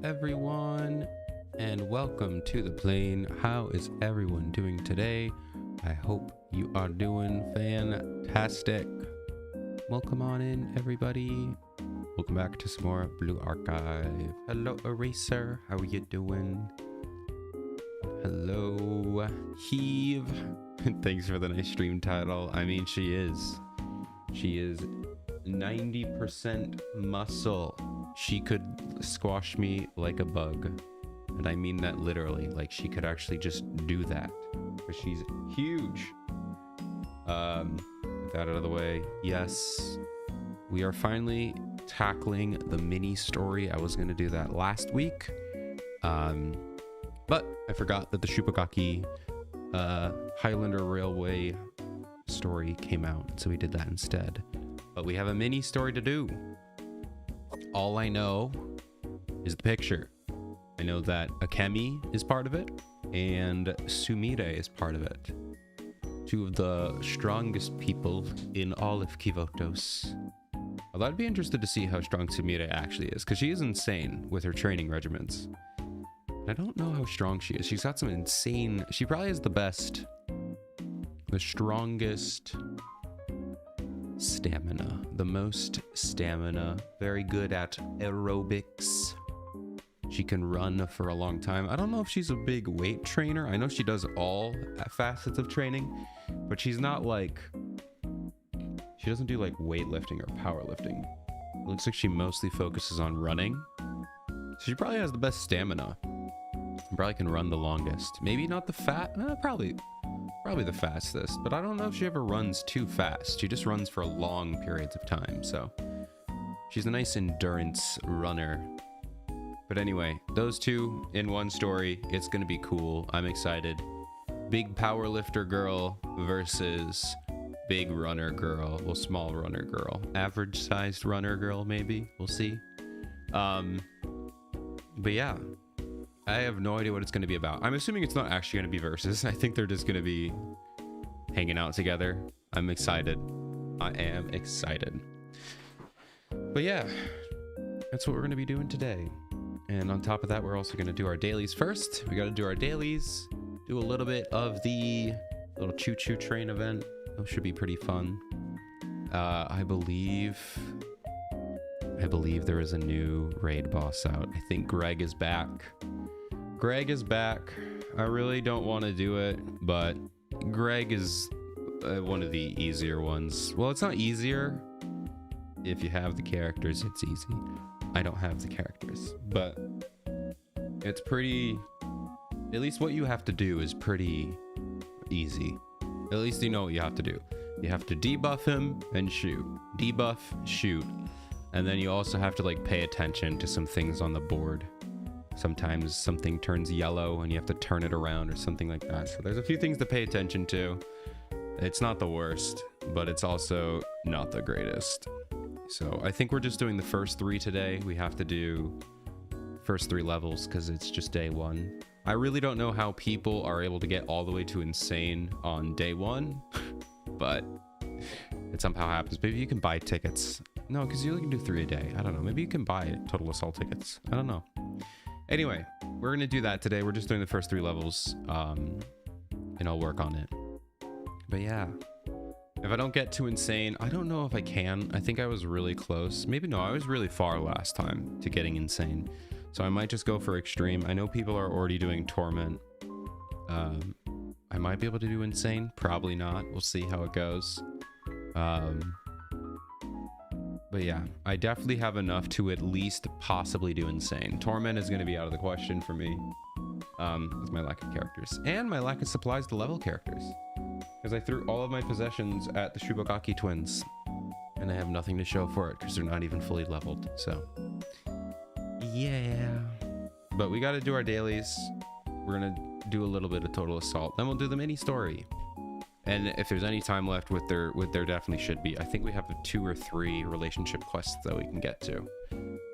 everyone, and welcome to the plane. How is everyone doing today? I hope you are doing fantastic. Welcome on in, everybody. Welcome back to some more Blue Archive. Hello, Eraser. How are you doing? Hello, Heave. Thanks for the nice stream title. I mean, she is 90% muscle. She could squash me like a bug, and I mean that literally. Like, she could actually just do that, but she's huge. With that out of the way, yes, we are finally tackling the mini story. I was gonna do that last week, but I forgot that the Shupagaki Highlander Railway story came out, so we did that instead. But we have a mini story to do. All I know is the picture. I know that Akemi is part of it and Sumire is part of it. Two of the strongest people in all of Kivotos. Although I'd be interested to see how strong Sumire actually is, because she is insane with her training regimens. I don't know how strong she is. She's got some insane... She probably has the strongest stamina, the most stamina, very good at aerobics. She can run for a long time. I don't know if she's a big weight trainer. I know she does all facets of training, but she's not like... She doesn't do like weightlifting or powerlifting. It looks like she mostly focuses on running. So she probably has the best stamina. Probably can run the longest. Maybe not the probably the fastest, but I don't know if she ever runs too fast. She just runs for long periods of time, so she's a nice endurance runner. But anyway, those two in one story, it's gonna be cool. I'm excited. Big power lifter girl versus big runner girl. Well, small runner girl, average sized runner girl, maybe. We'll see. But yeah, I have no idea what it's going to be about. I'm assuming it's not actually going to be versus. I think they're just going to be hanging out together. I'm excited. I am excited. But yeah, that's what we're going to be doing today. And on top of that, we're also going to do our dailies first. We got to do our dailies, do a little bit of the little choo-choo train event. That should be pretty fun. I believe there is a new raid boss out. I think Greg is back. Greg is back. I really don't want to do it, but Greg is one of the easier ones. Well, it's not easier. If you have the characters, it's easy. I don't have the characters, but it's pretty... At least what you have to do is pretty easy. At least you know what you have to do. You have to debuff him and shoot. Debuff, shoot. And then you also have to like pay attention to some things on the board. Sometimes something turns yellow and you have to turn it around or something like that. So there's a few things to pay attention to. It's not the worst, but it's also not the greatest. So I think we're just doing the first three today. We have to do first three levels because it's just day one. I really don't know how people are able to get all the way to insane on day one, but it somehow happens. Maybe you can buy tickets. No, because you only can do 3 a day. I don't know. Maybe you can buy Total Assault tickets. I don't know. Anyway, we're going to do that today. We're just doing the first 3 levels, and I'll work on it. But yeah, if I don't get too insane, I don't know if I can. I think I was really close. Maybe no, I was really far last time to getting insane. So I might just go for extreme. I know people are already doing torment. I might be able to do insane. Probably not. We'll see how it goes. But yeah, I definitely have enough to at least possibly do insane. Torment is going to be out of the question for me. With my lack of characters. And my lack of supplies to level characters. Because I threw all of my possessions at the Shupagaki twins. And I have nothing to show for it because they're not even fully leveled. So, yeah. But we got to do our dailies. We're going to do a little bit of Total Assault. Then we'll do the mini story. And if there's any time left, with there definitely should be. I think we have 2 or 3 relationship quests that we can get to.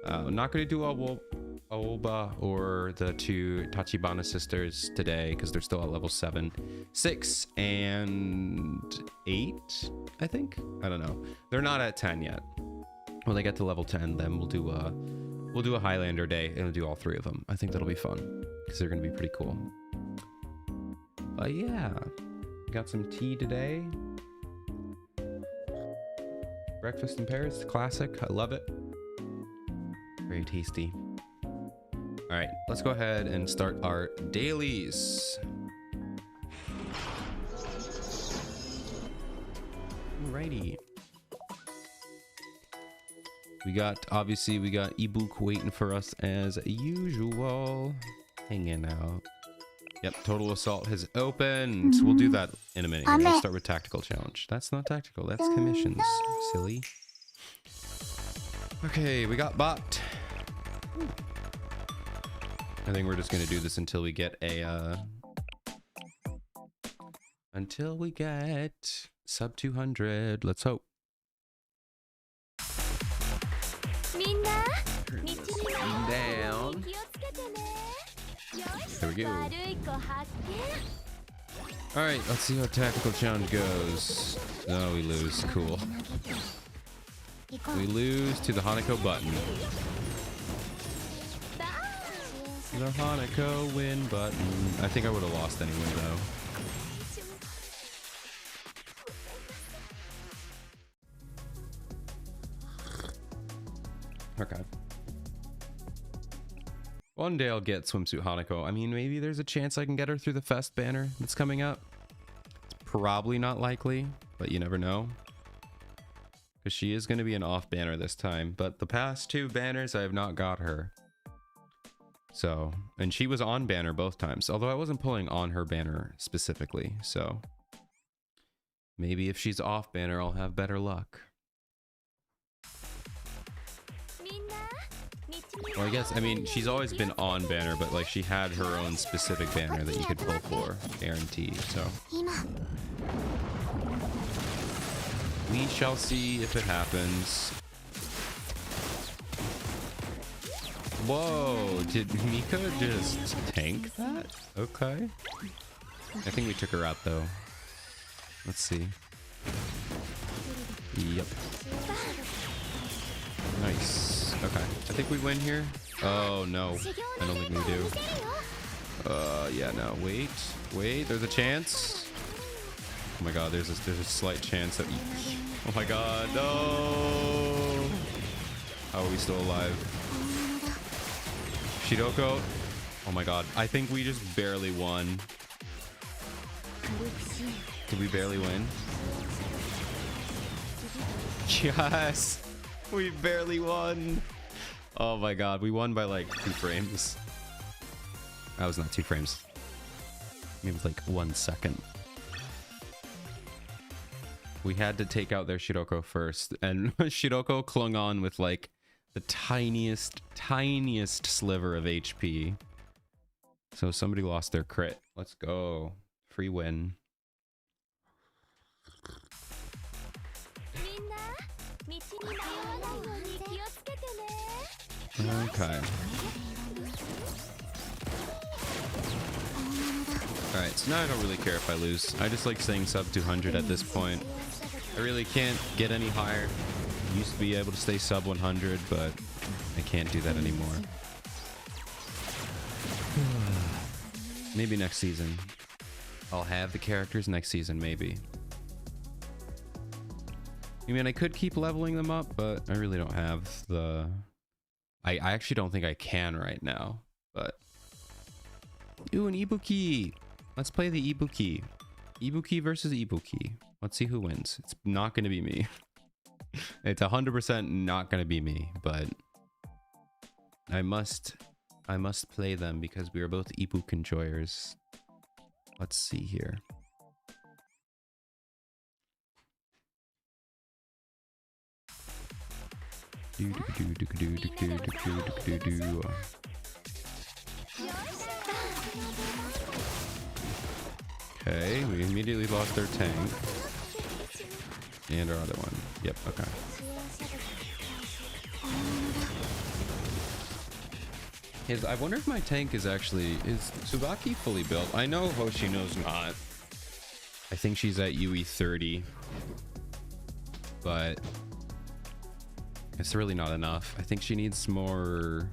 I'm not going to do Aoba or the 2 Tachibana sisters today because they're still at level 7. 6 and 8, I think. I don't know. They're not at 10 yet. When they get to level 10, then we'll do We'll do a Highlander day and we'll do all 3 of them. I think that'll be fun because they're going to be pretty cool. But yeah, got some tea today. Breakfast in Paris, classic. I love it. Very tasty. All right, let's go ahead and start our dailies. Alrighty. We got Ebook waiting for us as usual. Hanging out. Yep, Total Assault has opened. We'll do that in a minute. We'll start with Tactical Challenge. That's not tactical, that's commissions. Silly. Okay, we got bot. I think we're just gonna do this until we get a sub 200. Let's hope. Down. There we go. All right, let's see how Tactical Challenge goes. No, we lose. Cool. We lose to the Hanako button. The Hanako win button. I think I would have lost anyway, though. Okay. One day I'll get Swimsuit Hanako. I mean, maybe there's a chance I can get her through the Fest banner that's coming up. It's probably not likely, but you never know. Because she is going to be an off banner this time. But the past 2 banners, I have not got her. So, and she was on banner both times. Although I wasn't pulling on her banner specifically. So, maybe if she's off banner, I'll have better luck. Well, I guess, I mean, she's always been on banner, but like she had her own specific banner that you could pull for, guaranteed, so. We shall see if it happens. Whoa, did Mika just tank that? Okay. I think we took her out though. Let's see. Yep. Nice. Okay. I think we win here. Oh no. I don't think we do. Yeah, no. Wait. Wait, there's a chance. Oh my god, there's a slight chance that oh my god, no. How are we still alive? Shiroko. Oh my god. I think we just barely won. Did we barely win? Yes! We barely won! Oh my god, we won by like 2 frames. That was not 2 frames. Maybe like 1 second. We had to take out their Shiroko first, and Shiroko clung on with like the tiniest sliver of HP. So somebody lost their crit. Let's go. Free win. Okay. Alright, so now I don't really care if I lose. I just like saying sub 200 at this point. I really can't get any higher. Used to be able to stay sub 100, but I can't do that anymore. Maybe next season. I'll have the characters next season, maybe. I mean, I could keep leveling them up, but I really don't have the... I actually don't think I can right now, but... Ooh, an Ibuki! Let's play the Ibuki. Ibuki versus Ibuki. Let's see who wins. It's not going to be me. It's 100% not going to be me, but... I must play them because we are both Ibuki enjoyers. Let's see here. Okay, we immediately lost our tank. And our other one. Yep, okay. I wonder if my tank is actually... Is Tsubaki fully built? I know Hoshino's not. I think she's at UE 30. But... It's really not enough. I think she needs more.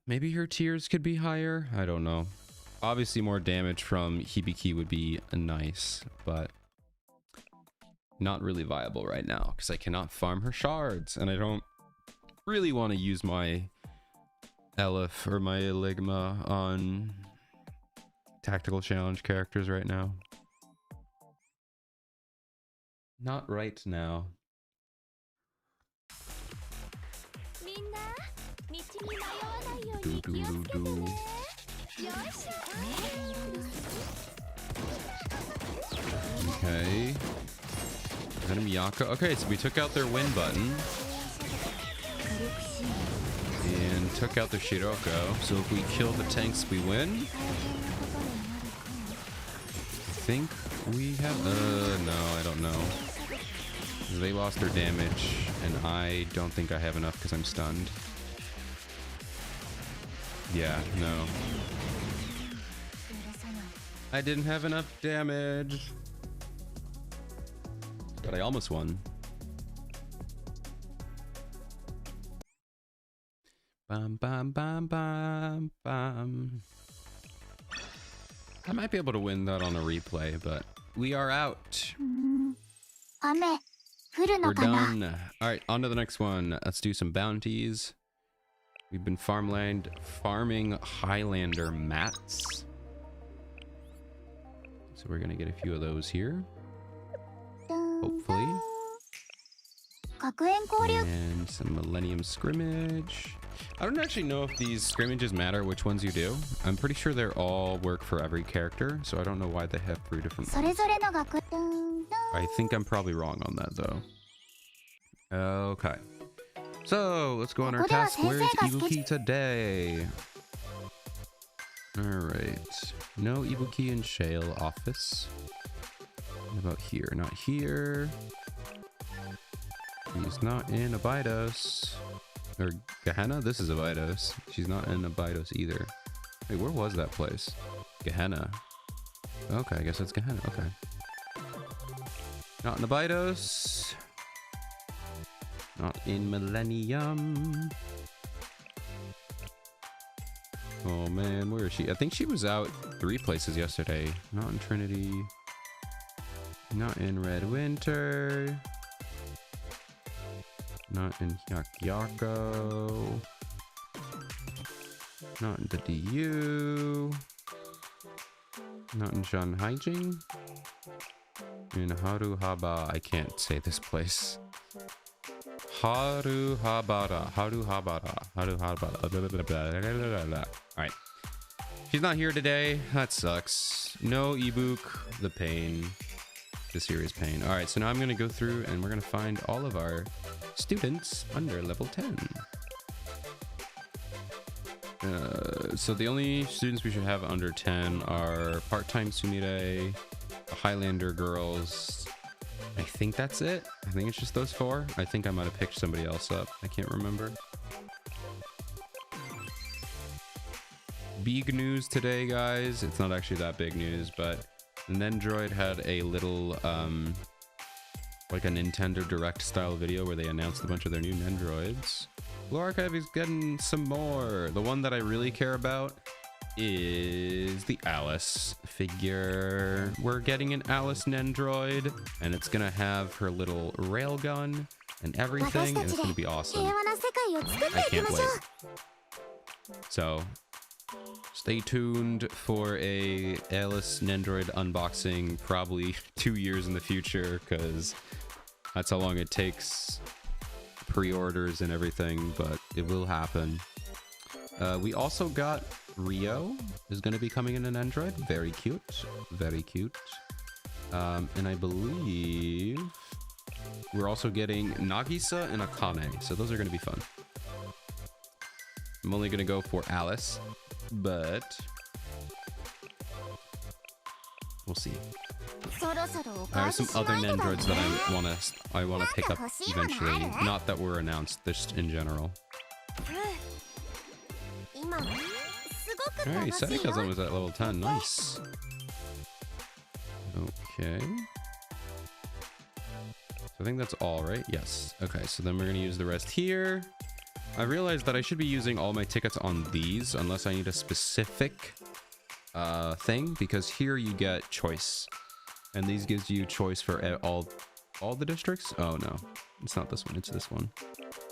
Maybe her tiers could be higher. I don't know. Obviously more damage from Hibiki would be nice, but not really viable right now because I cannot farm her shards, and I don't really want to use my Elif or my Eligma on tactical challenge characters right now. Not right now. Do, do, do, do. Okay. Is that a Miyako? Okay, so we took out their win button. And took out the Shiroko. So if we kill the tanks, we win. I think we have... no, I don't know. They lost their damage, and I don't think I have enough because I'm stunned. Yeah, no. I didn't have enough damage. But I almost won. Bam, bam, bam, bam, bam. I might be able to win that on a replay, but we are out. We're done. All right, on to the next one. Let's do some bounties. We've been farming Highlander mats. So we're gonna get a few of those here. Hopefully. And some Millennium Scrimmage. I don't actually know if these scrimmages matter which ones you do. I'm pretty sure they're all work for every character, so I don't know why they have 3 different ones. I think I'm probably wrong on that though. Okay. So let's go on our task. Where's Ibuki today? Alright. No Ibuki in Shale office. What about here? Not here. He's not in Abydos. Or Gehenna? This is Abydos. She's not in Abydos either. Wait, where was that place? Gehenna. Okay, I guess that's Gehenna. Okay. Not in Abydos. Not in Millennium. Oh man, where is she? I think she was out 3 places yesterday. Not in Trinity. Not in Red Winter. Not in Hyakyako. Not in the DU. Not in Shanhaijing. In Haruhaba. I can't say this place. Haruhabara. Alright. She's not here today. That sucks. No Ibuk. The pain. The serious pain. Alright, so now I'm going to go through and we're going to find all of our students under level 10. So the only students we should have under 10 are part-time Sumire, Highlander girls. I think that's it. I think it's just those 4. I think I might have picked somebody else up. I can't remember. Big news today, guys. It's not actually that big news, but Nendroid had a little, like a Nintendo Direct style video where they announced a bunch of their new Nendroids. Blue Archive is getting some more. The one that I really care about is the Alice figure. We're getting an Alice Nendroid, and it's gonna have her little railgun and everything, and it's gonna be awesome. I can't wait. So stay tuned for a Alice Nendroid unboxing probably 2 years in the future, because that's how long it takes pre-orders and everything, but it will happen. We also got Rio is going to be coming in an Android. Very cute. Very cute. And I believe we're also getting Nagisa and Akane. So those are going to be fun. I'm only going to go for Alice, but we'll see. There are some other Nendroids that I wanna pick up eventually. Not that were announced, just in general. Alright, Seneca's was at level 10. Nice. Okay. I think that's all, right? Yes. Okay, so then we're going to use the rest here. I realized that I should be using all my tickets on these unless I need a specific thing, because here you get choice. And these gives you choice for all the districts? Oh, no. It's not this one. It's this one.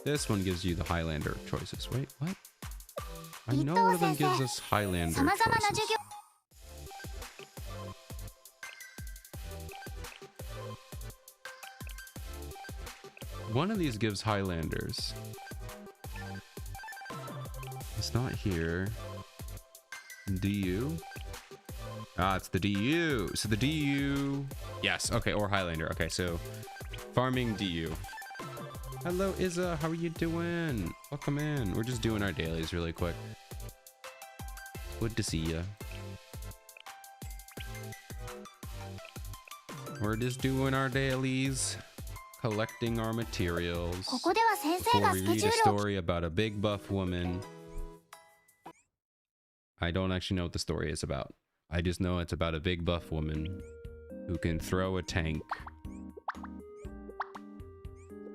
This one gives you the Highlander choices. Wait, what? I know one of them gives us Highlander choices. One of these gives Highlanders. It's not here. DU? Ah, it's the DU. So the DU... Yes, okay, or Highlander. Okay, so farming DU. Hello, Izza. How are you doing? Welcome in. We're just doing our dailies really quick. Good to see ya. We're just doing our dailies. Collecting our materials. Before we read a story about a big buff woman. I don't actually know what the story is about. I just know it's about a big buff woman who can throw a tank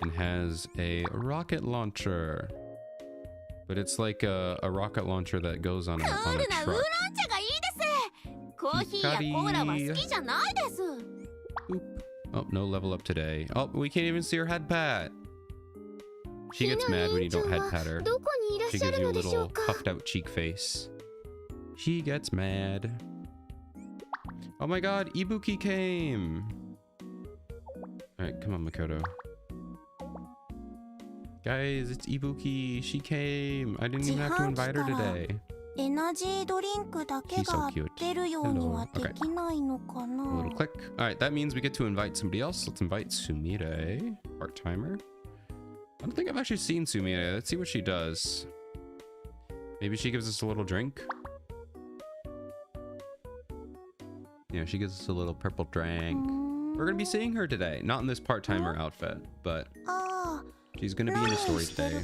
and has a rocket launcher. But it's like a rocket launcher that goes on a truck. Oop. Oh, no level up today. Oh, we can't even see her head pat. She gets mad when you don't head pat her. She gives you a little puffed out cheek face. She gets mad. Oh my god, Ibuki came. Alright, come on, Makoto. Guys, it's Ibuki. She came. I didn't even have to invite her today. She's so cute. Hello. Okay. A little click. Alright, that means we get to invite somebody else. Let's invite Sumire, part-timer. I don't think I've actually seen Sumire. Let's see what she does. Maybe she gives us a little drink. Yeah, she gives us a little purple drink. We're gonna be seeing her today. Not in this part-timer outfit, but she's gonna be in the story today.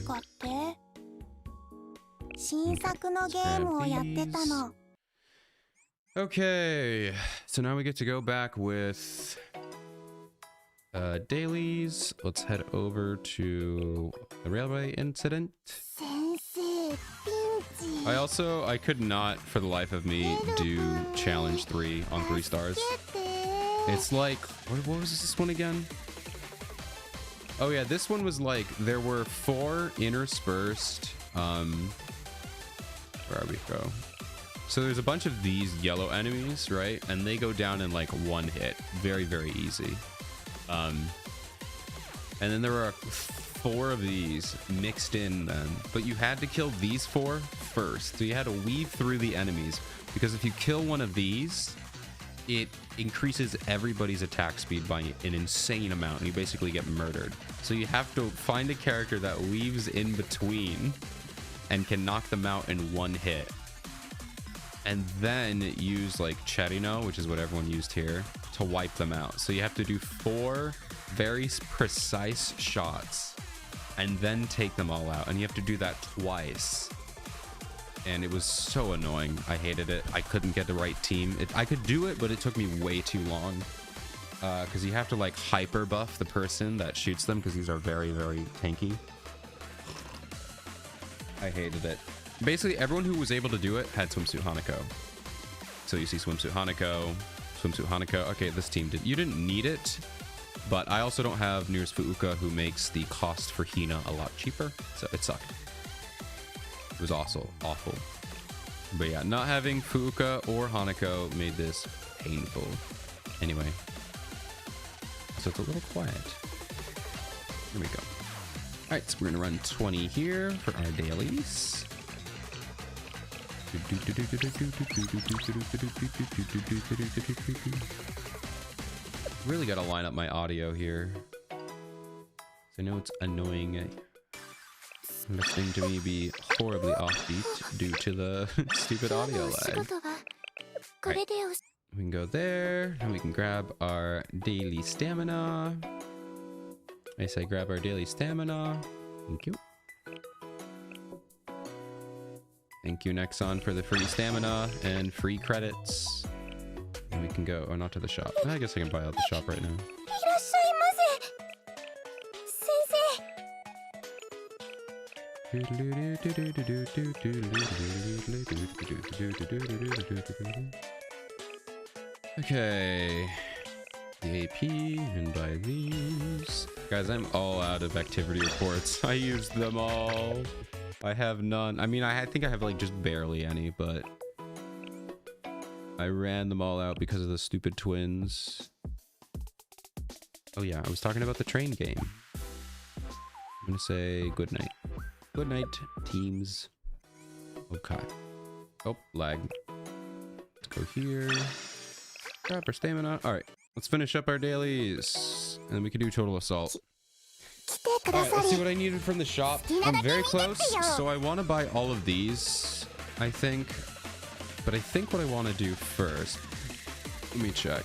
Okay, so now we get to go back with dailies. Let's head over to the railway incident. I could not for the life of me do challenge 3 on 3 stars. It's like, what was this one again? Oh yeah, this one was like, there were 4 interspersed, where are we go? So there's a bunch of these yellow enemies, right? And they go down in like 1 hit. Very, very easy. And then there were 4 of these mixed in then. But you had to kill these 4 first. So you had to weave through the enemies. Because if you kill one of these, it increases everybody's attack speed by an insane amount. And you basically get murdered. So you have to find a character that weaves in between and can knock them out in 1 hit. And then use like Cherino, which is what everyone used here, to wipe them out. So you have to do 4 very precise shots and then take them all out. And you have to do that twice. And it was so annoying. I hated it. I couldn't get the right team. I could do it, but it took me way too long. Because you have to like hyper buff the person that shoots them, because these are very, very tanky. I hated it. Basically, everyone who was able to do it had Swimsuit Hanako. So you see Swimsuit Hanako, Swimsuit Hanako. Okay, this team did. You didn't need it, but I also don't have Nearest Fuuka, who makes the cost for Hina a lot cheaper. So it sucked. It was also awful. But yeah, not having Fuuka or Hanako made this painful. Anyway. So it's a little quiet. Here we go. Alright, so we're going to run 20 here for our dailies. Really got to line up my audio here. I know it's annoying listening to me be horribly offbeat due to the stupid audio lag. Right. We can go there, and we can grab our daily stamina. I say grab our daily stamina. Thank you. Thank you, Nexon, for the free stamina and free credits. And we can go, oh, not to the shop. I guess I can buy out the shop right now. Okay. The AP and buy these. Guys, I'm all out of activity reports. I used them all. I have none. I mean, I think I have like just barely any, but I ran them all out because of the stupid twins. Oh yeah, I was talking about the train game. I'm gonna say good night. Good night, teams. Okay. Oh, lag. Let's go here. Grab our stamina. All right, let's finish up our dailies, and then we can do total assault. All right, let's see what I needed from the shop. I'm very close, so I want to buy all of these, I think. But I think what I want to do first, let me check.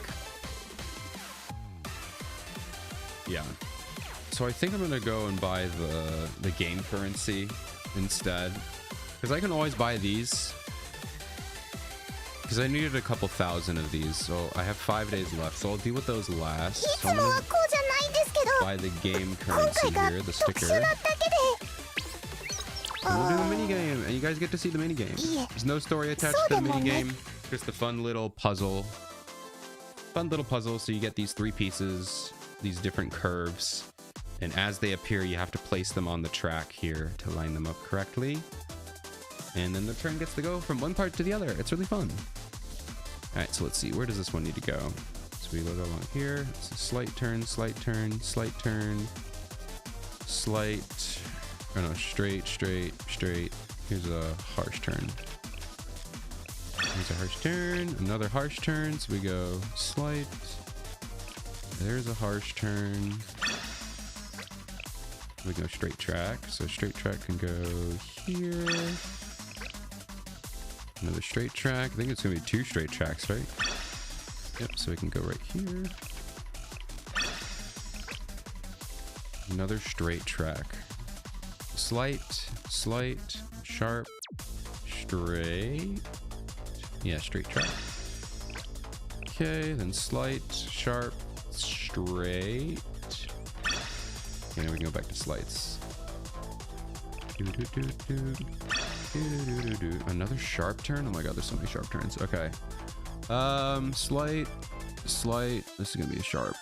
Yeah. So I think I'm going to go and buy the game currency instead. Because I can always buy these. Because I needed a couple thousand of these, so I have 5 days left. So I'll deal with those last. So I'm gonna buy the game currency here, the sticker. And we'll do a mini game, and you guys get to see the mini game. There's no story attached to the mini game, just a fun little puzzle. Fun little puzzle. So you get these 3 pieces, these different curves, and as they appear, you have to place them on the track here to line them up correctly. And then the turn gets to go from one part to the other. It's really fun. All right, so let's see. Where does this one need to go? So we go along here. It's a slight turn, slight turn, slight turn, slight. Oh no, straight, straight, straight. Here's a harsh turn. Here's a harsh turn. Another harsh turn. So we go slight. There's a harsh turn. We go straight track. So straight track can go here. Another straight track. I think it's gonna be 2 straight tracks, right? Yep, so we can go right here. Another straight track. Slight, slight, sharp, straight. Yeah, straight track. Okay, then slight, sharp, straight. Okay, now we can go back to slights. Another sharp turn? Oh my god, there's so many sharp turns. Okay. Slight, slight. This is gonna be a sharp.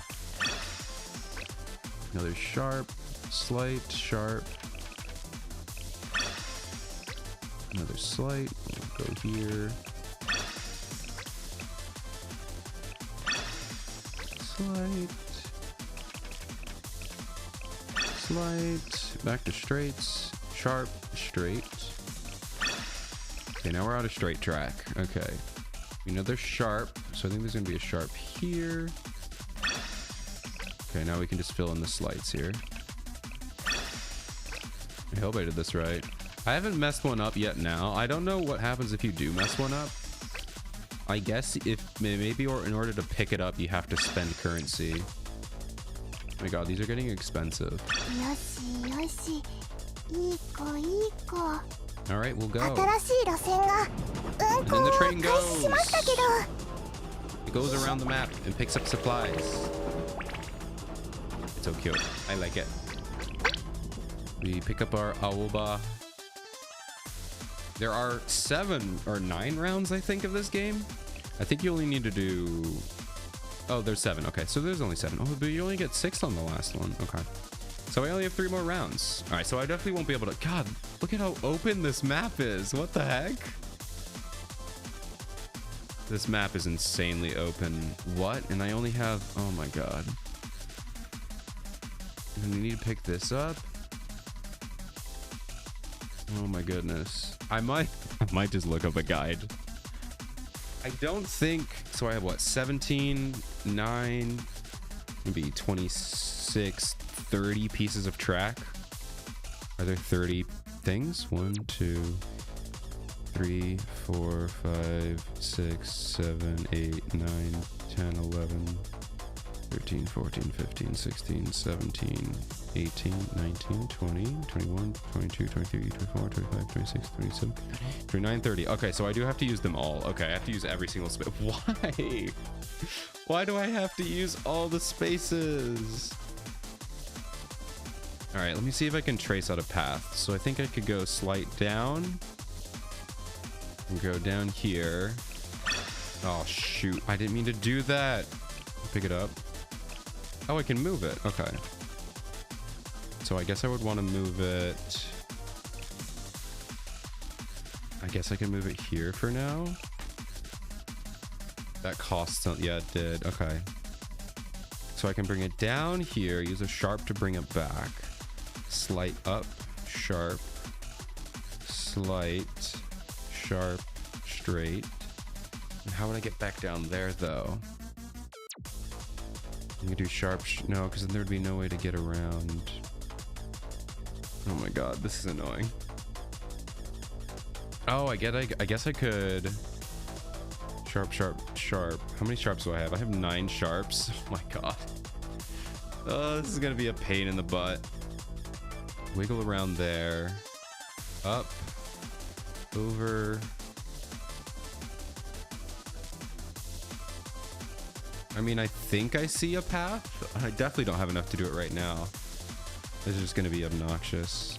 Another sharp, slight, sharp. Another slight. We'll go here. Slight. Slight. Back to straights. Sharp, straight. Okay, now we're out of straight track. Okay. Another sharp. So I think there's going to be a sharp here. Okay, now we can just fill in the slights here. I hope I did this right. I haven't messed one up yet now. I don't know what happens if you do mess one up. I guess if maybe or in order to pick it up, you have to spend currency. Oh my god, these are getting expensive. All right, we'll go. And then the train goes. It goes around the map and picks up supplies. It's so cute. I like it. We pick up our Aoba. There are 7 or 9 rounds, I think, of this game. I think you only need to do... Oh, there's 7. Okay, so there's only 7. Oh, but you only get 6 on the last one. Okay. So I only have 3 more rounds. All right, so I definitely won't be able to... God, look at how open this map is. What the heck? This map is insanely open. What? And I only have... Oh my god. And we need to pick this up. Oh my goodness. I might just look up a guide. I don't think... So I have what? 17, 9, maybe 26... 30 pieces of track. Are there 30 things? 1, 2, 3, 4, 5, 6, 7, 8, 9, 10, 11, 13, 14, 15, 16, 17, 18, 19, 20, 21, 22, 23, 24, 25, 26, 27, 29, 30. Okay, so I do have to use them all. Okay, I have to use every single space. Why? Why do I have to use all the spaces? All right, let me see if I can trace out a path. So I think I could go slight down and go down here. Oh, shoot. I didn't mean to do that. Pick it up. Oh, I can move it. Okay. So I guess I would want to move it. I guess I can move it here for now. That costs something. Yeah, it did. Okay. So I can bring it down here, use a sharp to bring it back. Slight up, sharp, slight, sharp, straight. And how would I get back down there though? I'm gonna do sharp, no, because then there'd be no way to get around. Oh my god, this is annoying. Oh, I guess I could. Sharp, sharp, sharp. How many sharps do I have? I have 9 sharps. Oh my god. Oh, this is gonna be a pain in the butt. Wiggle around there. Up. Over. I mean, I think I see a path. I definitely don't have enough to do it right now. This is just gonna be obnoxious.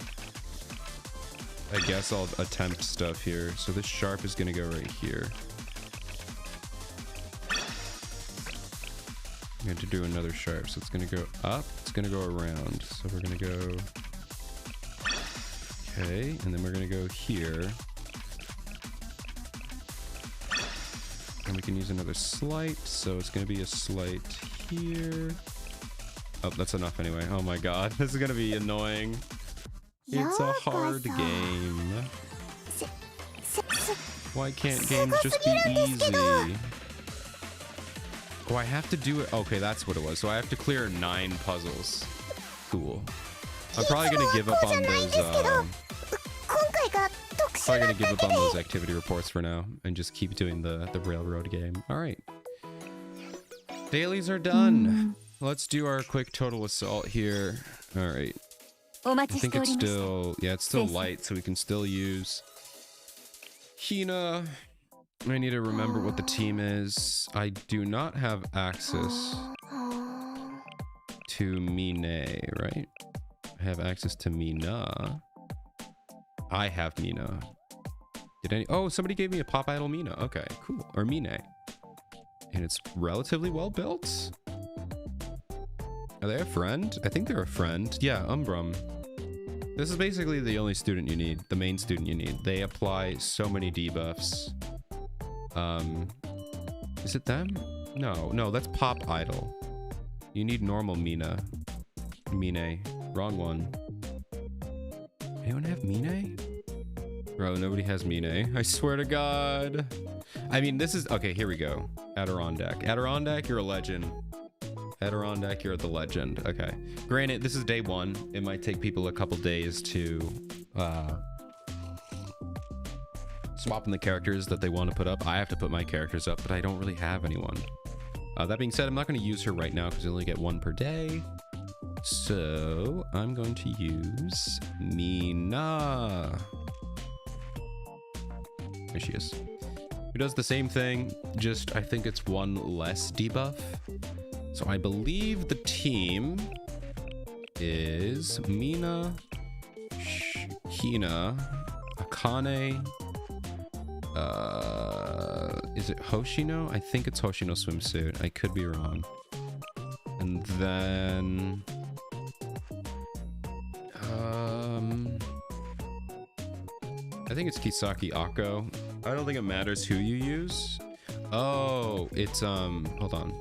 I guess I'll attempt stuff here. So this sharp is gonna go right here. I'm going to do another sharp. So it's going to go up. It's going to go around. So we're going to go... Okay. And then we're going to go here. And we can use another slight. So it's going to be a slight here. Oh, that's enough anyway. Oh my god. This is going to be annoying. It's a hard game. Why can't games just be easy? Oh, I have to do it. Okay, that's what it was. So I have to clear 9 puzzles. Cool. I'm probably gonna give up on those. Probably gonna give up on those activity reports for now and just keep doing the railroad game. All right. Dailies are done. Let's do our quick total assault here. All right. I think it's still, yeah, it's still light, so we can still use Hina. I need to remember what the team is. I do not have access to Mine, right? I have access to Mina. I have Mina. Did any? Oh, somebody gave me a Pop Idol Mina. Okay, cool. Or Mine. And it's relatively well built. Are they a friend? I think they're a friend. Yeah, Umbrum. This is basically the only student you need. The main student you need. They apply so many debuffs. Is it them? No, that's Pop Idol. You need normal Mina. Mine. Wrong one. Anyone have Mine? Bro, nobody has Mine. I swear to God. I mean, this is... Okay, here we go. Adirondack. Adirondack, you're a legend. Adirondack, you're the legend. Okay. Granted, this is day 1. It might take people a couple days to... swap in the characters that they want to put up. I have to put my characters up, but I don't really have anyone. That being said, I'm not going to use her right now because I only get 1 per day. So I'm going to use Mina. There she is. Who does the same thing, just I think it's 1 less debuff. So I believe the team is Mina, Hina, Akane, is it Hoshino? I think it's Hoshino swimsuit. I could be wrong. And then I think it's Kisaki Ako. I don't think it matters who you use. Oh, it's hold on.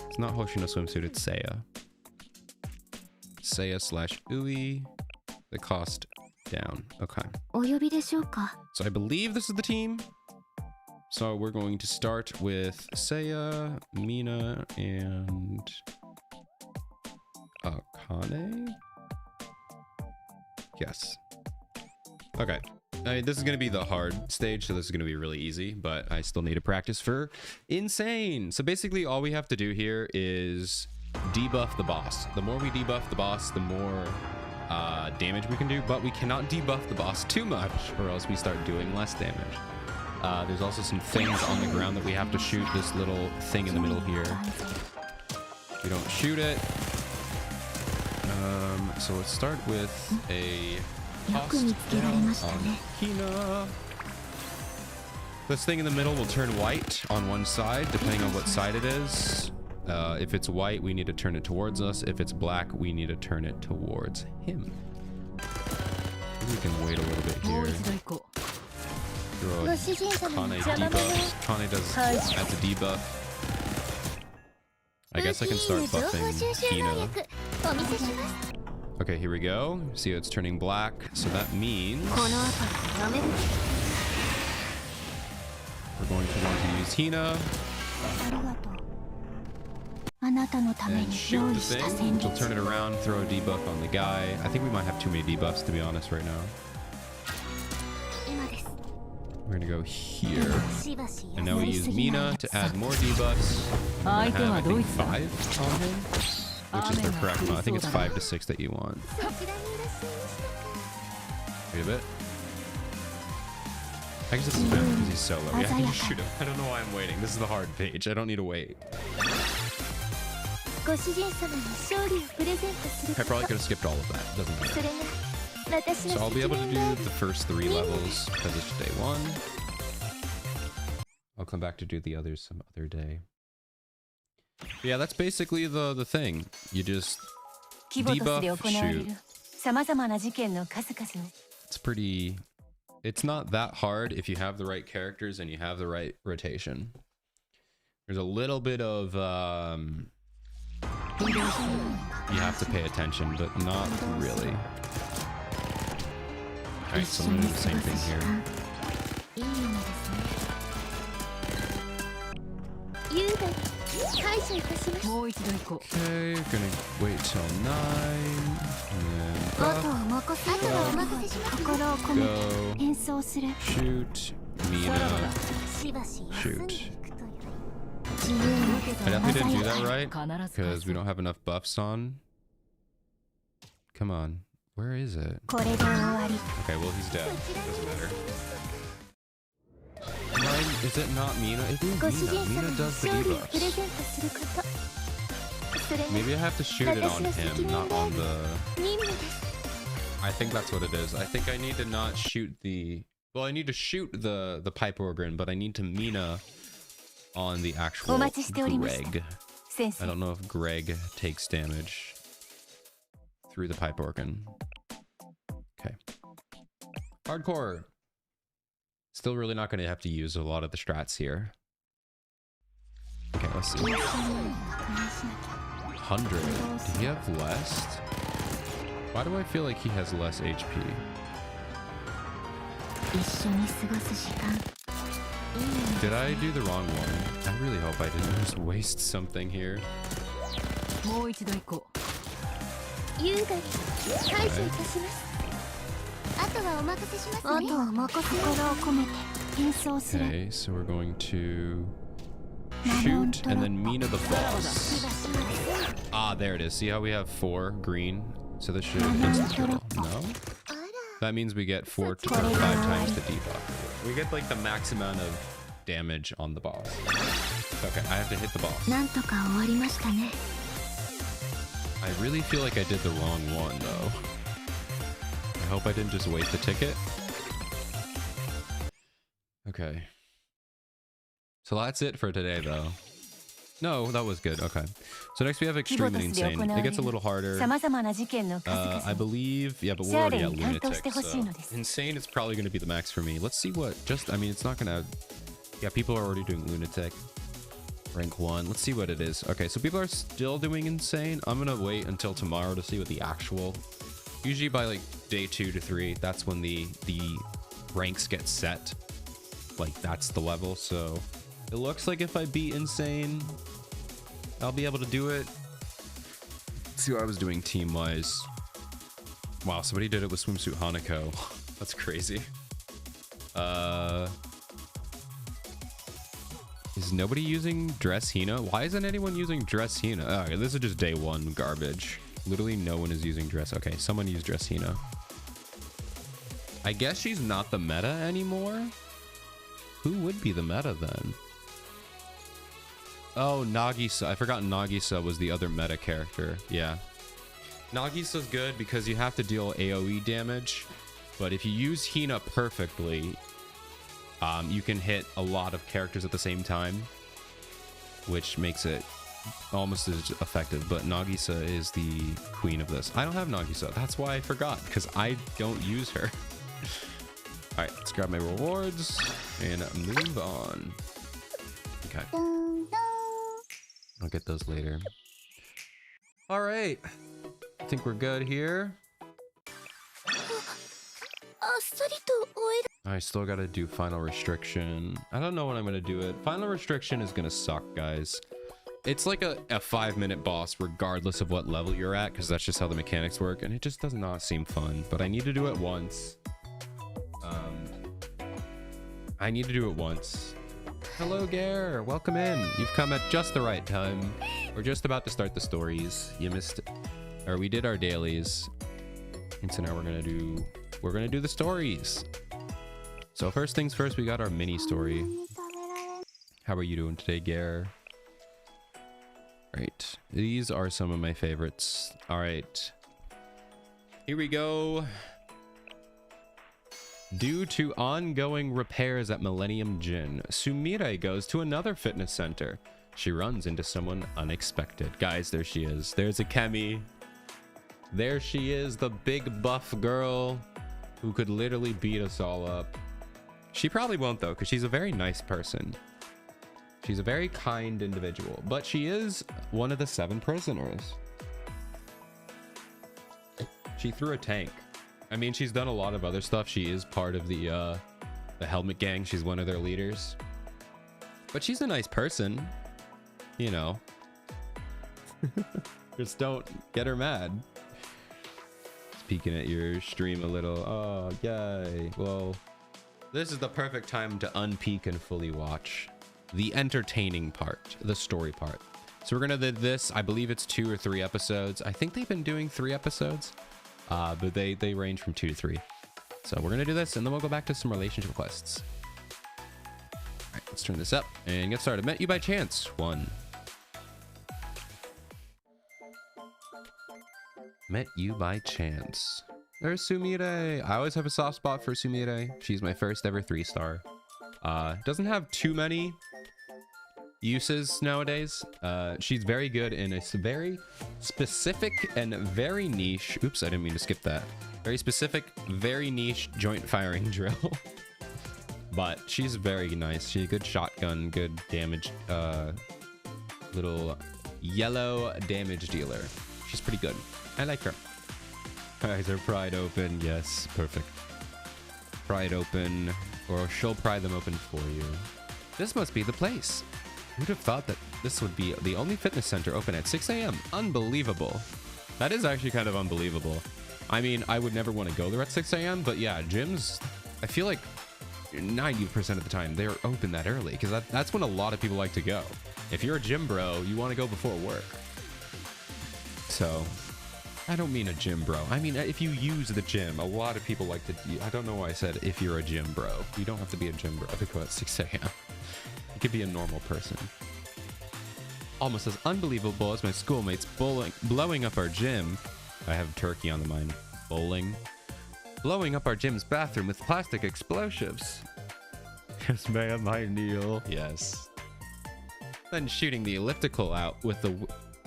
It's not Hoshino swimsuit, it's Seiya. Seiya / Ui. The cost down. Okay. So I believe this is the team. So we're going to start with Seiya, Mina, and Akane? Yes. Okay. This is going to be the hard stage, so this is going to be really easy, but I still need to practice for insane. So basically all we have to do here is debuff the boss. The more we debuff the boss, the more damage we can do, but we cannot debuff the boss too much or else we start doing less damage. There's also some things on the ground that we have to shoot. This little thing in the middle here. We don't shoot it. So let's start with a toss down on Hina. This thing in the middle will turn white on one side, depending on what side it is. If it's white, we need to turn it towards us. If it's black, we need to turn it towards him. Maybe we can wait a little bit here. Throw a Kane debuff. Kane adds a debuff. I guess I can start buffing Hina. Okay, here we go. See how it's turning black. So that means we're going to want to use Hina. And shoot the thing. She'll turn it around, throw a debuff on the guy. I think we might have too many debuffs, to be honest, right now. We're gonna go here. And now we use Mina to add more debuffs. I'm gonna have, I think, 5 on him. Which is the correct amount. I think it's 5 to 6 that you want. Wait a bit. I guess this is bad because he's solo. Yeah, I can just shoot him. I don't know why I'm waiting. This is the hard page. I don't need to wait. I probably could have skipped all of that. Doesn't matter. So I'll be able to do the first 3 levels because it's day 1. I'll come back to do the others some other day. But yeah, that's basically the thing. You just debuff, shoot. It's pretty... It's not that hard if you have the right characters and you have the right rotation. There's a little bit of... you have to pay attention, but not really. Alright, so I'm gonna do the same thing here. Okay, gonna wait till 9. And then buff, go, shoot, Mina, shoot. I definitely didn't do that right, because we don't have enough buffs on. Come on. Where is it? Okay, well, he's dead. Doesn't matter. Is it not Mina? It is Mina. Mina does the debuffs. Maybe I have to shoot it on him, not on the... I think that's what it is. I think I need to not shoot the... Well, I need to shoot the pipe organ, but I need to Mina on the actual Greg. I don't know if Greg takes damage through the pipe organ. Okay. Hardcore. Still really not going to have to use a lot of the strats here. Okay, let's see. 100. Did he have less? Why do I feel like he has less HP? Did I do the wrong one? I really hope I didn't just waste something here. Okay. Okay, so we're going to shoot and then Mina the boss. Ah, there it is. See how we have 4 green? So this should insta-kill. No? That means we get 4 or 5 times the debuff. We get like the max amount of damage on the boss. Okay, I have to hit the boss. I really feel like I did the wrong one though. I hope I didn't just waste the ticket. Okay. So that's it for today though. No, that was good. Okay. So next we have Extreme and Insane. It gets a little harder. I believe, yeah, but we're already at Lunatic, so Insane is probably going to be the max for me. Let's see what, I mean, it's not going to, yeah, people are already doing Lunatic. Rank 1. Let's see what it is. Okay, so people are still doing Insane. I'm going to wait until tomorrow to see what the actual, usually by like day 2 to 3, that's when the ranks get set. Like that's the level, so it looks like if I beat Insane, I'll be able to do it. Let's see what I was doing team-wise. Wow, somebody did it with Swimsuit Hanako. That's crazy. Is nobody using Dress Hina? Why isn't anyone using Dress Hina? Oh, okay, this is just day 1 garbage. Literally no one is using Dress. Okay, someone used Dress Hina. I guess she's not the meta anymore. Who would be the meta then? Oh, Nagisa. I forgot Nagisa was the other meta character. Yeah. Nagisa's good because you have to deal AoE damage, but if you use Hina perfectly, you can hit a lot of characters at the same time, which makes it almost as effective. But Nagisa is the queen of this. I don't have Nagisa. That's why I forgot, because I don't use her. All right, let's grab my rewards and move on. Okay. I'll get those later. All right. I think we're good here. I still got to do Final Restriction. I don't know when I'm going to do it. Final Restriction is going to suck, guys. It's like a 5-minute boss regardless of what level you're at, because that's just how the mechanics work, and it just does not seem fun. But I need to do it once. I need to do it once. Hello, Gare. Welcome in. You've come at just the right time. We're just about to start the stories. You missed it. Or we did our dailies. And so now we're gonna do the stories. So first things first, we got our mini story. How are you doing today, Gare? Right. These are some of my favorites. All right. Here we go. Due to ongoing repairs at Millennium Gym, Sumire goes to another fitness center. She runs into someone unexpected. Guys, there she is. There's Akemi. There she is, the big buff girl who could literally beat us all up. She probably won't, though, because she's a very nice person. She's a very kind individual, but she is one of the 7 prisoners. She threw a tank. I mean, she's done a lot of other stuff. She is part of the Helmet Gang. She's one of their leaders. But she's a nice person, you know. Just don't get her mad. Just peeking at your stream a little. Oh, yay. Well, this is the perfect time to unpeek and fully watch the entertaining part, the story part. So we're gonna do this. I believe it's 2 or 3 episodes. I think they've been doing 3 episodes. But they range from 2 to 3. So we're gonna do this, and then we'll go back to some relationship quests. All right, let's turn this up and get started. Met you by chance. 1. Met you by chance. There's Sumire. I always have a soft spot for Sumire. She's my first ever 3-star. Doesn't have too many uses nowadays. She's very good in a very specific and very niche, oops, I didn't mean to skip that, very specific, very niche joint firing drill. But she's very nice. She's a good shotgun, good damage, little yellow damage dealer. She's pretty good. I like her. Eyes are pried open. Yes, perfect. Pry it open, or she'll pry them open for you. This must be the place. Who'd have thought that this would be the only fitness center open at 6 a.m.? Unbelievable. That is actually kind of unbelievable. I mean, I would never want to go there at 6 a.m., but yeah, gyms, I feel like 90% of the time they're open that early, because that's when a lot of people like to go. If you're a gym bro, you want to go before work. So, I don't mean a gym bro. I mean, if you use the gym, a lot of people like to, I don't know why I said if you're a gym bro. You don't have to be a gym bro to go at 6 a.m. You could be a normal person. Almost as unbelievable as my schoolmates blowing up our gym. I have turkey on the mind. Bowling. Blowing up our gym's bathroom with plastic explosives. Yes, ma'am, I kneel. Yes. Then shooting the elliptical out with the...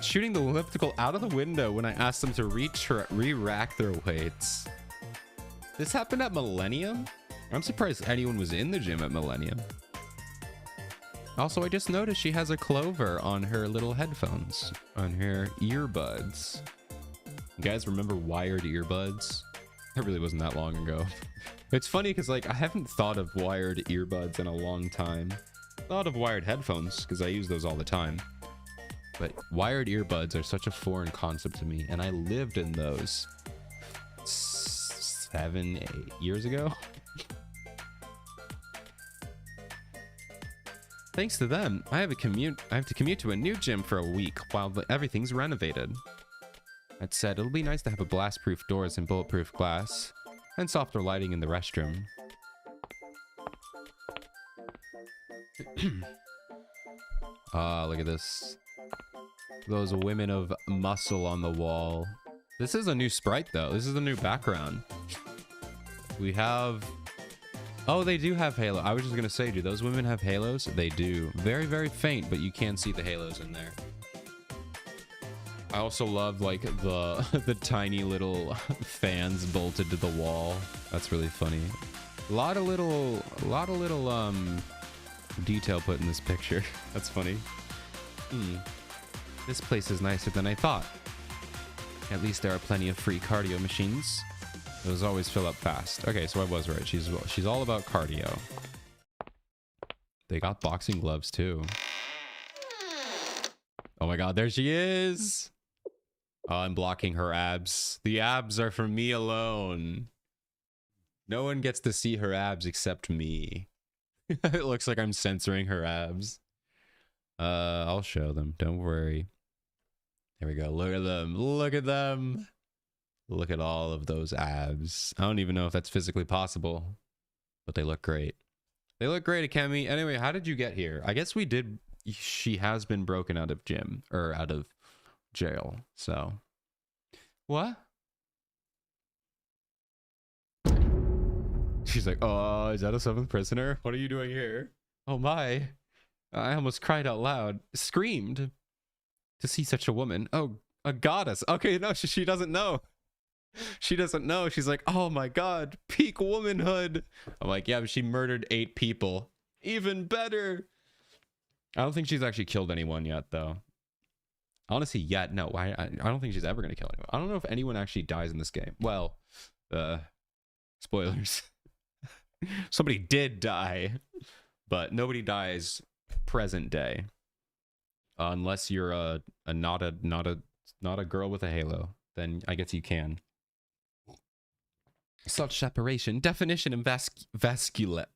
Shooting the elliptical out of the window when I asked them to re-rack their weights. This happened at Millennium? I'm surprised anyone was in the gym at Millennium. Also, I just noticed she has a clover on her little headphones, on her earbuds. You guys remember wired earbuds? That really wasn't that long ago. It's funny because, like, I haven't thought of wired earbuds in a long time. Thought of wired headphones because I use those all the time. But wired earbuds are such a foreign concept to me, and I lived in those 7, 8 years ago. Thanks to them, I have to commute to a new gym for a week while everything's renovated. That said, it'll be nice to have a blast-proof doors and bulletproof glass, and softer lighting in the restroom. Ah, look at this. Those women of muscle on the wall. This is a new sprite, though. This is a new background. We have... Oh, they do have halo. I was just going to say, do those women have halos? They do. Very, very faint, but you can see the halos in there. I also love, like, the tiny little fans bolted to the wall. That's really funny. A lot of little detail put in this picture. That's funny. This place is nicer than I thought. At least there are plenty of free cardio machines. Those always fill up fast. Okay, so I was right. She's all about cardio. They got boxing gloves too. Oh my god, there she is. Oh, I'm blocking her abs. The abs are for me alone. No one gets to see her abs except me. It looks like I'm censoring her abs. I'll show them. Don't worry. There we go. Look at them. Look at them. Look at all of those abs. I don't even know if that's physically possible, but they look great. They look great, Akemi. Anyway, how did you get here? I guess we did. She has been broken out of gym or out of jail. So what? She's like, oh, is that a seventh prisoner? What are you doing here? Oh my. I almost cried out loud. Screamed. To see such a woman. Oh, a goddess. Okay, no, she doesn't know. She doesn't know. She's like, oh my god, peak womanhood. I'm like, yeah, but she murdered 8 people. Even better. I don't think she's actually killed anyone yet, though. Honestly, yet, no. I don't think she's ever going to kill anyone. I don't know if anyone actually dies in this game. Well, spoilers. Somebody did die, but nobody dies present day. Unless you're not a girl with a halo, then I guess you can. Such separation, definition, and vascularity.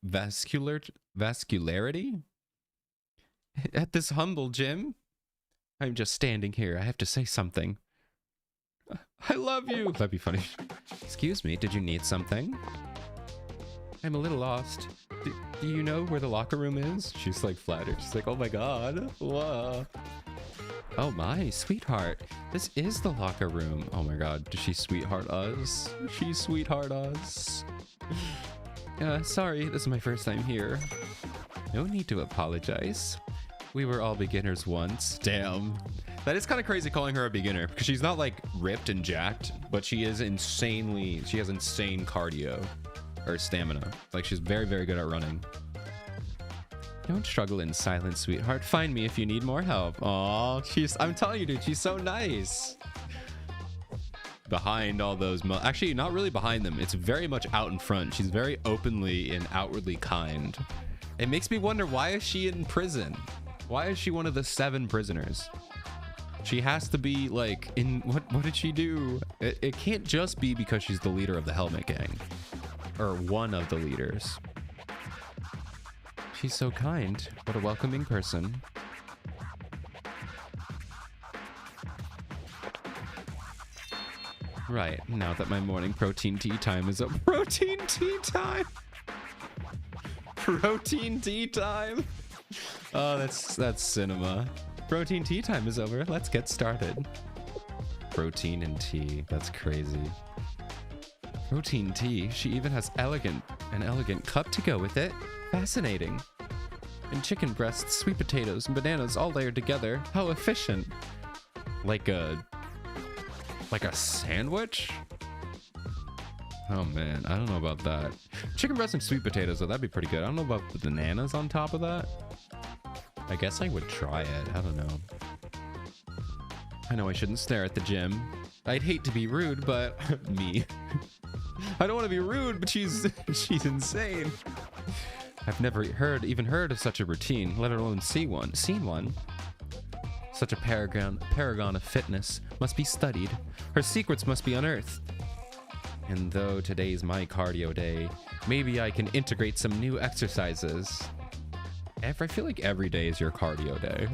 At this humble gym, I'm just standing here. I have to say something. I love you. That'd be funny. Excuse me, did you need something? I'm a little lost. Do you know where the locker room is? She's like flattered. She's like, oh my god. Whoa. Oh my, sweetheart. This is the locker room. Oh my god, does she sweetheart us? She sweetheart us. Sorry, this is my first time here. No need to apologize. We were all beginners once. Damn. That is kind of crazy calling her a beginner, because she's not like ripped and jacked, but she has insane cardio. Or stamina. Like, she's very, very good at running. Don't struggle in silence, sweetheart. Find me if you need more help. Aw, I'm telling you, dude, she's so nice. Behind all those... Actually, not really behind them. It's very much out in front. She's very openly and outwardly kind. It makes me wonder, why is she in prison? Why is she one of the 7 prisoners? She has to be, like, in... What did she do? It can't just be because she's the leader of the Helmet Gang. Or one of the leaders. She's so kind. What a welcoming person. Right, now that my morning protein tea time is up. Protein tea time! Protein tea time! Oh, that's cinema. Protein tea time is over. Let's get started. Protein and tea. That's crazy. Protein tea. She even has an elegant cup to go with it. Fascinating. And chicken breasts, sweet potatoes, and bananas all layered together. How efficient. Like a sandwich? Oh man, I don't know about that. Chicken breasts and sweet potatoes, though, that'd be pretty good. I don't know about the bananas on top of that. I guess I would try it. I don't know. I know I shouldn't stare at the gym. I'd hate to be rude, but me. I don't want to be rude, but she's insane. I've never even heard of such a routine, let alone seen one. Such a paragon of fitness must be studied. Her secrets must be unearthed. And though today's my cardio day, maybe I can integrate some new exercises. I feel like every day is your cardio day.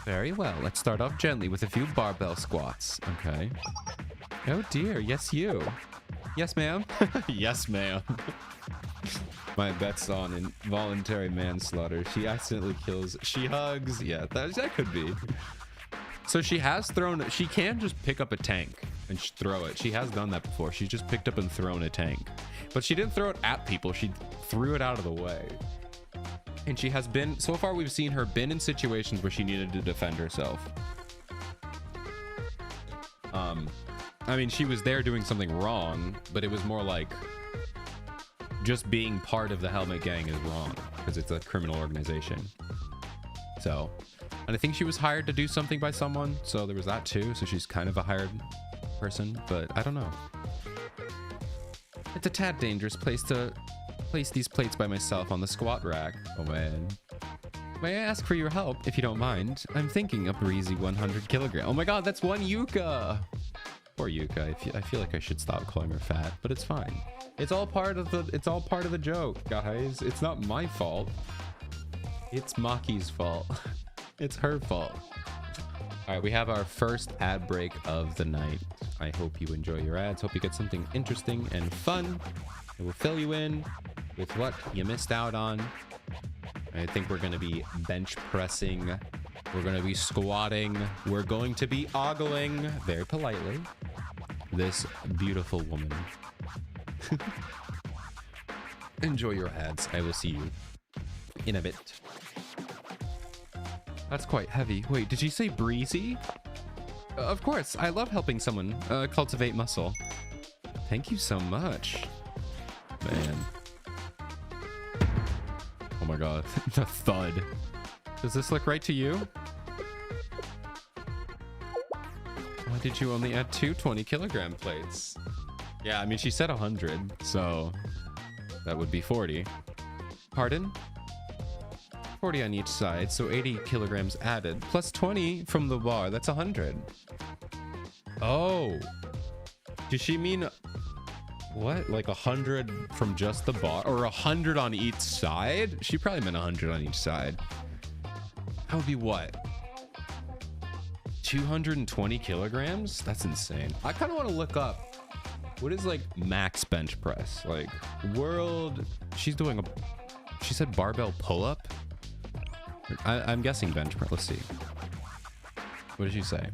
Very well, let's start off gently with a few barbell squats. Okay. Oh dear, yes you. Yes ma'am. Yes ma'am. My bet's on involuntary manslaughter. She accidentally kills. She hugs. Yeah, that could be. So she has thrown, she can just pick up a tank and throw it. She has done that before. She's just picked up and thrown a tank, but she didn't throw it at people. She threw it out of the way. And she has been, so far we've seen her been in situations where she needed to defend herself. I mean, she was there doing something wrong, but it was more like just being part of the Helmet Gang is wrong because it's a criminal organization. So, and I think she was hired to do something by someone, so there was that too. So she's kind of a hired person, but I don't know. It's a tad dangerous place to place these plates by myself on the squat rack. Oh man. May I ask for your help, if you don't mind? I'm thinking a breezy 100 kilogram. Oh my god, that's one Yuka! Poor Yuka. I feel like I should stop calling her fat, but it's fine. It's all part of the joke, guys. It's not my fault. It's Maki's fault. It's her fault. All right, we have our first ad break of the night. I hope you enjoy your ads. Hope you get something interesting and fun. It will fill you in with what you missed out on. I think we're going to be bench pressing. We're going to be squatting. We're going to be ogling very politely this beautiful woman. Enjoy your ads. I will see you in a bit. That's quite heavy. Wait, did you say breezy? Of course. I love helping someone cultivate muscle. Thank you so much. Man. Oh my god. The thud. Does this look right to you? Why did you only add 2 20 kilogram plates? Yeah, I mean, she said 100, so that would be 40. Pardon? 40 on each side, so 80 kilograms added, plus 20 from the bar. That's 100. Oh. Does she mean... what? Like 100 from just the bar? Or 100 on each side? She probably meant 100 on each side. That would be what? 220 kilograms? That's insane. I kind of want to look up what is like max bench press? Like world... She's doing a... She said barbell pull-up? I'm guessing bench press. Let's see. What did you say?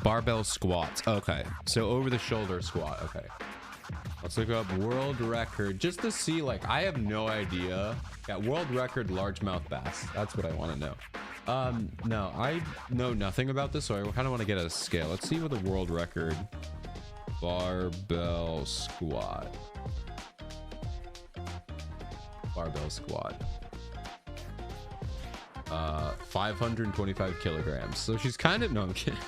Barbell squats. Okay. So over the shoulder squat. Okay. Let's look up world record just to see, like, I have no idea. Yeah, world record largemouth bass. That's what I want to know. No, I know nothing about this, so I kind of want to get a scale. Let's see what the world record barbell squat. Barbell squat. 525 kilograms. So she's kind of... No, I'm kidding.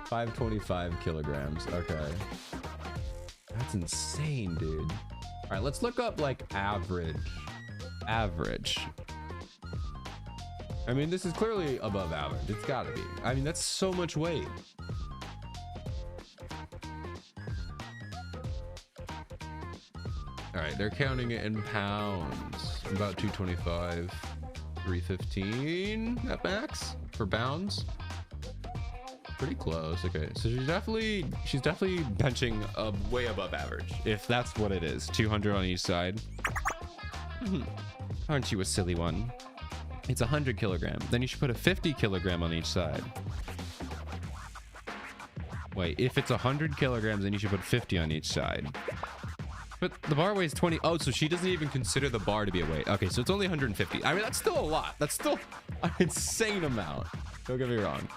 525 kilograms. Okay. That's insane, dude. All right, let's look up like average. Average. I mean, this is clearly above average. It's gotta be. I mean, that's so much weight. All right, they're counting it in pounds. About 225, 315 at max for pounds. Pretty close. Okay, so she's definitely benching way above average, if that's what it is. 200 on each side. Aren't you a silly one? It's 100 kilograms. Then you should put a 50 kilogram on each side. Wait, if it's 100 kilograms, then you should put 50 on each side. But the bar weighs 20. Oh, so she doesn't even consider the bar to be a weight. Okay, so it's only 150. I mean, that's still a lot. That's still an insane amount. Don't get me wrong.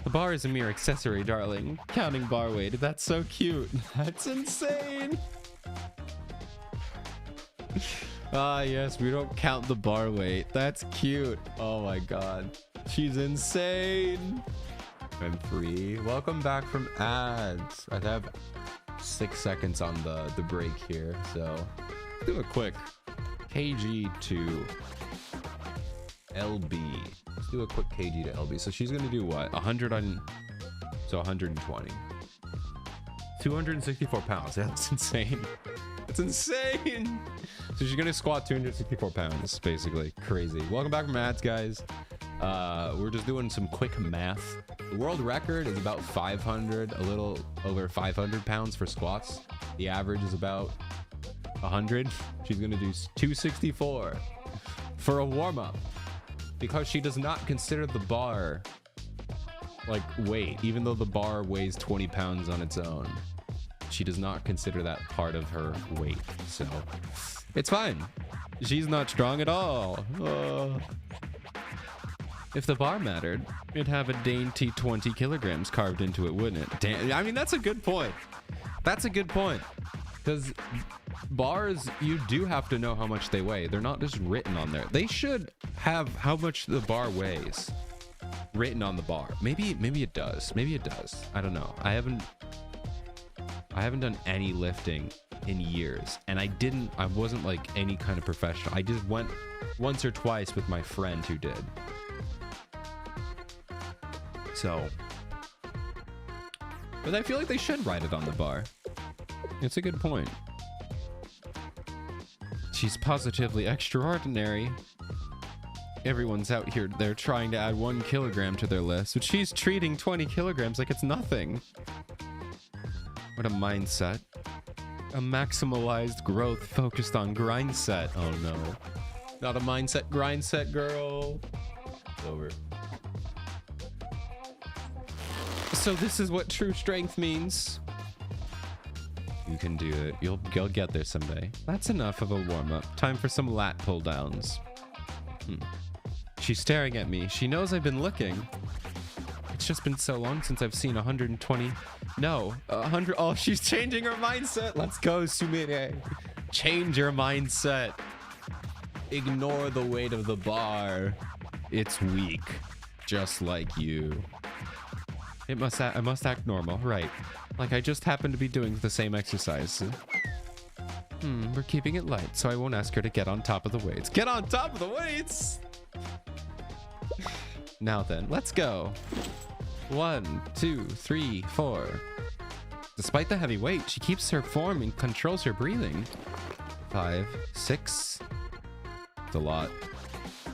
The bar is a mere accessory, darling. Counting bar weight. That's so cute. That's insane. Ah, yes, we don't count the bar weight. That's cute. Oh my god. She's insane. I'm free. Welcome back from ads. I have 6 seconds on the break here, so let's do a quick kg to LB. Let's do a quick kg to LB. So she's gonna do what? 100 on, so 120. 264 pounds. That's insane. That's insane. So she's gonna squat 264 pounds, basically. Crazy. Welcome back from ads, guys. We're just doing some quick math. The world record is about 500, a little over 500 pounds for squats. The average is about 100. She's gonna do 264 for a warm-up because she does not consider the bar like weight, even though the bar weighs 20 pounds on its own. She does not consider that part of her weight, so it's fine. She's not strong at all. If the bar mattered, it'd have a dainty 20 kilograms carved into it, wouldn't it? Damn, I mean, that's a good point. That's a good point. Because bars, you do have to know how much they weigh. They're not just written on there. They should have how much the bar weighs written on the bar. Maybe it does. Maybe it does. I don't know. I haven't done any lifting in years, and I wasn't like any kind of professional. I just went once or twice with my friend who did. So, but I feel like they should write it on the bar. It's a good point. She's positively extraordinary. Everyone's out here, they're trying to add 1 kilogram to their list, but she's treating 20 kilograms like it's nothing. What a mindset. A maximalized growth focused on grind set. Oh no. Not a mindset, grind set, girl. It's over. So this is what true strength means. You can do it. You'll get there someday. That's enough of a warm-up. Time for some lat pull-downs. She's staring at me. She knows I've been looking. It's just been so long since I've seen 120. No, 100. Oh, she's changing her mindset. Let's go, Sumire. Change your mindset. Ignore the weight of the bar. It's weak, just like you. I must act normal, right? Like I just happened to be doing the same exercise. We're keeping it light, so I won't ask her to get on top of the weights. Get on top of the weights! Now then, let's go. 1, 2, 3, 4. Despite the heavy weight, she keeps her form and controls her breathing. 5, 6. It's a lot.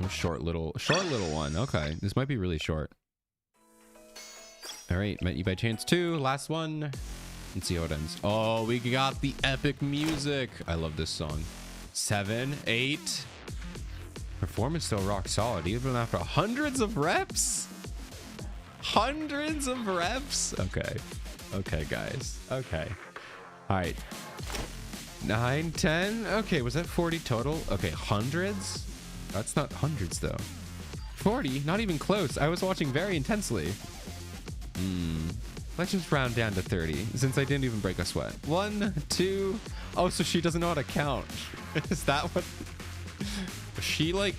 A short little one. Okay, this might be really short. All right, met you by chance 2. Last one. Let's see how it ends. Oh, we got the epic music. I love this song. 7, 8. Performance still rock solid, even after hundreds of reps. Hundreds of reps. Okay. Okay, guys. Okay. All right. 9, 10. Okay, was that 40 total? Okay, hundreds? That's not hundreds, though. 40? Not even close. I was watching very intensely. Let's just round down to 30, since I didn't even break a sweat. 1, 2. Oh, so she doesn't know how to count. Is that what... Is she, like,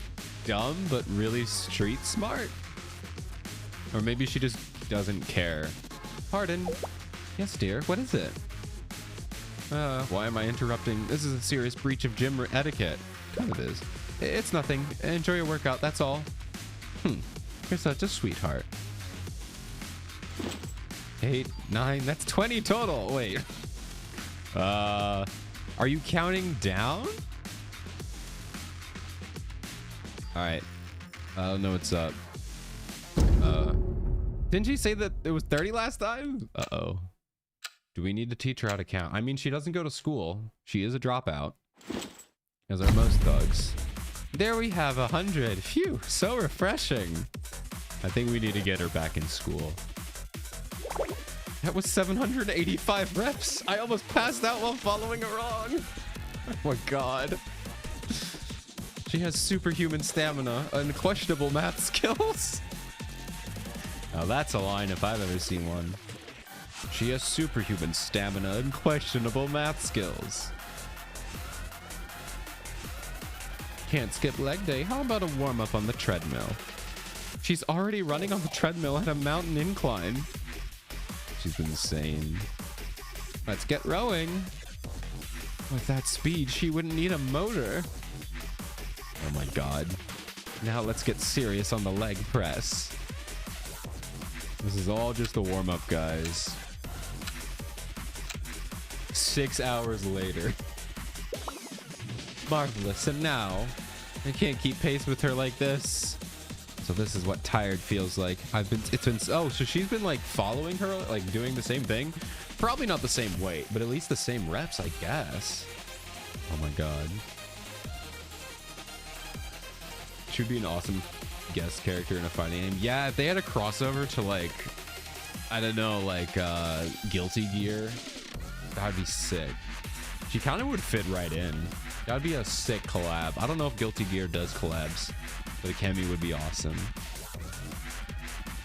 dumb, but really street smart? Or maybe she just doesn't care. Pardon? Yes, dear. What is it? Why am I interrupting? This is a serious breach of gym etiquette. Kind of is. It's nothing. Enjoy your workout, that's all. You're such a sweetheart. 8, 9, that's 20 total. Wait. Are you counting down? All right. I don't know what's up. Didn't she say that it was 30 last time? Uh-oh. Do we need to teach her how to count? I mean, she doesn't go to school. She is a dropout, as are most thugs. There we have 100. Phew, so refreshing. I think we need to get her back in school. That was 785 reps. I almost passed out while following along. Oh my god. She has superhuman stamina, unquestionable math skills. Now that's a line if I've ever seen one. She has superhuman stamina, unquestionable math skills. Can't skip leg day. How about a warm-up on the treadmill? She's already running on the treadmill at a mountain incline. She's insane. Let's get rowing. With that speed, she wouldn't need a motor. Oh my god. Now let's get serious on the leg press. This is all just a warm-up, guys. 6 hours later. Marvelous. And now, I can't keep pace with her like this. So this is what tired feels like. Oh, so she's been like following her, like doing the same thing. Probably not the same weight, but at least the same reps, I guess. Oh my god. Should be an awesome guest character in a fighting game. Yeah, if they had a crossover to like, I don't know, like Guilty Gear, that'd be sick. She kind of would fit right in. That'd be a sick collab. I don't know if Guilty Gear does collabs, but a Kemi would be awesome.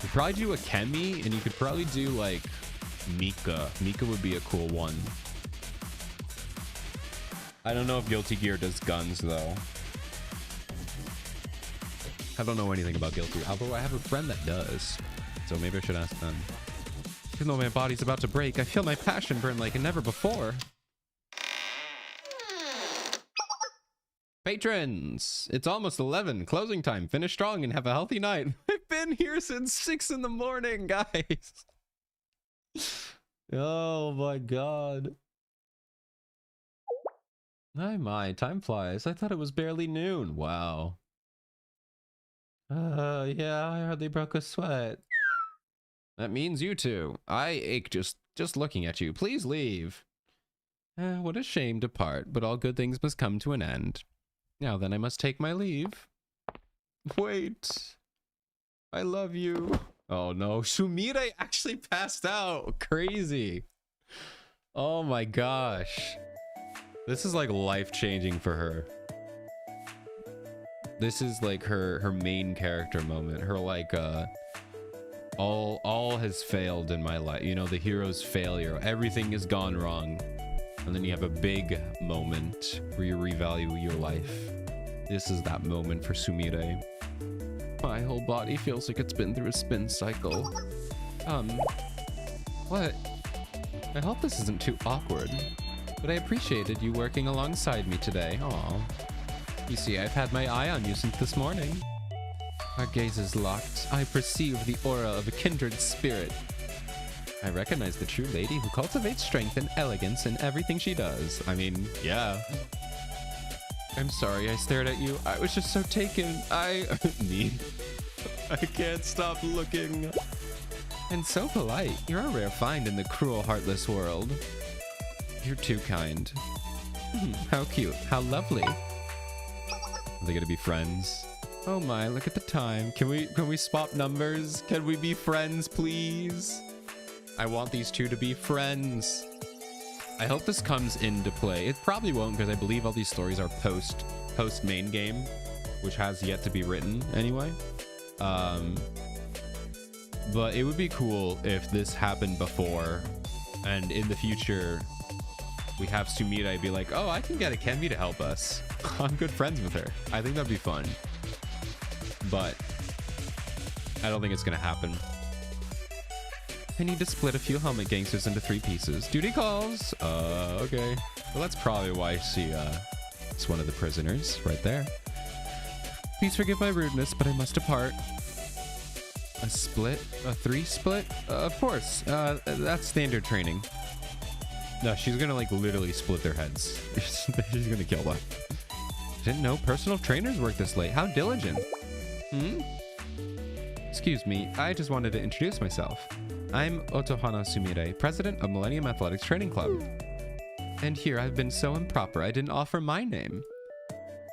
You'd probably do a Kemi, and you could probably do like Mika. Mika would be a cool one. I don't know if Guilty Gear does guns though. I don't know anything about Guilty Gear, although I have a friend that does, so maybe I should ask them. Even though my body's about to break, I feel my passion burn like never before. Patrons, it's almost 11. Closing time. Finish strong and have a healthy night. I've been here since 6 in the morning, guys. Oh my god. My, time flies. I thought it was barely noon. Wow. Yeah, I hardly broke a sweat. That means you two. I ache just looking at you. Please leave. What a shame to part, but all good things must come to an end. Now then, I must take my leave. Wait. I love you. Oh no, Sumire actually passed out. Crazy. Oh my gosh. This is like life-changing for her. This is like her main character moment. Her like all has failed in my life. You know, the hero's failure. Everything has gone wrong. And then you have a big moment where you revalue your life. This is that moment for Sumire. My whole body feels like it's been through a spin cycle. What? I hope this isn't too awkward, but I appreciated you working alongside me today. Aw. You see, I've had my eye on you since this morning. Our gazes locked. I perceive the aura of a kindred spirit. I recognize the true lady who cultivates strength and elegance in everything she does. I mean, yeah. I'm sorry I stared at you. I was just so taken. Me. I can't stop looking. And so polite. You're a rare find in the cruel, heartless world. You're too kind. How cute. How lovely. Are they gonna be friends? Oh my, look at the time. Can we swap numbers? Can we be friends, please? I want these two to be friends. I hope this comes into play. It probably won't, because I believe all these stories are post main game, which has yet to be written anyway. But it would be cool if this happened before, and in the future we have Sumire be like, oh, I can get a Kemi to help us. I'm good friends with her. I think that'd be fun. But I don't think it's gonna happen. I need to split a few helmet gangsters into 3 pieces. Duty calls. Okay. Well, that's probably why she is one of the prisoners right there. Please forgive my rudeness, but I must depart. A split? A 3 split? Of course. That's standard training. No, she's gonna like literally split their heads. She's gonna kill them. Didn't know personal trainers work this late. How diligent. Excuse me, I just wanted to introduce myself. I'm Otohana Sumire, president of Millennium Athletics Training Club. And here I've been so improper I didn't offer my name.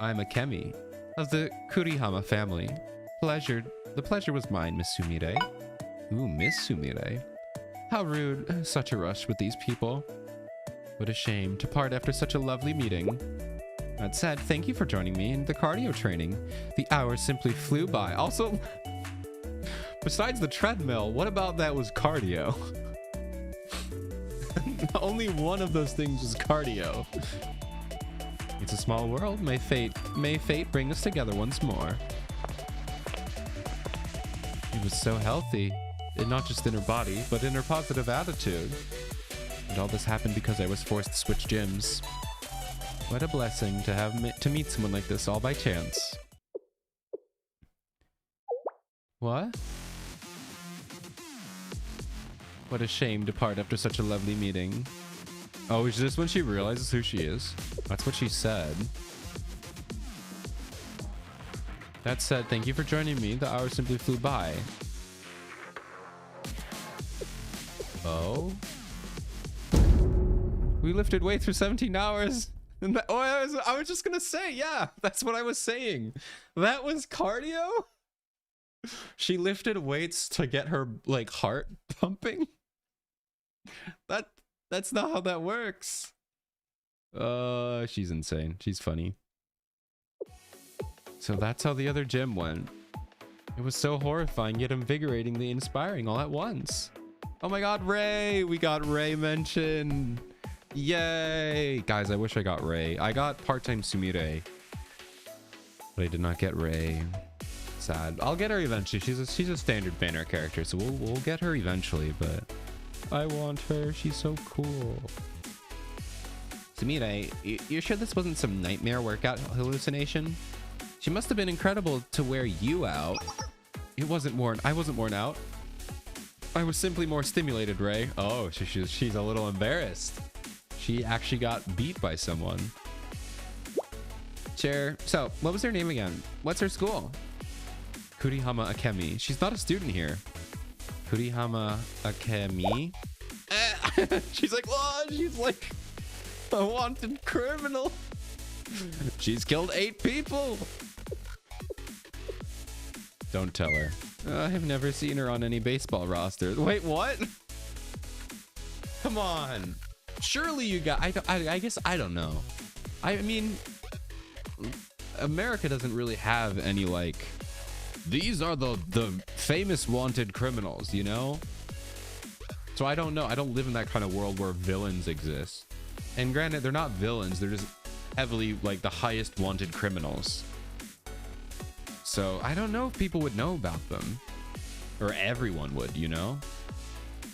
I'm a Kemi of the Kurihama family. The pleasure was mine, Miss Sumire. Ooh, Miss Sumire. How rude, such a rush with these people. What a shame to part after such a lovely meeting. That said, thank you for joining me in the cardio training. The hours simply flew by. Also, besides the treadmill, what about that was cardio? Only one of those things was cardio. It's a small world. May fate bring us together once more. She was so healthy, and not just in her body, but in her positive attitude. And all this happened because I was forced to switch gyms. What a blessing to meet someone like this all by chance. What? What a shame to part after such a lovely meeting. Oh, is this when she realizes who she is? That's what she said. That said, thank you for joining me. The hours simply flew by. Oh? We lifted weights for 17 hours. Oh, I was just gonna say, yeah, that's what I was saying. That was cardio. She lifted weights to get her like heart pumping. That's not how that works. She's insane. She's funny. So that's how the other gym went. It was so horrifying yet invigoratingly inspiring all at once. Oh my god, Ray! We got Ray mentioned. Yay! Guys, I wish I got Ray. I got part-time Sumire, but I did not get Ray. Sad. I'll get her eventually. She's a standard banner character, so we'll get her eventually, but I want her. She's so cool. Sumire, you sure this wasn't some nightmare workout hallucination? She must have been incredible to wear you out. I wasn't worn out. I was simply more stimulated, Ray. Oh, she's a little embarrassed. She actually got beat by someone. Sure. So, what was her name again? What's her school? Kurihama Akemi. She's not a student here. Kurihama Akemi? She's like, oh, she's like a wanted criminal. She's killed 8 people. Don't tell her. I've never seen her on any baseball rosters. Wait, what? Come on. Surely you got... I guess I don't know. I mean, America doesn't really have any, like... These are the famous wanted criminals, you know? So I don't know. I don't live in that kind of world where villains exist. And granted, they're not villains. They're just heavily, like, the highest wanted criminals. So I don't know if people would know about them. Or everyone would, you know?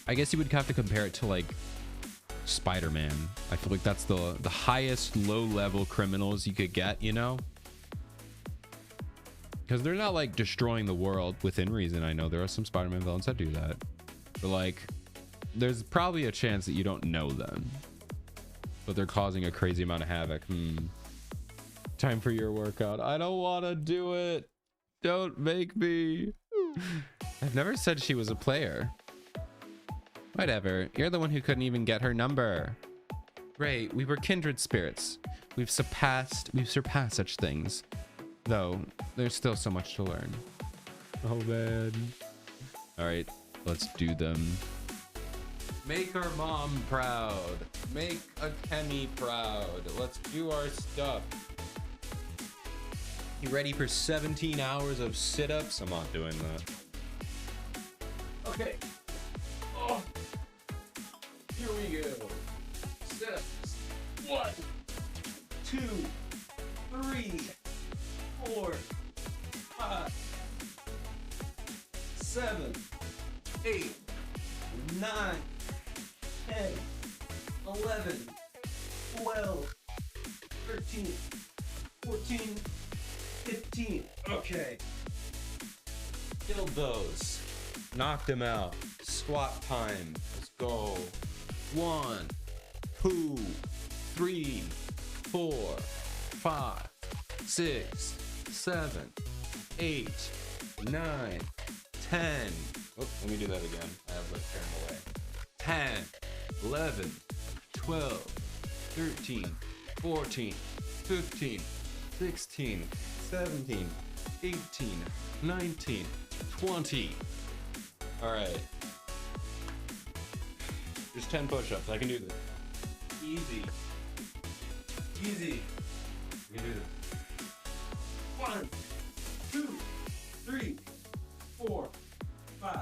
I guess you would have to compare it to, like, Spider-Man. I feel like that's the highest low-level criminals you could get, you know? Because they're not, like, destroying the world within reason. I know there are some Spider-Man villains that do that. But, like, there's probably a chance that you don't know them. But they're causing a crazy amount of havoc. Time for your workout. I don't want to do it. Don't make me. I've never said she was a player. Whatever. You're the one who couldn't even get her number. Ray, we were kindred spirits. We've surpassed such things. Though, there's still so much to learn. Oh, man. All right, let's do them. Make our mom proud. Make Akemi proud. Let's do our stuff. You ready for 17 hours of sit-ups? I'm not doing that. Okay. Oh. Here we go. Sit-ups. 1, 2, 3, 4, 5, 7, 8, 9, 10, 11, 12, 13, 14, 15. Okay. Killed those. Knocked them out. Squat time. Let's go. 1, 2, 3, 4, 5, 6, 7, 8, 9, 10. Oh, let me do that again. I have the camera away. 10, 11, 12, 13, 14, 15, 16, 17, 18, 19, 20. All right. There's 10 push-ups. I can do this. Easy. Easy. I can do this. 1, 2, 3, 4, 5,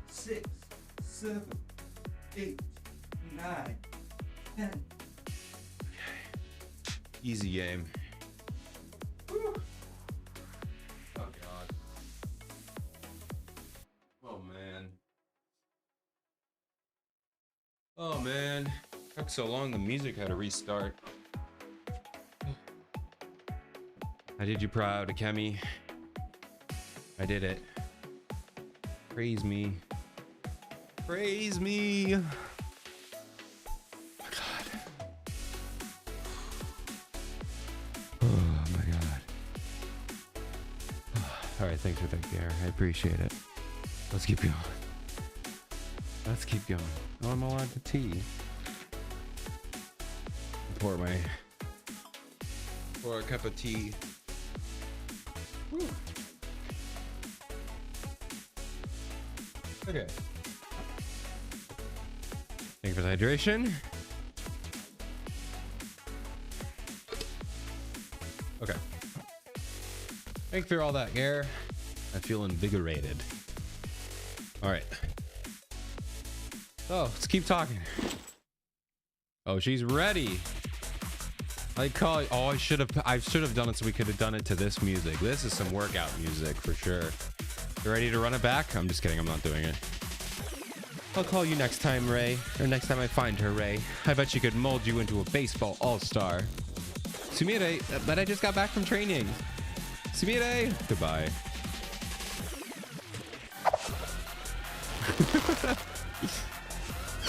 6, 7, 8, 9, 10. Okay. Easy game. Whew. Oh god. Oh man. Oh man. Took so long the music had to restart. I did you proud, Akemi. I did it. Praise me. Praise me. Oh my god. Oh my god. All right, thanks for the care. I appreciate it. Let's keep going. Let's keep going. Oh, I'm allowed to tea. Pour my or a cup of tea. Whew. Okay. Thank you for the hydration. Okay. Thank you for all that, Gare. I feel invigorated. All right. Oh, let's keep talking. Oh, she's ready. I call it. Oh, I should have done it so we could have done it to this music. This is some workout music for sure. You ready to run it back? I'm just kidding. I'm not doing it. I'll call you next time, Ray. Or next time I find her, Ray. I bet she could mold you into a baseball all-star. Sumire, but I just got back from training. Sumire, goodbye.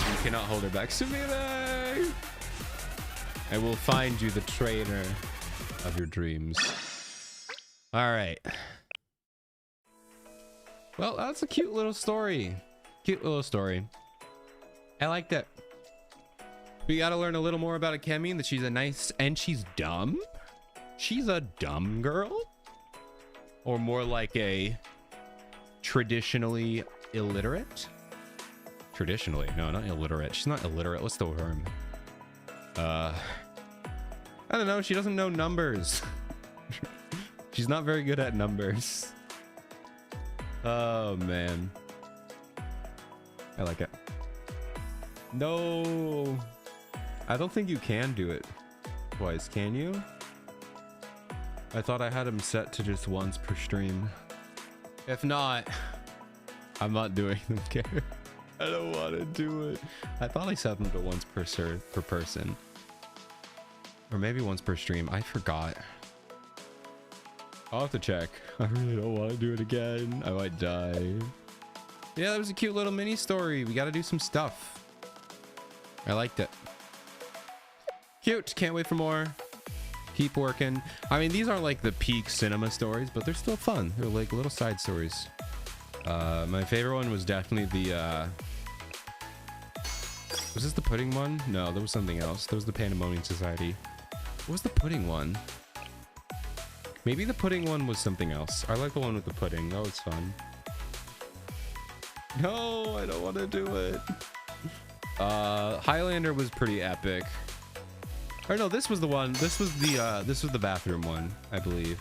You cannot hold her back. Sumire! I will find you the trainer of your dreams. All right. Well, that's a cute little story. Cute little story. I liked it. We gotta learn a little more about Akemi, that she's a nice, and she's dumb. She's a dumb girl, or more like a traditionally illiterate. Traditionally, no, not illiterate. She's not illiterate. What's the term? I don't know. She doesn't know numbers. She's not very good at numbers. Oh man, I like it. No, I don't think you can do it twice, can you? I thought I had him set to just once per stream. If not, I'm not doing them, Care. I don't want to do it. I thought I set them to once per person. Or maybe once per stream. I forgot. I'll have to check. I really don't want to do it again. I might die. Yeah, that was a cute little mini story. We got to do some stuff. I liked it. Cute. Can't wait for more. Keep working. I mean, these aren't like the peak cinema stories, but they're still fun. They're like little side stories. My favorite one was definitely the... Was this the pudding one? No, there was something else. There was the Pandemonium Society. What was the pudding one? Maybe the pudding one was something else. I like the one with the pudding. That was fun. No, I don't want to do it. Highlander was pretty epic. Or no, this was the one. This was the bathroom one, I believe.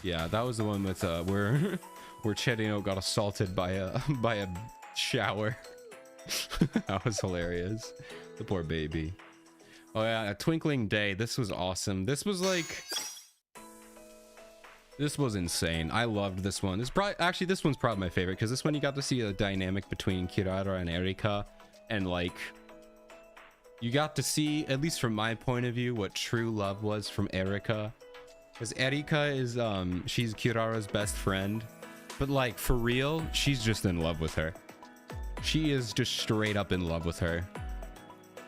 Yeah, that was the one with where Chedino got assaulted by a shower. That was hilarious. The poor baby. Oh yeah, A Twinkling Day. This was awesome. This was insane. I loved this one. This one's probably my favorite because this one you got to see a dynamic between Kirara and Erika, and like you got to see, at least from my point of view, what true love was from Erika. Because Erika is she's Kirara's best friend, but like for real, she's just in love with her. She is just straight up in love with her.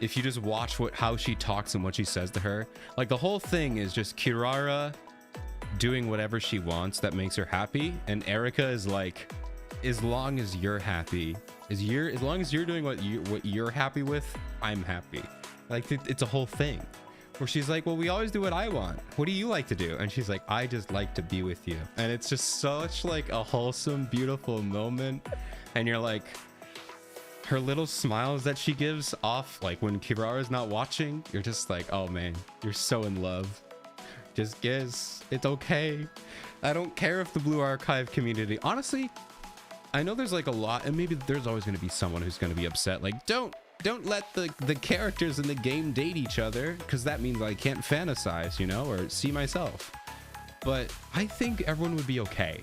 If you just watch how she talks and what she says to her, like the whole thing is just Kirara doing whatever she wants that makes her happy, and Erika is like, as long as you're happy, as long as you're doing what you're happy with, I'm happy. Like it's a whole thing where she's like, well, we always do what I want. What do you like to do? And she's like, I just like to be with you. And it's just such like a wholesome, beautiful moment. And you're like, her little smiles that she gives off, like when Kirara's not watching, you're just like, oh man, you're so in love. Just guess, it's okay. I don't care if the Blue Archive community, honestly, I know there's like a lot, and maybe there's always going to be someone who's going to be upset. Like, don't let the characters in the game date each other, because that means I can't fantasize, you know, or see myself. But I think everyone would be okay.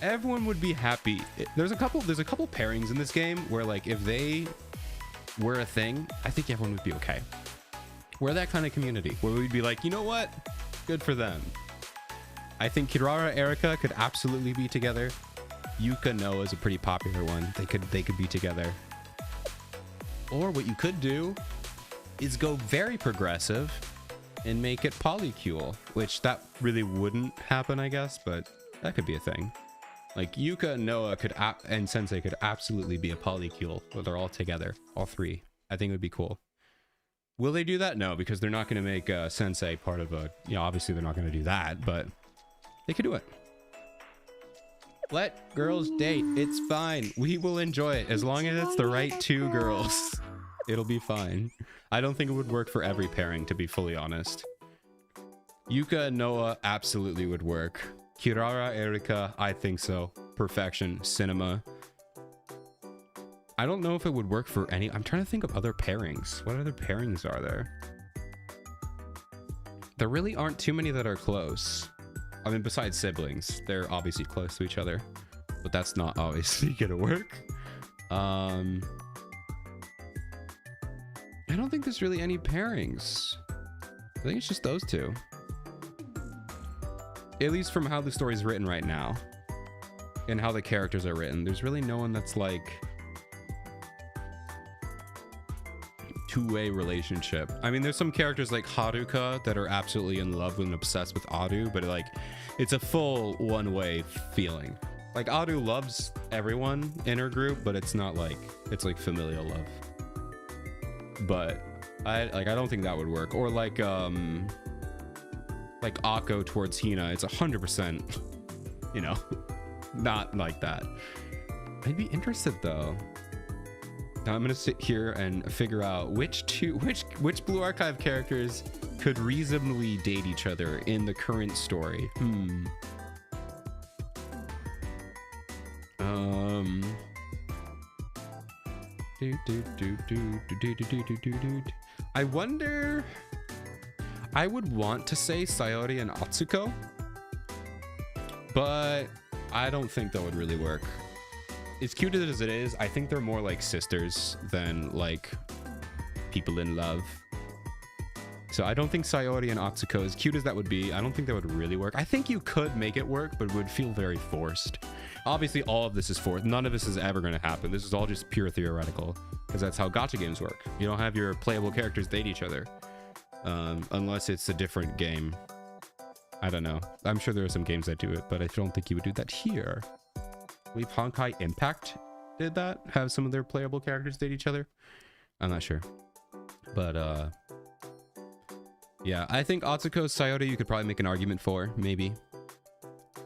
Everyone would be happy. There's a couple pairings in this game where like if they were a thing, I think everyone would be okay. We're that kind of community where we'd be like, you know what? Good for them. I think Kirara, Erika could absolutely be together. Yuka Noah is a pretty popular one. They could be together. Or what you could do is go very progressive and make it polycule, which that really wouldn't happen, I guess, but that could be a thing. Like Yuka and Noah and Sensei could absolutely be a polycule where they're all together, all three. I think it would be cool. Will they do that? No, because they're not going to make Sensei part of a... You know, obviously they're not going to do that, but they could do it. Let girls date. It's fine. We will enjoy it as long as it's the right two girls. It'll be fine. I don't think it would work for every pairing, to be fully honest. Yuka and Noah absolutely would work. Kirara, Erika, I think so. Perfection. Cinema. I don't know if it would work for any... I'm trying to think of other pairings. What other pairings are there? There really aren't too many that are close. I mean, besides siblings, they're obviously close to each other, but that's not obviously gonna work. I don't think there's really any pairings. I think it's just those two. At least from how the story's written right now and how the characters are written, there's really no one that's like two-way relationship. I mean, there's some characters like Haruka that are absolutely in love with and obsessed with Aru, but like it's a full one-way feeling. Like Aru loves everyone in her group, but it's not like it's like familial love. But I don't think that would work. Or like Akko towards Hina, it's 100%, you know, not like that. I'd be interested though. Now I'm gonna sit here and figure out which Blue Archive characters could reasonably date each other in the current story. I wonder. I would want to say Sayori and Atsuko, but I don't think that would really work. As cute as it is, I think they're more like sisters than like people in love. So I don't think Sayori and Atsuko, as cute as that would be, I don't think that would really work. I think you could make it work, but it would feel very forced. Obviously, all of this is forced. None of this is ever going to happen. This is all just pure theoretical, because that's how gacha games work. You don't have your playable characters date each other, unless it's a different game. I don't know. I'm sure there are some games that do it, but I don't think you would do that here. I believe Honkai Impact did that, have some of their playable characters date each other. I'm not sure, but yeah, I think Atsuko Sayori you could probably make an argument for, maybe.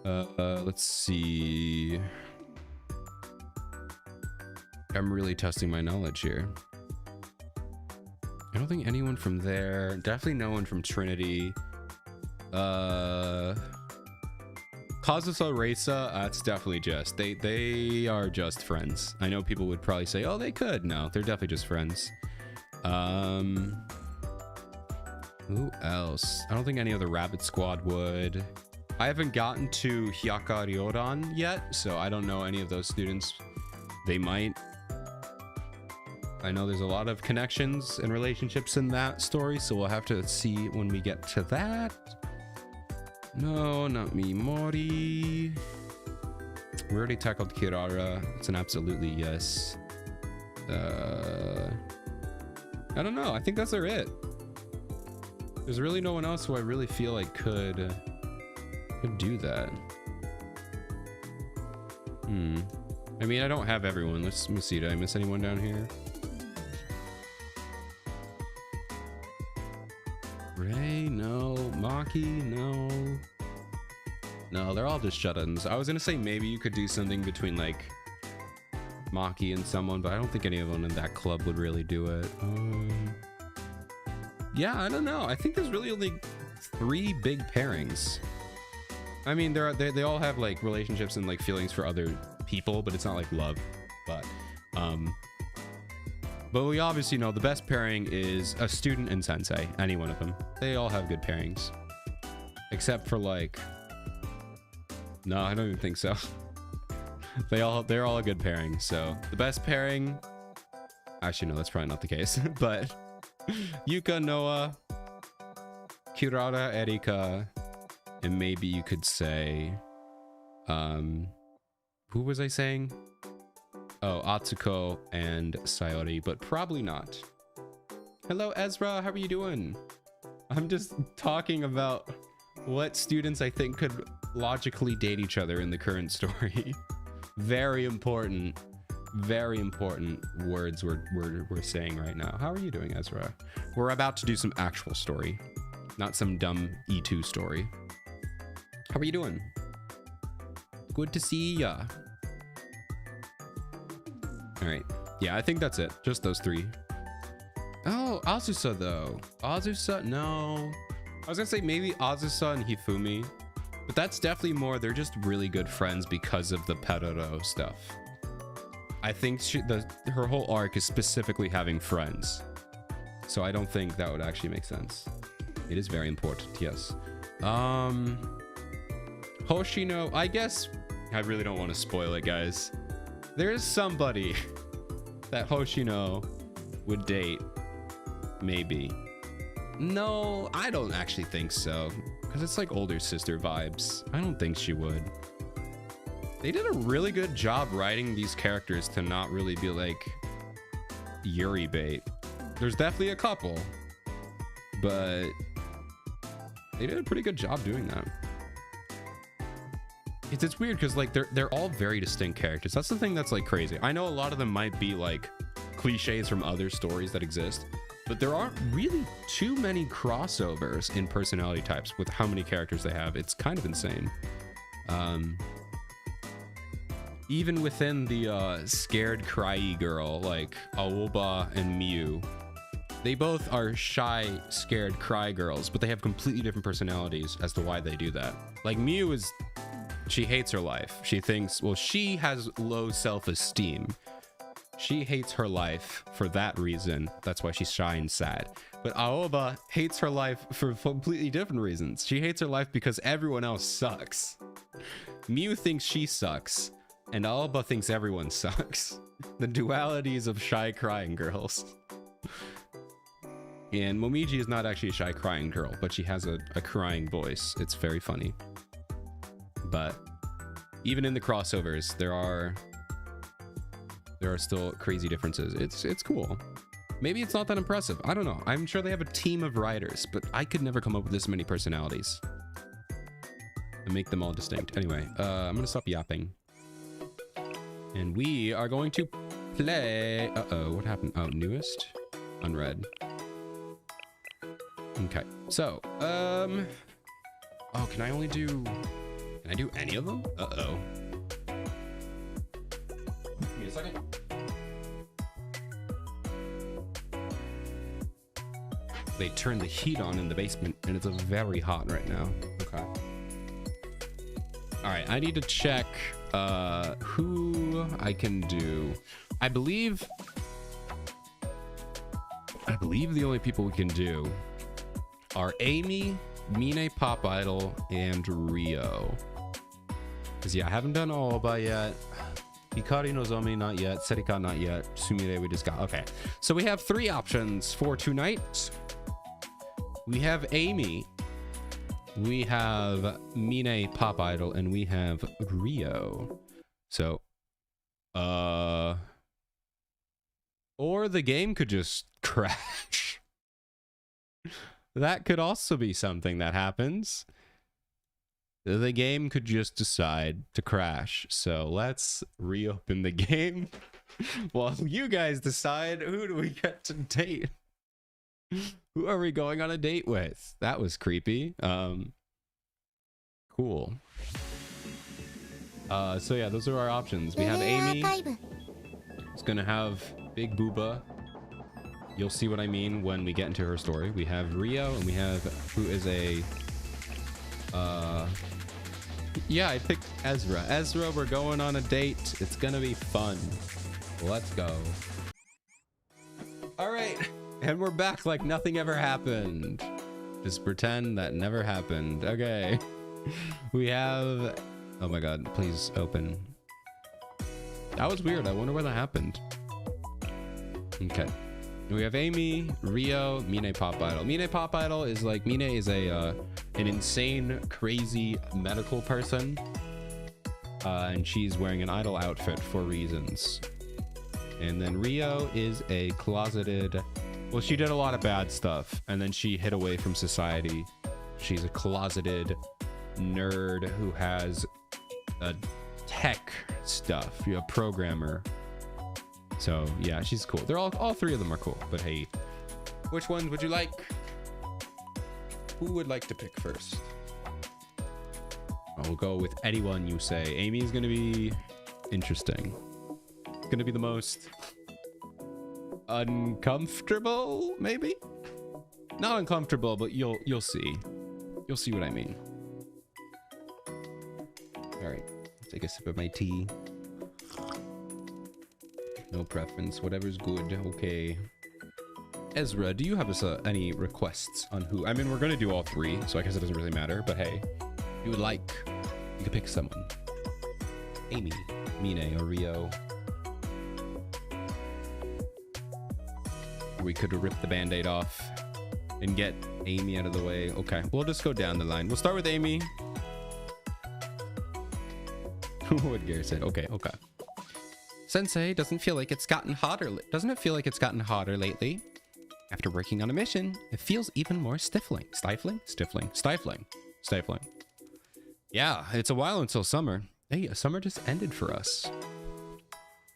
Let's see. I'm really testing my knowledge here. I don't think anyone from there. Definitely no one from Trinity. Kazusa Reisa, that's definitely just they are just friends. I know people would probably say, oh, they could. No, they're definitely just friends. Who else? I don't think any other Rabbit Squad would. I haven't gotten to Hyaka Ryodan yet, so I don't know any of those students. They might. I know there's a lot of connections and relationships in that story, so we'll have to see when we get to that. No, not Mimori. We already tackled Kirara. It's an absolutely yes. I don't know. I think that's it. There's really no one else who I really feel like could do that. I mean, I don't have everyone. Let me see. Did I miss anyone down here? Ray, no. Maki, no. No, they're all just shut-ins. I was gonna say maybe you could do something between like Maki and someone, but I don't think anyone in that club would really do it. Yeah, I don't know. I think there's really only 3 big pairings. I mean, they all have like relationships and like feelings for other people, but it's not like love. But we obviously know the best pairing is a student and sensei. Any one of them. They all have good pairings, except for like. No, I don't even think so. They're all a good pairing. So the best pairing. Actually, no, that's probably not the case. But Yuka, Noah, Kirara, Erika, and maybe you could say, who was I saying? Oh, Atsuko and Sayori, but probably not. Hello, Ezra. How are you doing? I'm just talking about what students I think could logically date each other in the current story. Very important. very important words we're saying right now. How are you doing, Ezra? We're about to do some actual story, not some dumb E2 story. How are you doing? Good to see ya. All right. Yeah, I think that's it. Just those three. Oh, Azusa though. Azusa, no. I was gonna say maybe Azusa and Hifumi, but that's definitely more. They're just really good friends because of the Peroro stuff. I think her whole arc is specifically having friends, so I don't think that would actually make sense. It is very important, yes. Hoshino, I guess I really don't want to spoil it, guys. There is somebody that Hoshino would date, maybe. No, I don't actually think so, because it's like older sister vibes. I don't think she would. They did a really good job writing these characters to not really be like Yuri bait. There's definitely a couple, but they did a pretty good job doing that. It's weird because like they're all very distinct characters. That's the thing that's like crazy. I know a lot of them might be like cliches from other stories that exist, but there aren't really too many crossovers in personality types with how many characters they have. It's kind of insane. Even within the scared cryy girl, like Aoba and Miu, they both are shy, scared cry girls, but they have completely different personalities as to why they do that. Like Miu is, she hates her life. She thinks, well, she has low self-esteem. She hates her life for that reason. That's why she's shy and sad. But Aoba hates her life for completely different reasons. She hates her life because everyone else sucks. Miu thinks she sucks, and Aoba thinks everyone sucks. The dualities of shy crying girls. And Momiji is not actually a shy crying girl, but she has a crying voice. It's very funny. But even in the crossovers, there are still crazy differences. It's cool. Maybe it's not that impressive. I don't know. I'm sure they have a team of writers, but I could never come up with this many personalities and make them all distinct. Anyway, I'm gonna stop yapping. And we are going to play... Uh-oh, what happened? Oh, newest? Unread. Okay, so, oh, can I only do... Can I do any of them? Uh-oh. Give me a second. They turned the heat on in the basement, and it's very hot right now. Okay. All right, I need to check who I can do. I believe the only people we can do are Amy, Mine Pop Idol, and Rio. Because yeah, I haven't done Aoba yet. Hikari Nozomi not yet. Serika not yet. Sumire we just got. Okay, so we have 3 options for tonight. We have Amy, we have Mine Pop Idol, and we have Rio. So, or the game could just crash. That could also be something that happens. The game could just decide to crash. So let's reopen the game while you guys decide who do we get to date. Who are we going on a date with? That was creepy. Cool. So yeah, those are our options. We have Amy. It's gonna have Big Booba. You'll see what I mean when we get into her story. We have Rio, and we have who is a yeah, I picked Ezra. Ezra, we're going on a date. It's gonna be fun. Let's go. All right. And we're back like nothing ever happened. Just pretend that never happened. Okay. We have... Oh my god, please open. That was weird. I wonder where that happened. Okay. We have Amy, Rio, Mine Pop Idol. Mine Pop Idol is like... Mine is an insane, crazy medical person. And she's wearing an idol outfit for reasons. And then Rio is a closeted... Well, she did a lot of bad stuff, and then she hid away from society. She's a closeted nerd who has a tech stuff. You're a programmer. So yeah, she's cool. They're all three of them are cool. But hey, which ones would you like? Who would like to pick first? I'll go with anyone you say. Amy is gonna be interesting. It's gonna be the most uncomfortable, maybe? Not uncomfortable, but you'll see. You'll see what I mean. All right, take a sip of my tea. No preference, whatever's good. Okay. Ezra, do you have any requests on who? I mean, we're gonna do all three, so I guess it doesn't really matter. But hey, if you would like, you could pick someone. Amy, Mine, or Rio. We could rip the band-aid off and get Amy out of the way. Okay, we'll just go down the line. We'll start with Amy. What Gary said. Okay. Sensei, doesn't it feel like it's gotten hotter lately? After working on a mission, it feels even more stifling. Stifling. Yeah, it's a while until summer. Hey, summer just ended for us.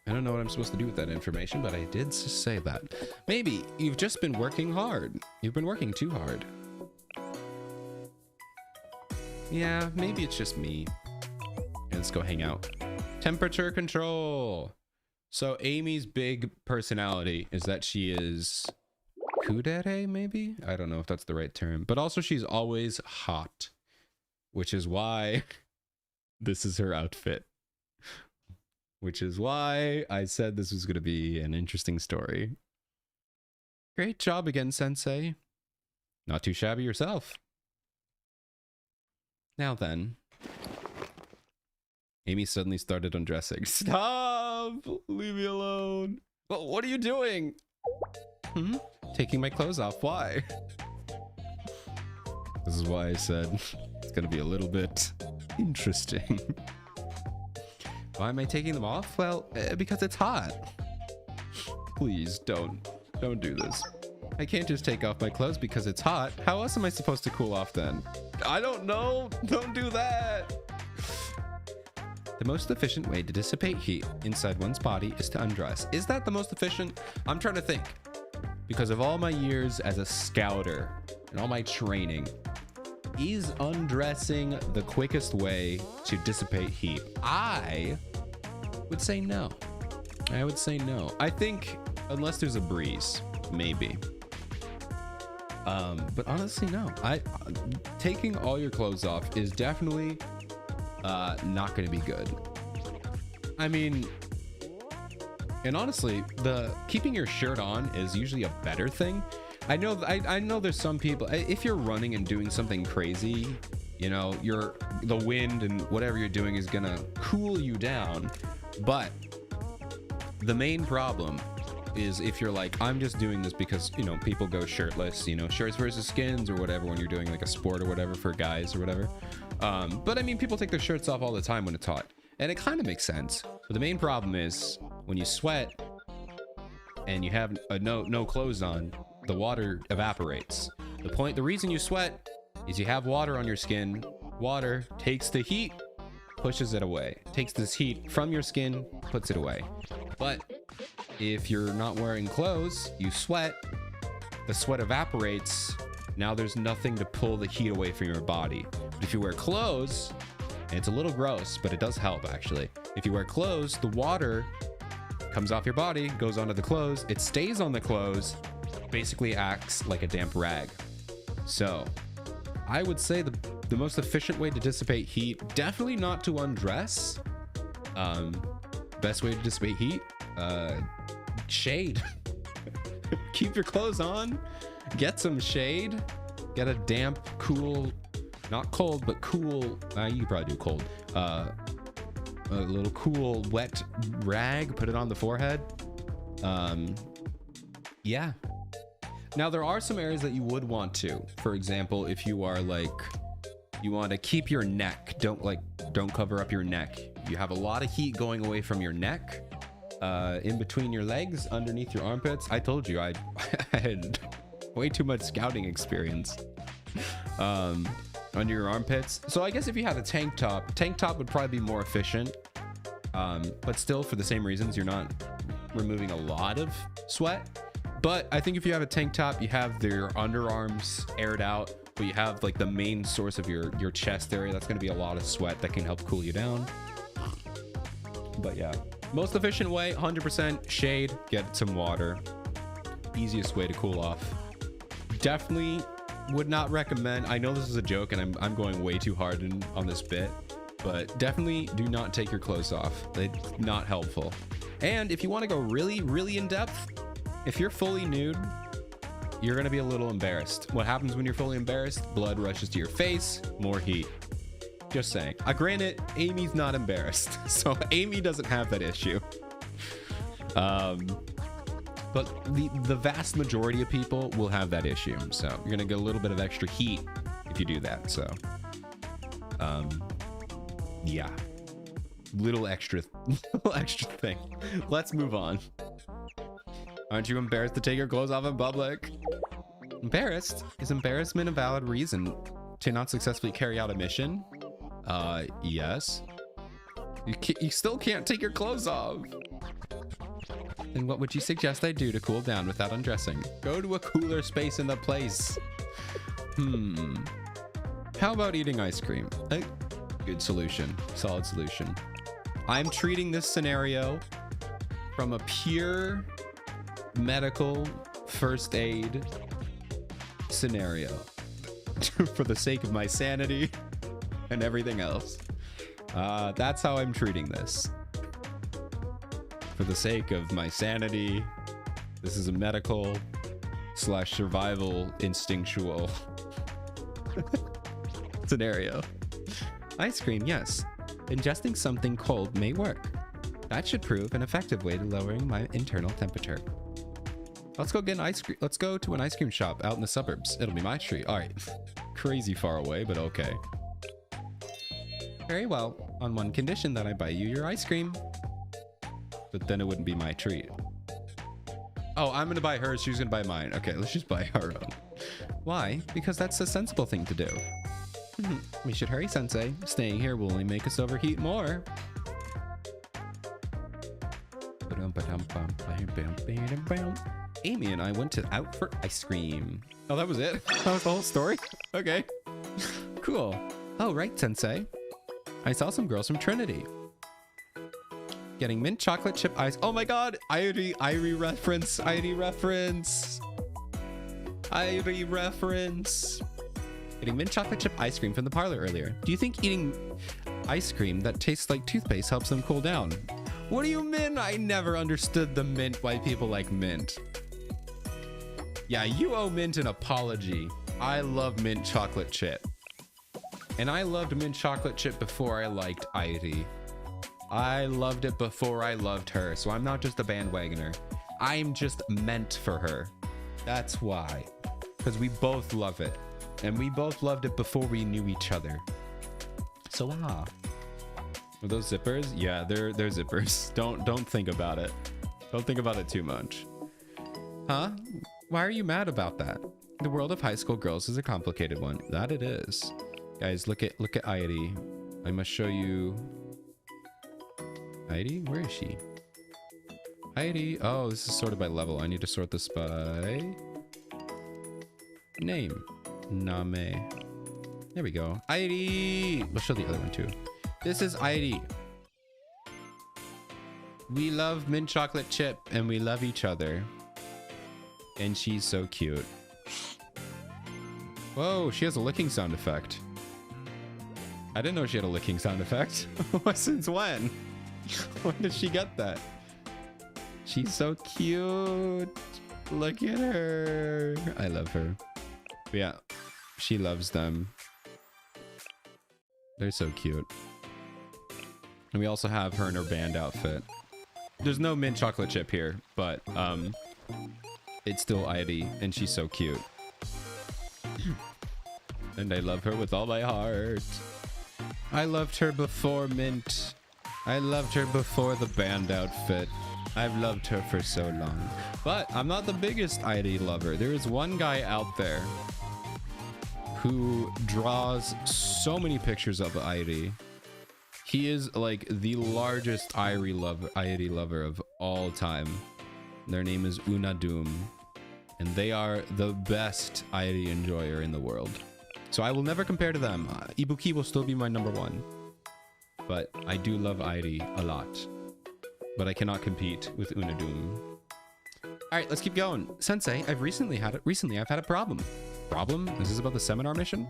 I don't know what I'm supposed to do with that information, but I did say that. Maybe you've just been working hard. You've been working too hard. Yeah, maybe it's just me. Let's go hang out. Temperature control. So Amy's big personality is that she is kudere, maybe? I don't know if that's the right term. But also she's always hot, which is why this is her outfit. Which is why I said this was going to be an interesting story. Great job again, Sensei. Not too shabby yourself. Now then. Amy suddenly started undressing. Stop! Leave me alone. Well, what are you doing? Taking my clothes off. Why? This is why I said it's going to be a little bit interesting. Why am I taking them off? Well, because it's hot. Please don't do this. I can't just take off my clothes because it's hot. How else am I supposed to cool off then? I don't know. Don't do that. The most efficient way to dissipate heat inside one's body is to undress. Is that the most efficient? I'm trying to think. Because of all my years as a scouter and all my training, is undressing the quickest way to dissipate heat? I would say no. I think unless there's a breeze, maybe. But honestly, no. Taking all your clothes off is definitely not going to be good. I mean, and honestly, keeping your shirt on is usually a better thing. I know there's some people, if you're running and doing something crazy, you know, the wind and whatever you're doing is gonna cool you down. But the main problem is if you're like, I'm just doing this because, you know, people go shirtless, you know, shirts versus skins or whatever when you're doing like a sport or whatever for guys or whatever. But I mean, people take their shirts off all the time when it's hot, and it kind of makes sense. But the main problem is when you sweat and you have no clothes on, the water evaporates. The reason you sweat is you have water on your skin. Water takes the heat, pushes it away. Takes this heat from your skin, puts it away. But if you're not wearing clothes, you sweat, the sweat evaporates. Now there's nothing to pull the heat away from your body. But if you wear clothes, and it's a little gross, but it does help actually. If you wear clothes, the water comes off your body, goes onto the clothes, it stays on the clothes, basically acts like a damp rag. So I would say the most efficient way to dissipate heat, definitely not to undress. Best way to dissipate heat, shade. Keep your clothes on, get some shade, get a damp, cool, not cold, but cool, you could probably do cold, a little cool wet rag, put it on the forehead. Yeah. Now there are some areas that you would want to, for example, if you are like, you want to keep your neck, don't cover up your neck. You have a lot of heat going away from your neck, in between your legs, underneath your armpits. I told you I had way too much scouting experience. Under your armpits. So I guess if you had a tank top would probably be more efficient. But still, for the same reasons, you're not removing a lot of sweat. But I think if you have a tank top, you have your underarms aired out, but you have like the main source of your chest area. That's going to be a lot of sweat that can help cool you down. But yeah, most efficient way, 100% shade, get some water. Easiest way to cool off. Definitely would not recommend. I know this is a joke and I'm going way too hard on this bit, but definitely do not take your clothes off. It's not helpful. And if you want to go really, really in depth, if you're fully nude, you're going to be a little embarrassed. What happens when you're fully embarrassed? Blood rushes to your face, more heat. Just saying. Granted, Amy's not embarrassed, so Amy doesn't have that issue. But the vast majority of people will have that issue. So you're going to get a little bit of extra heat if you do that. So, yeah. Little extra thing. Let's move on. Aren't you embarrassed to take your clothes off in public? Embarrassed? Is embarrassment a valid reason to not successfully carry out a mission? Yes. You still can't take your clothes off. Then what would you suggest I do to cool down without undressing? Go to a cooler space in the place. How about eating ice cream? Good solution. Solid solution. I'm treating this scenario from a pure medical first aid scenario for the sake of my sanity and everything else. That's how I'm treating this. For the sake of my sanity, this is a medical / survival instinctual scenario. Ice cream, yes. Ingesting something cold may work. That should prove an effective way to lowering my internal temperature. Let's go get an ice cream. Let's go to an ice cream shop out in the suburbs. It'll be my treat. All right. Crazy far away, but okay. Very well. On one condition, that I buy you your ice cream. But then it wouldn't be my treat. Oh, I'm going to buy hers. She's going to buy mine. Okay, let's just buy our own. Why? Because that's a sensible thing to do. We should hurry, Sensei. Staying here will only make us overheat more. Amy and I went out for ice cream. Oh, that was it? That was the whole story? Okay. Cool. Oh, right, Sensei. I saw some girls from Trinity getting mint chocolate chip ice. Oh my god! Irie reference. Irie reference. Irie reference. Getting mint chocolate chip ice cream from the parlor earlier. Do you think eating ice cream that tastes like toothpaste helps them cool down? What do you mean? I never understood the mint, why people like mint. Yeah, you owe mint an apology. I love mint chocolate chip. And I loved mint chocolate chip before I liked Irie. I loved it before I loved her, so I'm not just a bandwagoner. I'm just meant for her. That's why. Because we both love it. And we both loved it before we knew each other. So Are those zippers? Yeah, they're zippers. Don't think about it. Don't think about it too much. Huh? Why are you mad about that? The world of high school girls is a complicated one. That it is. Guys, look at Irie. I must show you. Irie? Where is she? Irie. Oh, this is sorted by level. I need to sort this by name. Name. There we go. Irie. We'll show the other one too. This is Irie. We love mint chocolate chip and we love each other. And she's so cute. Whoa, she has a licking sound effect. I didn't know she had a licking sound effect. Since when? When did she get that? She's so cute. Look at her. I love her. But yeah, she loves them. They're so cute. And we also have her in her band outfit. There's no mint chocolate chip here, but it's still Irie, and she's so cute. And I love her with all my heart. I loved her before mint. I loved her before the band outfit. I've loved her for so long. But I'm not the biggest Irie lover. There is one guy out there who draws so many pictures of Irie He is like the largest Irie lover of all time. Their name is Unadoom, and they are the best Irie enjoyer in the world. So I will never compare to them. Ibuki will still be my number one, but I do love Irie a lot. But I cannot compete with Unadoom. All right, let's keep going. Sensei, I've recently had a problem. Problem? Is this about the seminar mission?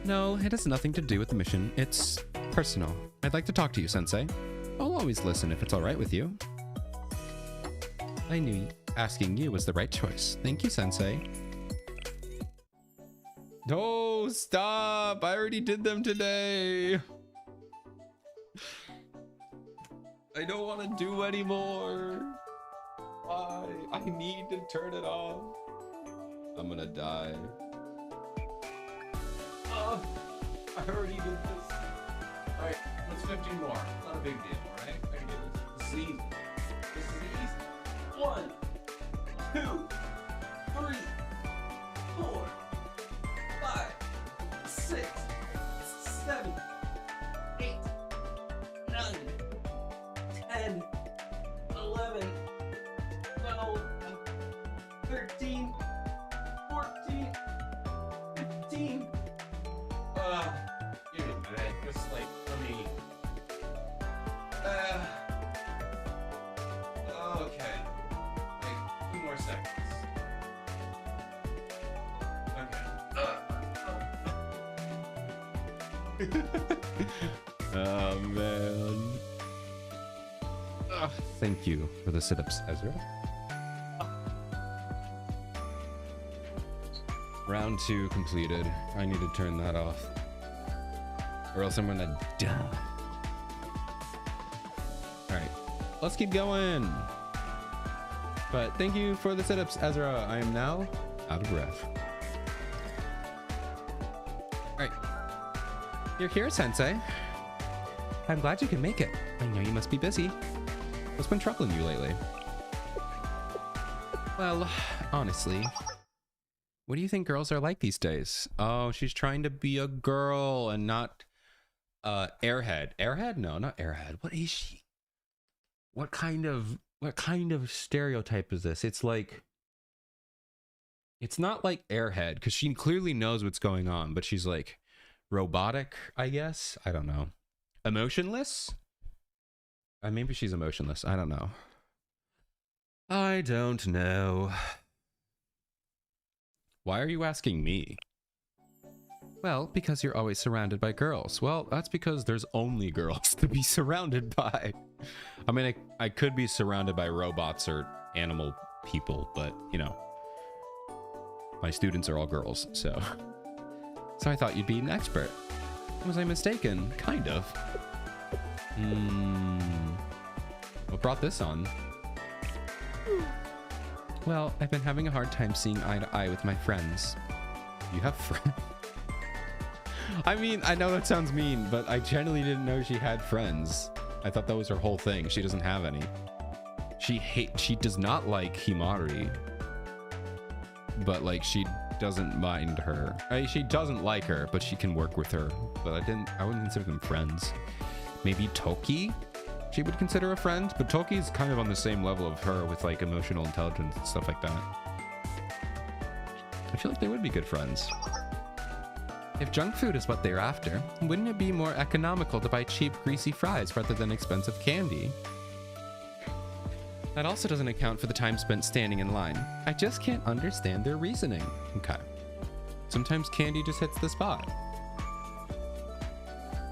No, it has nothing to do with the mission. It's personal. I'd like to talk to you, Sensei. I'll always listen if it's all right with you. I knew asking you was the right choice. Thank you, Sensei. No, stop! I already did them today. I don't want to do anymore. Why? I need to turn it off. I'm gonna die. Oh, I already did this. Alright, what's 15 more? Not a big deal, alright? I can do this. This is easy. This is easy. 1, 2, 3, 4, 5, 6, 7, 8, 9, 10, 11, 12, 13, 14, 15. Give me a minute. Just like, let me. Okay. Like, 2 more seconds. Okay. Oh, man. Thank you for the sit-ups, Ezra. Round 2 completed. I need to turn that off, or else I'm gonna die. All right, let's keep going. But thank you for the sit-ups, Ezra. I am now out of breath. All right, you're here, Sensei. I'm glad you can make it. I know you must be busy. What's been troubling you lately? Well, honestly, what do you think girls are like these days? Oh, she's trying to be a girl and not airhead. Airhead? No, not airhead. What is she? What kind of stereotype is this? It's like, it's not like airhead, because she clearly knows what's going on, but she's like robotic, I guess. I don't know. Emotionless? Maybe she's emotionless. I don't know. I don't know. Why are you asking me? Well, because you're always surrounded by girls. Well, that's because there's only girls to be surrounded by. I mean, I could be surrounded by robots or animal people, but, you know, my students are all girls, so I thought you'd be an expert. Was I mistaken? Kind of. What brought this on? Well, I've been having a hard time seeing eye to eye with my friends. You have friends? I mean, I know that sounds mean, but I genuinely didn't know she had friends. I thought that was her whole thing. She doesn't have any. She does not like Himari, but like she doesn't mind her. She doesn't like her, but she can work with her. But I wouldn't consider them friends. Maybe Toki? She would consider a friend, but Toki's kind of on the same level of her with like emotional intelligence and stuff like that. I feel like they would be good friends. If junk food is what they're after, wouldn't it be more economical to buy cheap, greasy fries rather than expensive candy? That also doesn't account for the time spent standing in line. I just can't understand their reasoning. Okay. Sometimes candy just hits the spot.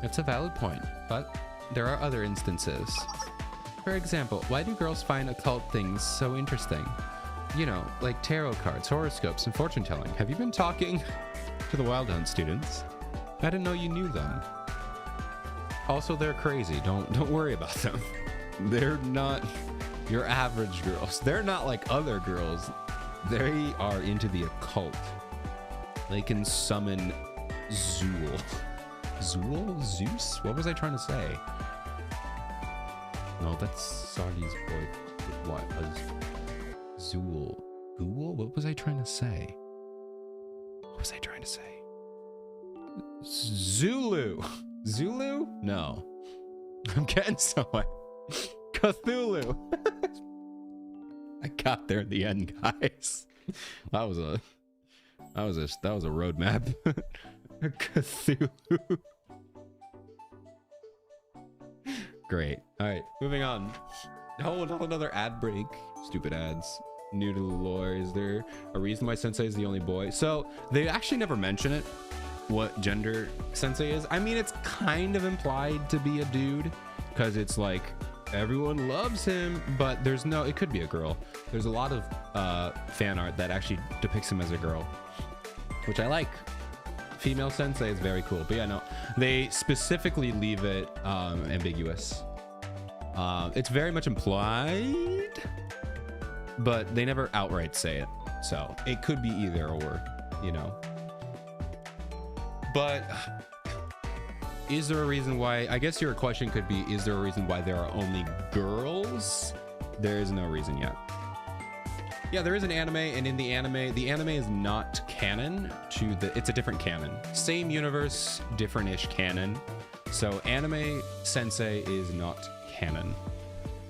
It's a valid point, but there are other instances. For example, why do girls find occult things so interesting? You know, like tarot cards, horoscopes, and fortune telling. Have you been talking to the Wild Hunt students? I didn't know you knew them. Also, they're crazy. Don't worry about them. They're not your average girls. They're not like other girls. They are into the occult. They can summon Zool. Zool? Zeus? What was I trying to say? No, that's Sagi's boy. What was Zool? Google? What was I trying to say? What was I trying to say? Zulu! Zulu? No. I'm getting somewhere. Cthulhu. I got there in the end, guys. That was a roadmap. Cthulhu. Great. All right, moving on. Oh, not another ad break. Stupid ads. New to the lore. Is there a reason why Sensei is the only boy? So they actually never mention it, what gender Sensei is. I mean, it's kind of implied to be a dude, because it's like everyone loves him, but there's no, it could be a girl. There's a lot of fan art that actually depicts him as a girl, which I like. Female Sensei is very cool, but yeah, no, they specifically leave it ambiguous. It's very much implied, but they never outright say it, so it could be either or, you know. But is there a reason why? I guess your question could be, is there a reason why there are only girls? There is no reason yet. Yeah, there is an anime, and in the anime is not canon to the, it's a different canon. Same universe, different-ish canon. So anime Sensei is not canon.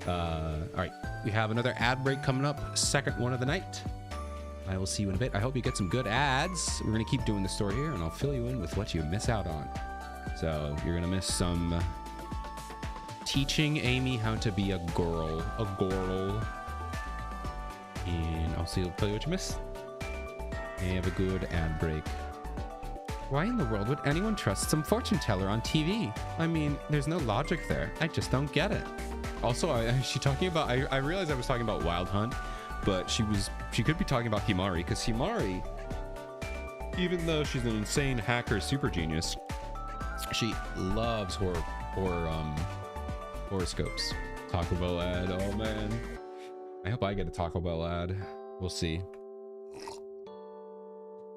All right, we have another ad break coming up, second one of the night. I will see you in a bit. I hope you get some good ads. We're gonna keep doing the story here, and I'll fill you in with what you miss out on. So you're gonna miss some teaching Amy how to be a girl, and I'll tell you what you missed. Have a good ad break. Why in the world would anyone trust some fortune teller on TV? I mean, there's no logic there. I just don't get it. Also, I realized I was talking about Wild Hunt, but she could be talking about Himari, because Himari, even though she's an insane hacker super genius, she loves horoscopes. Taco Bell ad, oh man. I hope I get a Taco Bell ad. We'll see.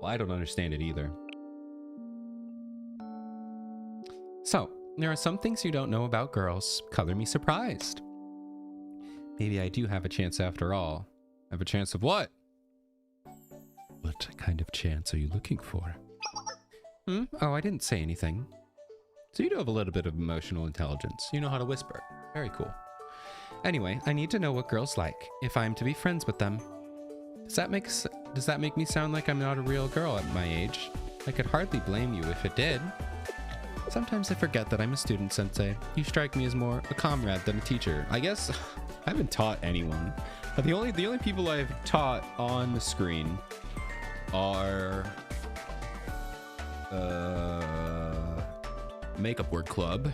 Well, I don't understand it either. So, there are some things you don't know about girls. Color me surprised. Maybe I do have a chance after all. Have a chance of what? What kind of chance are you looking for? Oh, I didn't say anything. So you do have a little bit of emotional intelligence. You know how to whisper. Very cool. Anyway, I need to know what girls like, if I'm to be friends with them. Does that make me sound like I'm not a real girl at my age? I could hardly blame you if it did. Sometimes I forget that I'm a student, Sensei. You strike me as more a comrade than a teacher. I guess I haven't taught anyone. The only people I've taught on the screen are Makeup Work Club.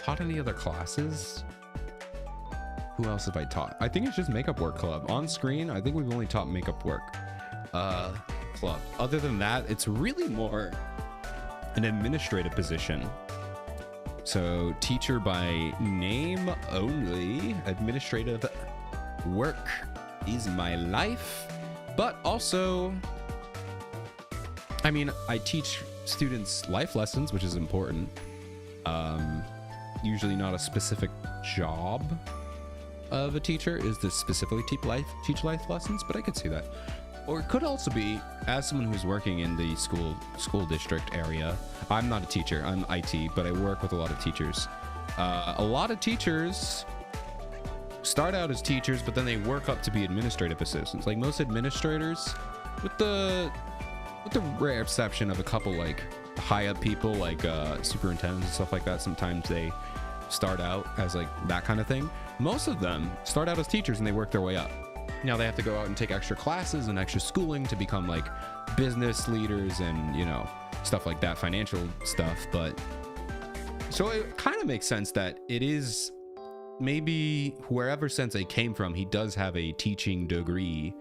Taught any other classes? Who else have I taught? I think it's just Makeup Work Club. On screen, I think we've only taught Makeup Work Club. Other than that, it's really more an administrative position. So teacher by name only. Administrative work is my life. But also, I mean, I teach students life lessons, which is important. Usually not a specific job of a teacher is to specifically teach life lessons, but I could see that. Or it could also be, as someone who's working in the school district area, I'm not a teacher, I'm IT, but I work with a lot of teachers. A lot of teachers start out as teachers, but then they work up to be administrative assistants. Like most administrators, with the rare exception of a couple like high up people like superintendents and stuff like that, sometimes they start out as like that kind of thing. Most of them start out as teachers and they work their way up. Now they have to go out and take extra classes and extra schooling to become like business leaders and, you know, stuff like that, financial stuff. But so it kind of makes sense that it is maybe wherever Sensei came from, he does have a teaching degree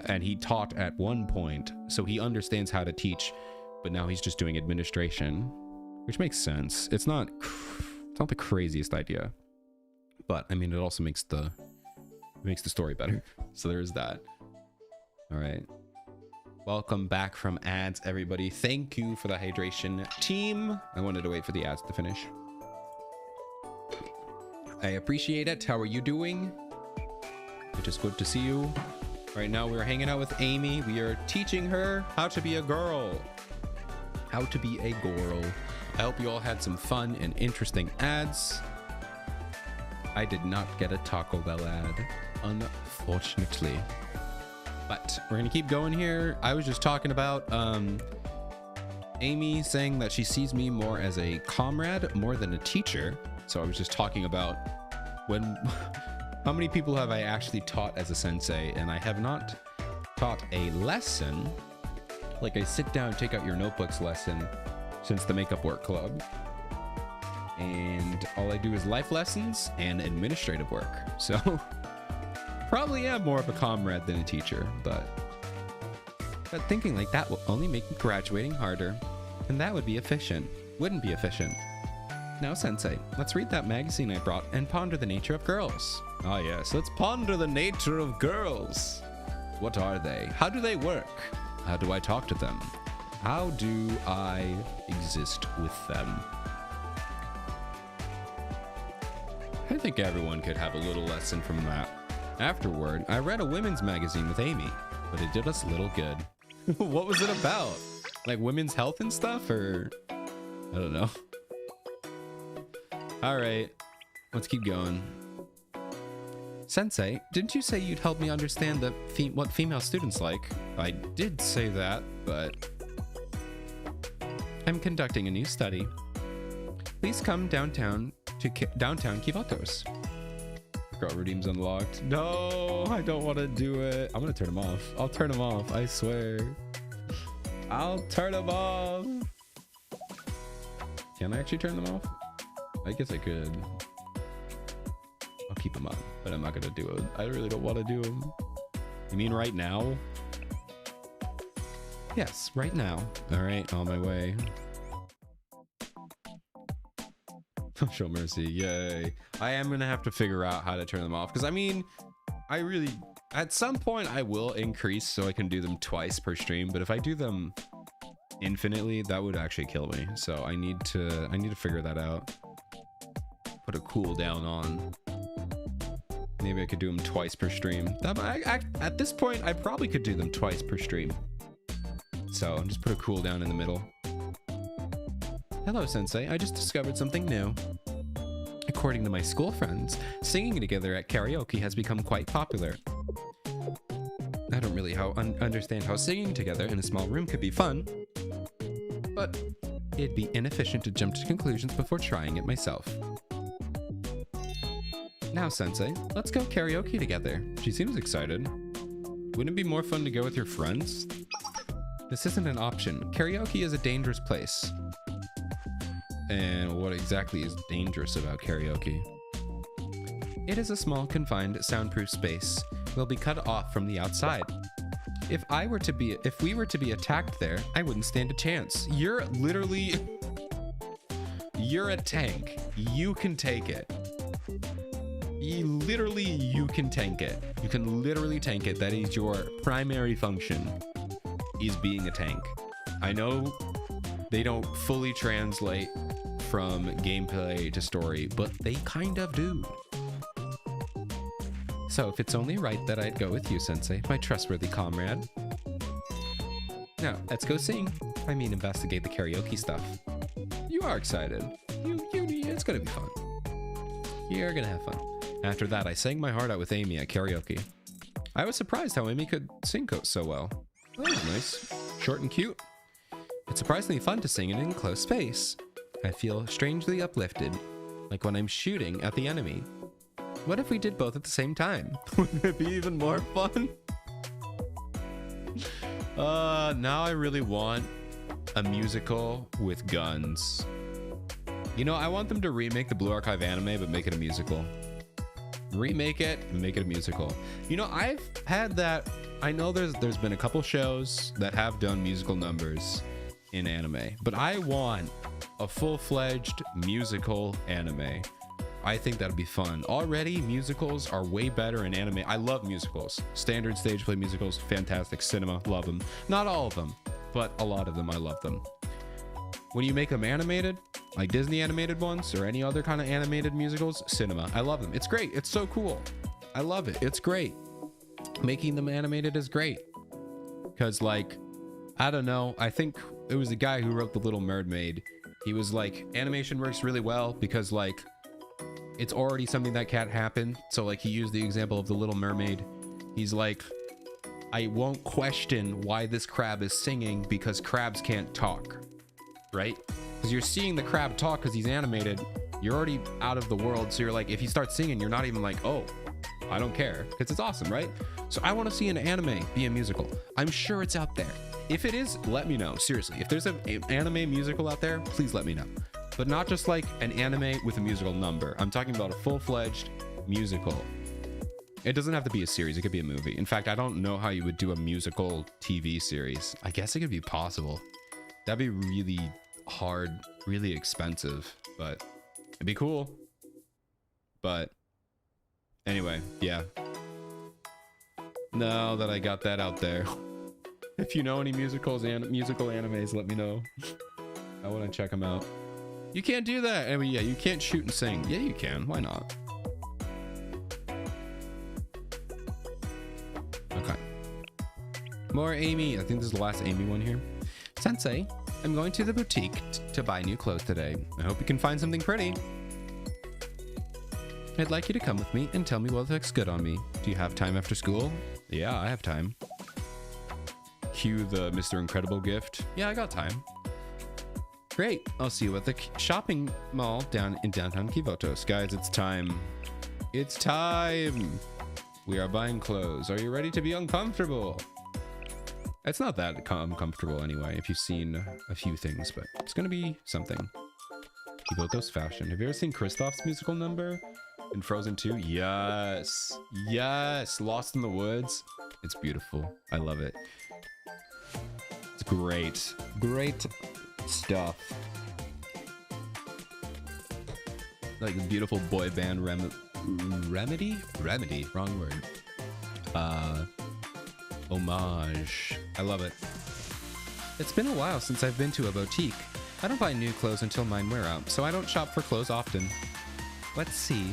and he taught at one point, so he understands how to teach, but now he's just doing administration, which makes sense. It's not the craziest idea, but I mean, it also makes the story better. So there's that. All right. Welcome back from ads, everybody. Thank you for the hydration, team. I wanted to wait for the ads to finish. I appreciate it. How are you doing? It is good to see you. Right now we're hanging out with Amy. We are teaching her how to be a girl. how to be a girl. I hope you all had some fun and interesting ads. I did not get a Taco Bell ad, unfortunately. But we're gonna keep going here. I was just talking about Amy saying that she sees me more as a comrade more than a teacher. So I was just talking about how many people have I actually taught as a sensei, and I have not taught a lesson, like a sit down, take out your notebooks lesson, since the Makeup Work Club. And all I do is life lessons and administrative work. So probably am more of a comrade than a teacher, but thinking like that will only make graduating harder, and that would be efficient. Wouldn't be efficient. Now, Sensei, let's read that magazine I brought and ponder the nature of girls. Ah, yes, let's ponder the nature of girls. What are they? How do they work? How do I talk to them? How do I exist with them? I think everyone could have a little lesson from that. Afterward, I read a women's magazine with Amy, but it did us little good. What was it about? Like women's health and stuff, or I don't know. All right, let's keep going. Sensei, didn't you say you'd help me understand what female students like? I did say that, but I'm conducting a new study. Please come downtown to downtown Kivotos. Girl redeems unlocked. No, I don't want to do it. I'm gonna turn them off. I'll turn them off, I swear. I'll turn them off. Can I actually turn them off? I guess I could. I'll keep them on, but I'm not gonna do it. I really don't want to do them. You mean right now? Yes, right now. All right, on my way. Show mercy, yay. I am gonna have to figure out how to turn them off, because I mean, at some point I will increase so I can do them twice per stream, but if I do them infinitely, that would actually kill me. So I need to figure that out. Put a cooldown on. Maybe I could do them twice per stream. At this point, I probably could do them twice per stream. So just put a cooldown in the middle. Hello, Sensei. I just discovered something new. According to my school friends, singing together at karaoke has become quite popular. I don't really understand how singing together in a small room could be fun, but it'd be inefficient to jump to conclusions before trying it myself. Now, Sensei, let's go karaoke together. She seems excited. Wouldn't it be more fun to go with your friends? This isn't an option. Karaoke is a dangerous place. And what exactly is dangerous about karaoke? It is a small, confined, soundproof space. We'll be cut off from the outside. If we were to be attacked there, I wouldn't stand a chance. You're a tank. You can take it. You can tank it. You can literally tank it. That is your primary function, is being a tank. I know they don't fully translate from gameplay to story, but they kind of do. So if it's only right that I'd go with you, Sensei, my trustworthy comrade. Now, let's go sing. I mean, investigate the karaoke stuff. You are excited. It's gonna be fun. You're gonna have fun. After that, I sang my heart out with Amy at karaoke. I was surprised how Amy could sing so well. That was nice. Short and cute. It's surprisingly fun to sing in an enclosed space. I feel strangely uplifted, like when I'm shooting at the enemy. What if we did both at the same time? Wouldn't it be even more fun? Now I really want a musical with guns. You know, I want them to remake the Blue Archive anime, but make it a musical. Remake it and make it a musical. You know, I've had that. I know there's been a couple shows that have done musical numbers in anime, but I want a full-fledged musical anime. I think that'd be fun. Already, musicals are way better in anime. I love musicals. Standard stage play musicals, fantastic. Cinema, love them. Not all of them, but a lot of them, I love them. When you make them animated, like Disney animated ones or any other kind of animated musicals, cinema, I love them. It's great. It's so cool. I love it. It's great. Making them animated is great. Because, like, I don't know. I think it was the guy who wrote The Little Mermaid. He was like, animation works really well because like it's already something that can't happen. So like he used the example of The Little Mermaid. He's like, I won't question why this crab is singing because crabs can't talk, right? Because you're seeing the crab talk because he's animated. You're already out of the world. So you're like, if he starts singing, you're not even like, oh, I don't care, because it's awesome, right? So I want to see an anime be a musical. I'm sure it's out there. If it is, let me know. Seriously, if there's an anime musical out there, please let me know. But not just like an anime with a musical number. I'm talking about a full-fledged musical. It doesn't have to be a series. It could be a movie. In fact, I don't know how you would do a musical TV series. I guess it could be possible. That'd be really hard, really expensive, but it'd be cool. But anyway, yeah. Now that I got that out there, if you know any musicals and musical animes, let me know. I want to check them out. You can't do that. I mean, yeah, you can't shoot and sing. Yeah, you can. Why not? Okay. More Amy. I think this is the last Amy one here. Sensei, I'm going to the boutique to buy new clothes today. I hope you can find something pretty. I'd like you to come with me and tell me what looks good on me. Do you have time after school? Yeah, I have time. Cue the Mr. Incredible gift. Yeah, I got time. Great. I'll see you at the shopping mall down in downtown Kivotos. Guys, it's time. It's time. We are buying clothes. Are you ready to be uncomfortable? It's not that uncomfortable anyway, if you've seen a few things, but it's going to be something. Kivotos fashion. Have you ever seen Kristoff's musical number in Frozen 2? Yes. Yes. Lost in the Woods. It's beautiful. I love it. It's great. Great stuff. Like a beautiful boy band remedy? Remedy. Wrong word. Homage. I love it. It's been a while since I've been to a boutique. I don't buy new clothes until mine wear out, so I don't shop for clothes often. Let's see.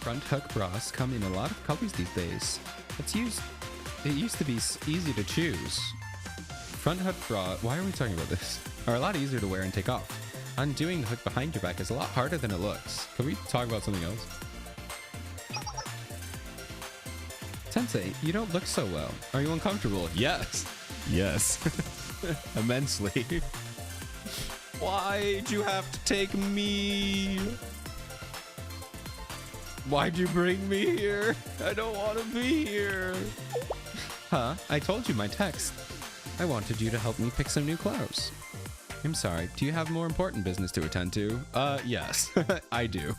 Front hook bras come in a lot of colors these days. It used to be easy to choose. Front hook bra, why are we talking about this? Are a lot easier to wear and take off. Undoing the hook behind your back is a lot harder than it looks. Can we talk about something else? Sensei, you don't look so well. Are you uncomfortable? Yes. Yes. Immensely. Why'd you have to take me? Why'd you bring me here? I don't want to be here. Huh? I told you my text. I wanted you to help me pick some new clothes. I'm sorry. Do you have more important business to attend to? Yes. I do.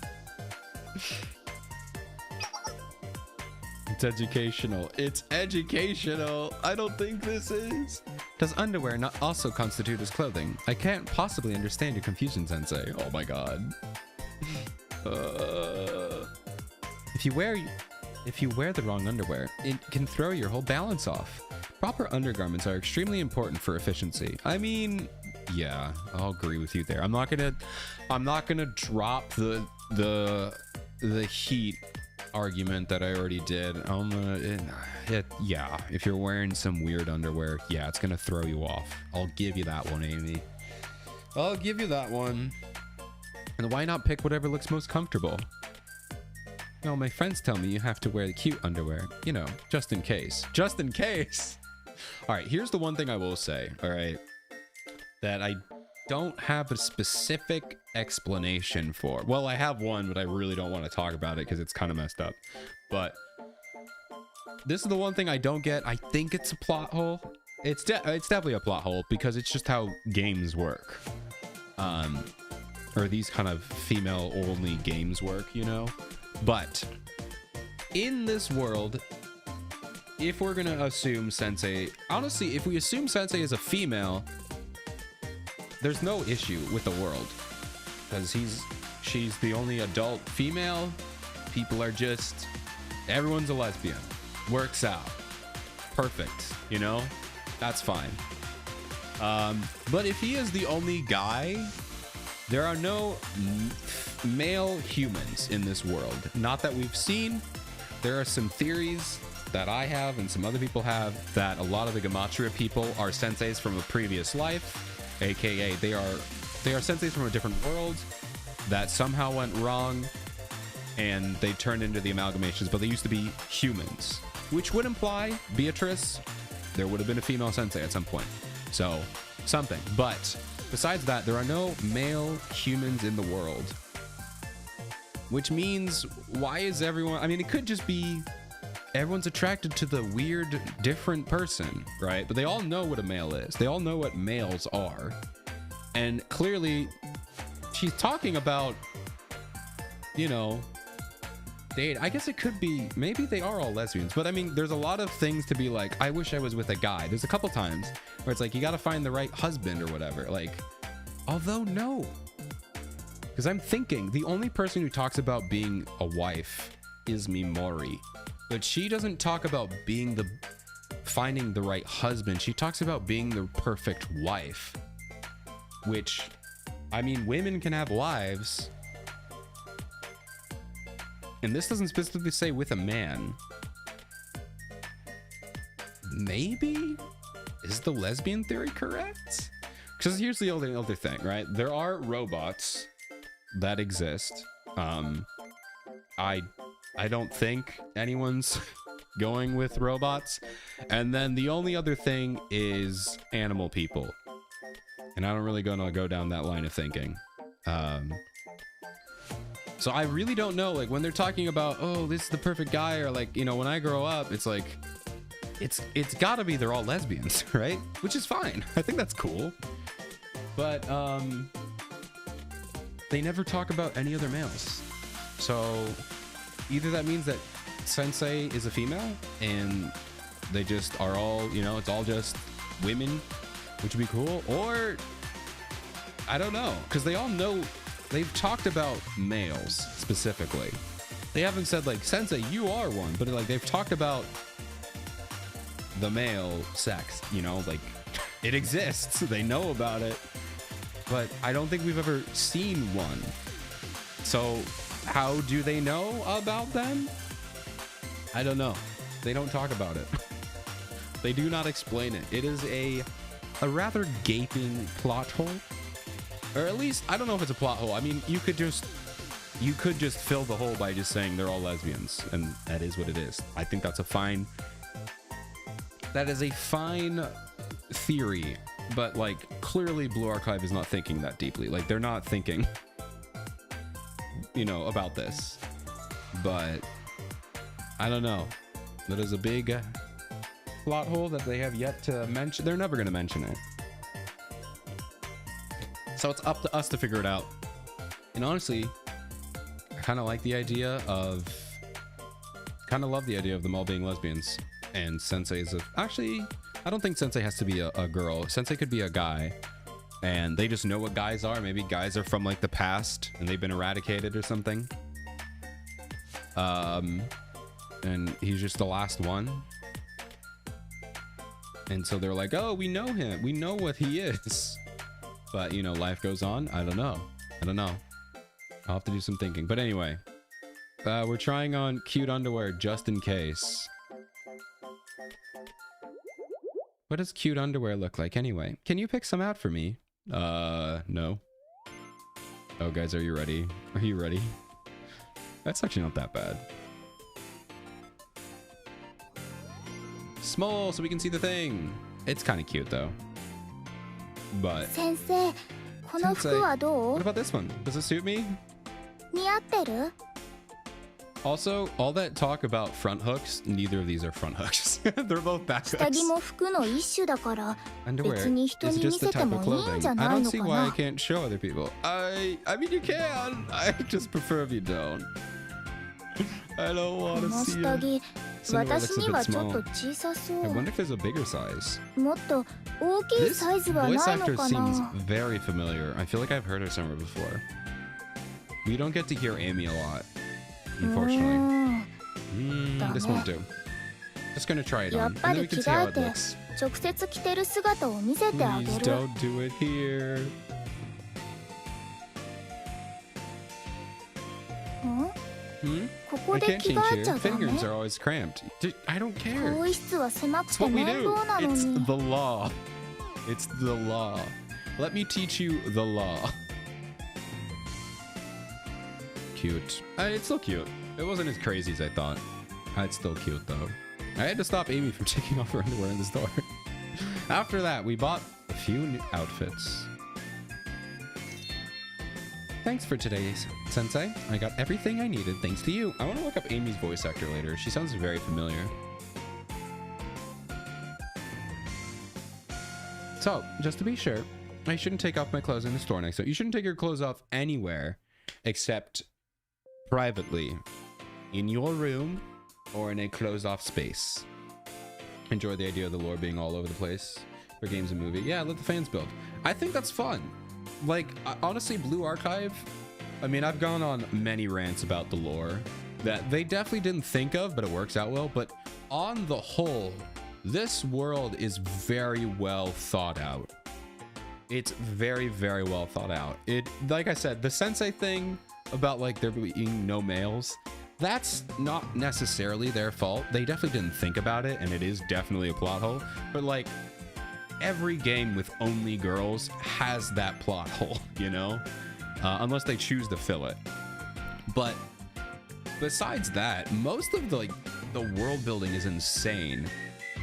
It's educational. It's educational. I don't think this is. Does underwear not also constitute as clothing? I can't possibly understand your confusion, Sensei. Oh my god. If you wear the wrong underwear, it can throw your whole balance off. Proper undergarments are extremely important for efficiency. I mean, yeah, I'll agree with you there. I'm not gonna drop the heat argument that I already did. Yeah, if you're wearing some weird underwear, yeah, it's gonna throw you off. I'll give you that one, Amy. I'll give you that one. And why not pick whatever looks most comfortable? No, my friends tell me you have to wear the cute underwear. You know, just in case. Just in case! Alright, here's the one thing I will say, alright? That I don't have a specific explanation for. Well, I have one, but I really don't want to talk about it because it's kind of messed up. But this is the one thing I don't get. I think it's a plot hole. It's definitely a plot hole because it's just how games work. Or these kind of female-only games work, you know? But in this world, if we're gonna assume Sensei, honestly, if we assume Sensei is a female, there's no issue with the world because she's the only adult female. People are just, everyone's a lesbian. Works out. Perfect, you know? That's fine. But if he is the only guy, there are no male humans in this world. Not that we've seen. There are some theories that I have and some other people have, that a lot of the Gematria people are senseis from a previous life, aka they are senseis from a different world that somehow went wrong and they turned into the amalgamations, but they used to be humans, which would imply Beatrice, there would have been a female sensei at some point. So something. But besides that, there are no male humans in the world, which means why is everyone, I mean, it could just be everyone's attracted to the weird different person, right? But they all know what a male is. They all know what males are. And clearly she's talking about, you know, date. I guess it could be, maybe they are all lesbians, but I mean, there's a lot of things to be like, I wish I was with a guy. There's a couple times where it's like, you got to find the right husband or whatever. Like, although no, because I'm thinking the only person who talks about being a wife is Mimori, but she doesn't talk about finding the right husband. She talks about being the perfect wife, which, I mean, women can have wives. And this doesn't specifically say with a man. Maybe? Is the lesbian theory correct? Because here's the other thing, right? There are robots that exist. I don't think anyone's going with robots. And then the only other thing is animal people. And I don't really gonna go down that line of thinking. So I really don't know, like, when they're talking about, oh, this is the perfect guy, or like, you know, when I grow up, it's like, it's gotta be they're all lesbians, right? Which is fine. I think that's cool. But they never talk about any other males. So either that means that Sensei is a female and they just are all, you know, it's all just women, which would be cool, or I don't know, because they all know. They've talked about males specifically. They haven't said like, Sensei, you are one, but like they've talked about the male sex, you know, like it exists. They know about it, but I don't think we've ever seen one. So how do they know about them? I don't know. They don't talk about it. They do not explain it. It is a rather gaping plot hole. Or at least, I don't know if it's a plot hole. I mean, you could just fill the hole by just saying they're all lesbians, and that is what it is. I think that is a fine theory, but like clearly Blue Archive is not thinking that deeply. Like they're not thinking, you know, about this. But I don't know. That is a big plot hole that they have yet to mention. They're never going to mention it. So it's up to us to figure it out. And honestly, I kind of like the idea of, love the idea of them all being lesbians. And Sensei's actually, I don't think Sensei has to be a girl. Sensei could be a guy. And they just know what guys are. Maybe guys are from like the past and they've been eradicated or something. And he's just the last one. And so they're like, oh, we know him. We know what he is. But, you know, life goes on. I don't know. I'll have to do some thinking. But anyway, we're trying on cute underwear just in case. What does cute underwear look like anyway? Can you pick some out for me? No. Oh, guys, are you ready? Are you ready? That's actually not that bad. Small so we can see the thing. It's kind of cute though. But Sensei, この服はどう? What about this one? Does it suit me? 似合ってる? Also, all that talk about front hooks, neither of these are front hooks. They're both back hooks. 下着も服の一種だから、 Underwear 別に人 is に見 just the せて type も of いいんじゃ clothing. な I い don't の see か why I な? can't show other people. I mean, you can. I just prefer if you don't. I don't こ want to の see 下 it. 着、私にはちょっ small. と小さそ I う。 wonder if there's a bigger size. もっと大きい This サイズは voice ないの actor か seems な? very familiar. I feel like I've heard her somewhere before. We don't get to hear Amy a lot, unfortunately. This won't do. Just gonna try it や on, っぱ and then り we can 着 see how 替え it て looks. 直接着てる姿を見せてあ Please げる。 don't do it here. ん？ Hmm? ここ I で can't 着 change 替え here. ちゃダメ Fingers are always cramped. I don't 更 care. 衣室は狭く It's て what we 面 do. 倒なの It's に the law. It's the law. Let me teach you the law. Cute. It's still cute. It wasn't as crazy as I thought. It's still cute though. I had to stop Amy from taking off her underwear in the store. After that, we bought a few new outfits. Thanks for today's Sensei. I got everything I needed thanks to you. I want to look up Amy's voice actor later. She sounds very familiar. So, just to be sure, I shouldn't take off my clothes in the store next. So you shouldn't take your clothes off anywhere except privately in your room or in a closed off space. Enjoy the idea of the lore being all over the place for games and movie. Yeah, let the fans build. I think that's fun. Like, honestly, Blue Archive, I mean, I've gone on many rants about the lore that they definitely didn't think of, but it works out well. But on the whole, this world is very well thought out. It's very, very well thought out. It, like I said, the Sensei thing about like there being no males, that's not necessarily their fault. They definitely didn't think about it, and it is definitely a plot hole. But like, every game with only girls has that plot hole, you know? Unless they choose to fill it. But besides that, most of the world building is insane.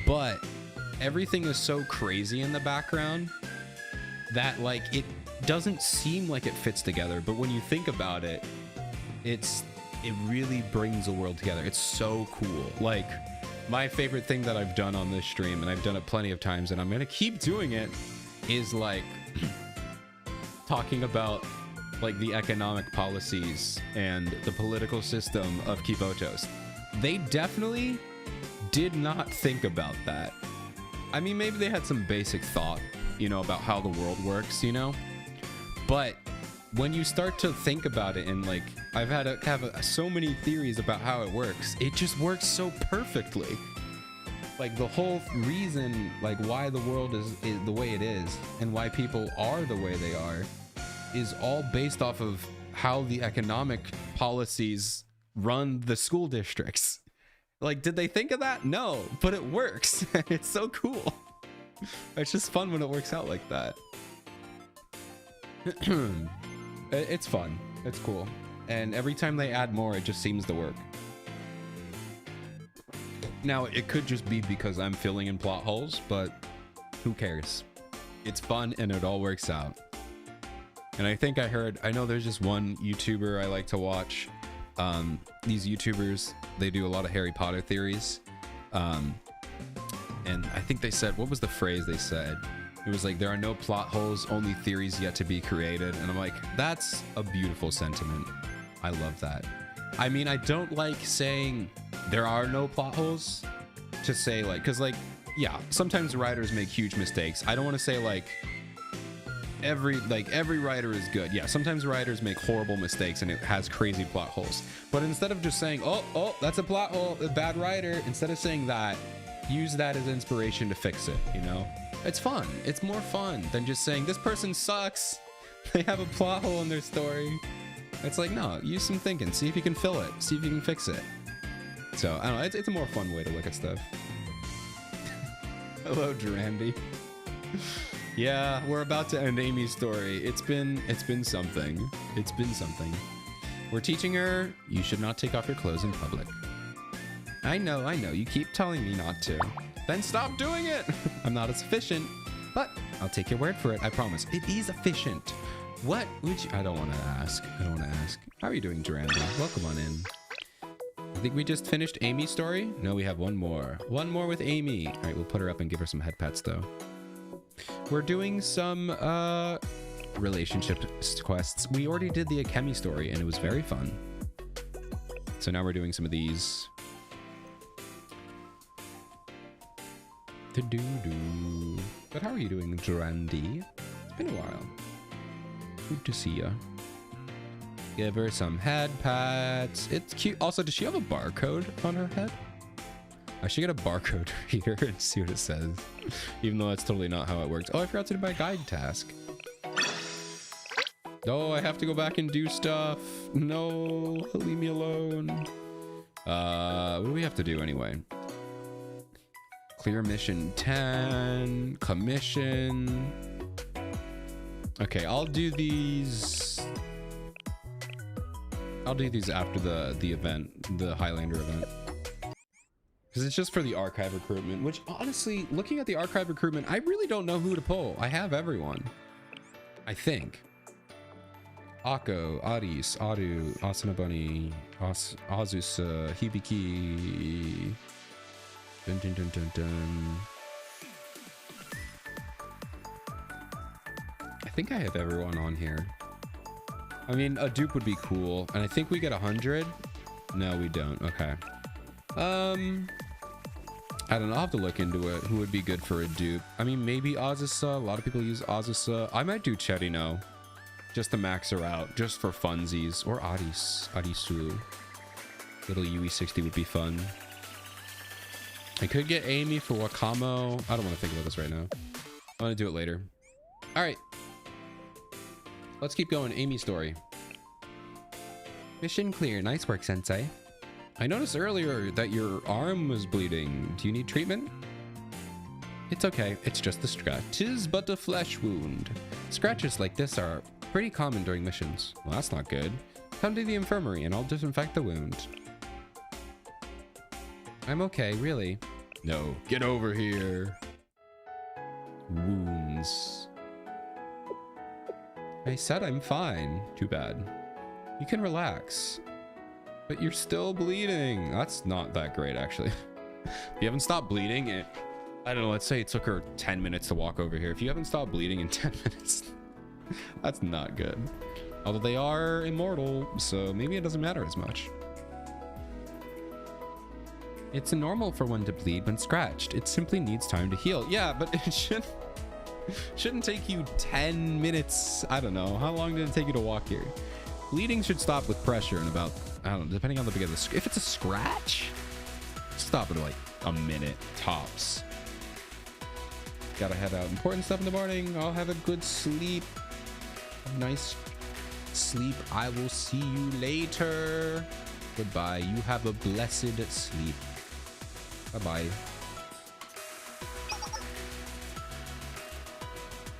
But everything is so crazy in the background that like it doesn't seem like it fits together. But when you think about it, it really brings the world together. It's so cool. Like, my favorite thing that I've done on this stream, and I've done it plenty of times, and I'm gonna keep doing it, is like talking about like the economic policies and the political system of Kibotos. They definitely did not think about that. I mean, maybe they had some basic thought, you know, about how the world works, you know, but when you start to think about it, and like I've had so many theories about how it works, it just works so perfectly. Like the whole reason, like why the world is the way it is and why people are the way they are is all based off of how the economic policies run the school districts. Like, did they think of that? No, but it works. It's so cool. It's just fun when it works out like that. It's fun. It's cool. And every time they add more, it just seems to work. Now, it could just be because I'm filling in plot holes, but who cares? It's fun and it all works out. And I know there's just one YouTuber I like to watch. These YouTubers, they do a lot of Harry Potter theories. And I think they said, what was the phrase they said? It was like, there are no plot holes, only theories yet to be created. And I'm like, that's a beautiful sentiment. I love that. I mean, I don't like saying there are no plot holes to say like, cause like, yeah, sometimes writers make huge mistakes. I don't want to say like every writer is good. Yeah, sometimes writers make horrible mistakes and it has crazy plot holes. But instead of just saying, oh, that's a plot hole, a bad writer, instead of saying that, use that as inspiration to fix it, you know? It's fun. It's more fun than just saying this person sucks. They have a plot hole in their story. It's like, no, use some thinking. See if you can fill it. See if you can fix it. So, I don't know. It's a more fun way to look at stuff. Hello, Durandi. Yeah, we're about to end Amy's story. It's been something. It's been something. We're teaching her you should not take off your clothes in public. I know. You keep telling me not to. Then stop doing it. I'm not as efficient, but I'll take your word for it. I promise. It is efficient. What would you... I don't want to ask. How are you doing, Durandi? Welcome on in. I think we just finished Amy's story. No, we have one more. One more with Amy. All right, we'll put her up and give her some head pats, though. We're doing some relationship quests. We already did the Akemi story, and it was very fun. So now we're doing some of these. But how are you doing, Durandi? It's been a while. Good to see ya. Give her some head pats. It's cute. Also, does she have a barcode on her head? I should get a barcode reader and see what it says. Even though that's totally not how it works. Oh, I forgot to do my guide task. No, I have to go back and do stuff. No, leave me alone. What do we have to do anyway? Clear mission 10. Commission. Okay, I'll do these. I'll do these after the event, the Highlander event. Because it's just for the archive recruitment, which honestly, looking at the archive recruitment, I really don't know who to pull. I have everyone. I think. Akko, Aris, Adu, Asanabunny, Azusa, Hibiki. Dun dun dun dun dun. I think I have everyone on here. I mean, a dupe would be cool. And I think we get 100. No, we don't. Okay. I don't know. I'll have to look into it. Who would be good for a dupe? I mean, maybe Azusa. A lot of people use Azusa. I might do Cherino. Just to max her out. Just for funsies. Or Aris. Arisu. Little UE60 would be fun. I could get Amy for Wakamo. I don't want to think about this right now. I want to do it later. All right. Let's keep going. Amy story. Mission clear. Nice work, Sensei. I noticed earlier that your arm was bleeding. Do you need treatment? It's okay. It's just a scratch. 'Tis but a flesh wound. Scratches like this are pretty common during missions. Well, that's not good. Come to the infirmary and I'll disinfect the wound. I'm okay, really. No, get over here. Wounds. I said I'm fine. Too bad. You can relax. But you're still bleeding. That's not that great, actually. If you haven't stopped bleeding, I don't know, let's say it took her 10 minutes to walk over here. If you haven't stopped bleeding in 10 minutes, that's not good. Although they are immortal, so maybe it doesn't matter as much. It's normal for one to bleed when scratched. It simply needs time to heal. Yeah, but it shouldn't take you 10 minutes. I don't know. How long did it take you to walk here? Bleeding should stop with pressure in about, I don't know, depending on the big of the, if it's a scratch, stop at like a minute tops. Gotta head out. Important stuff in the morning. I'll have a good sleep. Nice sleep. I will see you later. Goodbye. You have a blessed sleep. Bye-bye.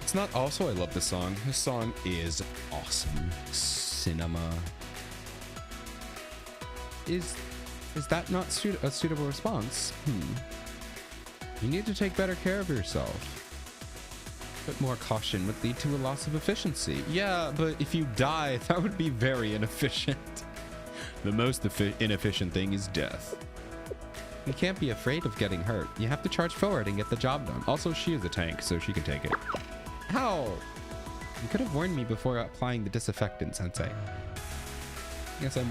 It's not also I love this song. This song is awesome. Cinema. Is that not a suitable response? You need to take better care of yourself. But more caution would lead to a loss of efficiency. Yeah, but if you die, that would be very inefficient. The most inefficient thing is death. You can't be afraid of getting hurt. You have to charge forward and get the job done. Also, she is a tank, so she can take it. How? You could have warned me before applying the disinfectant, Sensei. Yes, I'm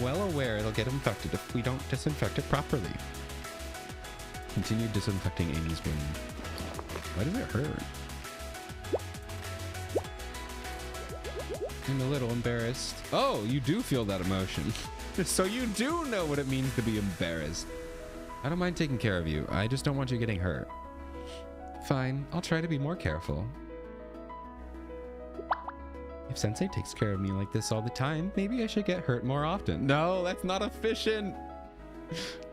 well aware it'll get infected if we don't disinfect it properly. Continue disinfecting Amy's wound. Why does it hurt? I'm a little embarrassed. Oh, you do feel that emotion. So you do know what it means to be embarrassed. I don't mind taking care of you. I just don't want you getting hurt. Fine, I'll try to be more careful. If Sensei takes care of me like this all the time, maybe I should get hurt more often. No, that's not efficient.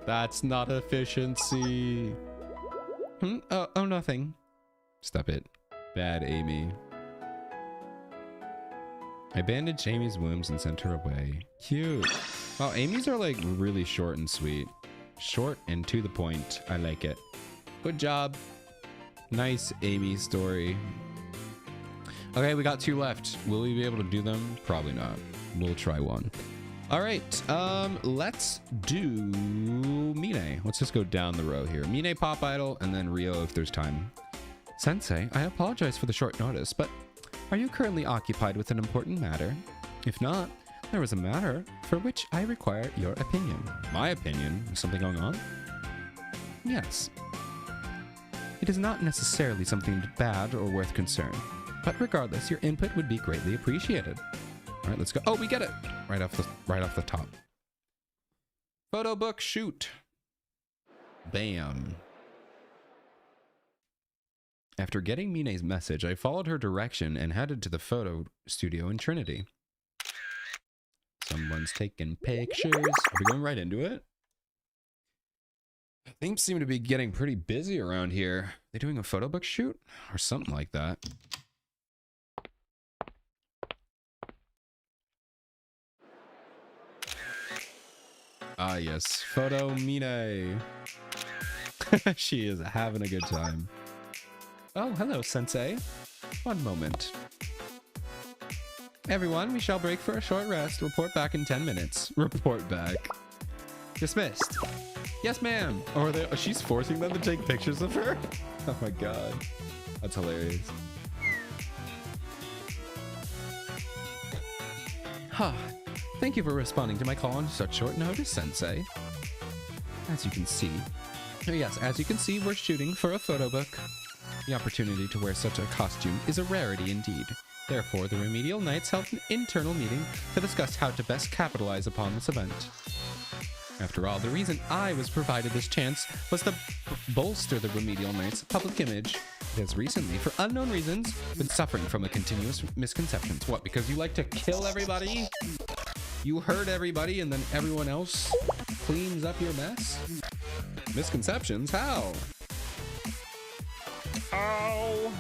That's not efficiency. Oh, nothing. Stop it. Bad Amy. I bandaged Amy's wounds and sent her away. Cute. Wow, Amy's are like really short and sweet. Short and to the point. I like it. Good job. Nice Amy story. Okay, we got 2 left. Will we be able to do them? Probably not. We'll try one. All right, let's do Mine. Let's just go down the row here. Mine, Pop Idol, and then Rio if there's time. Sensei, I apologize for the short notice, but are you currently occupied with an important matter? If not, there was a matter for which I require your opinion. My opinion? Is something going on? Yes. It is not necessarily something bad or worth concern, but regardless, your input would be greatly appreciated. All right, let's go. Oh, we get it. Right off the top. Photo book shoot. Bam. After getting Mine's message, I followed her direction and headed to the photo studio in Trinity. Someone's taking pictures. Are we going right into it? Things seem to be getting pretty busy around here. They doing a photo book shoot? Or something like that. Ah, yes. Photo Mine. She is having a good time. Oh, hello, Sensei. One moment. Everyone, we shall break for a short rest. Report back in 10 minutes. Report back. Dismissed. Yes, ma'am. Or she's forcing them to take pictures of her? Oh my god. That's hilarious. Huh. Thank you for responding to my call on such short notice, Sensei. As you can see... Oh yes, as you can see, we're shooting for a photo book. The opportunity to wear such a costume is a rarity indeed. Therefore, the Remedial Knights held an internal meeting to discuss how to best capitalize upon this event. After all, the reason I was provided this chance was to bolster the Remedial Knights' public image. It has recently, for unknown reasons, been suffering from a continuous misconceptions. What, because you like to kill everybody? You hurt everybody and then everyone else cleans up your mess? Misconceptions? How? Ow!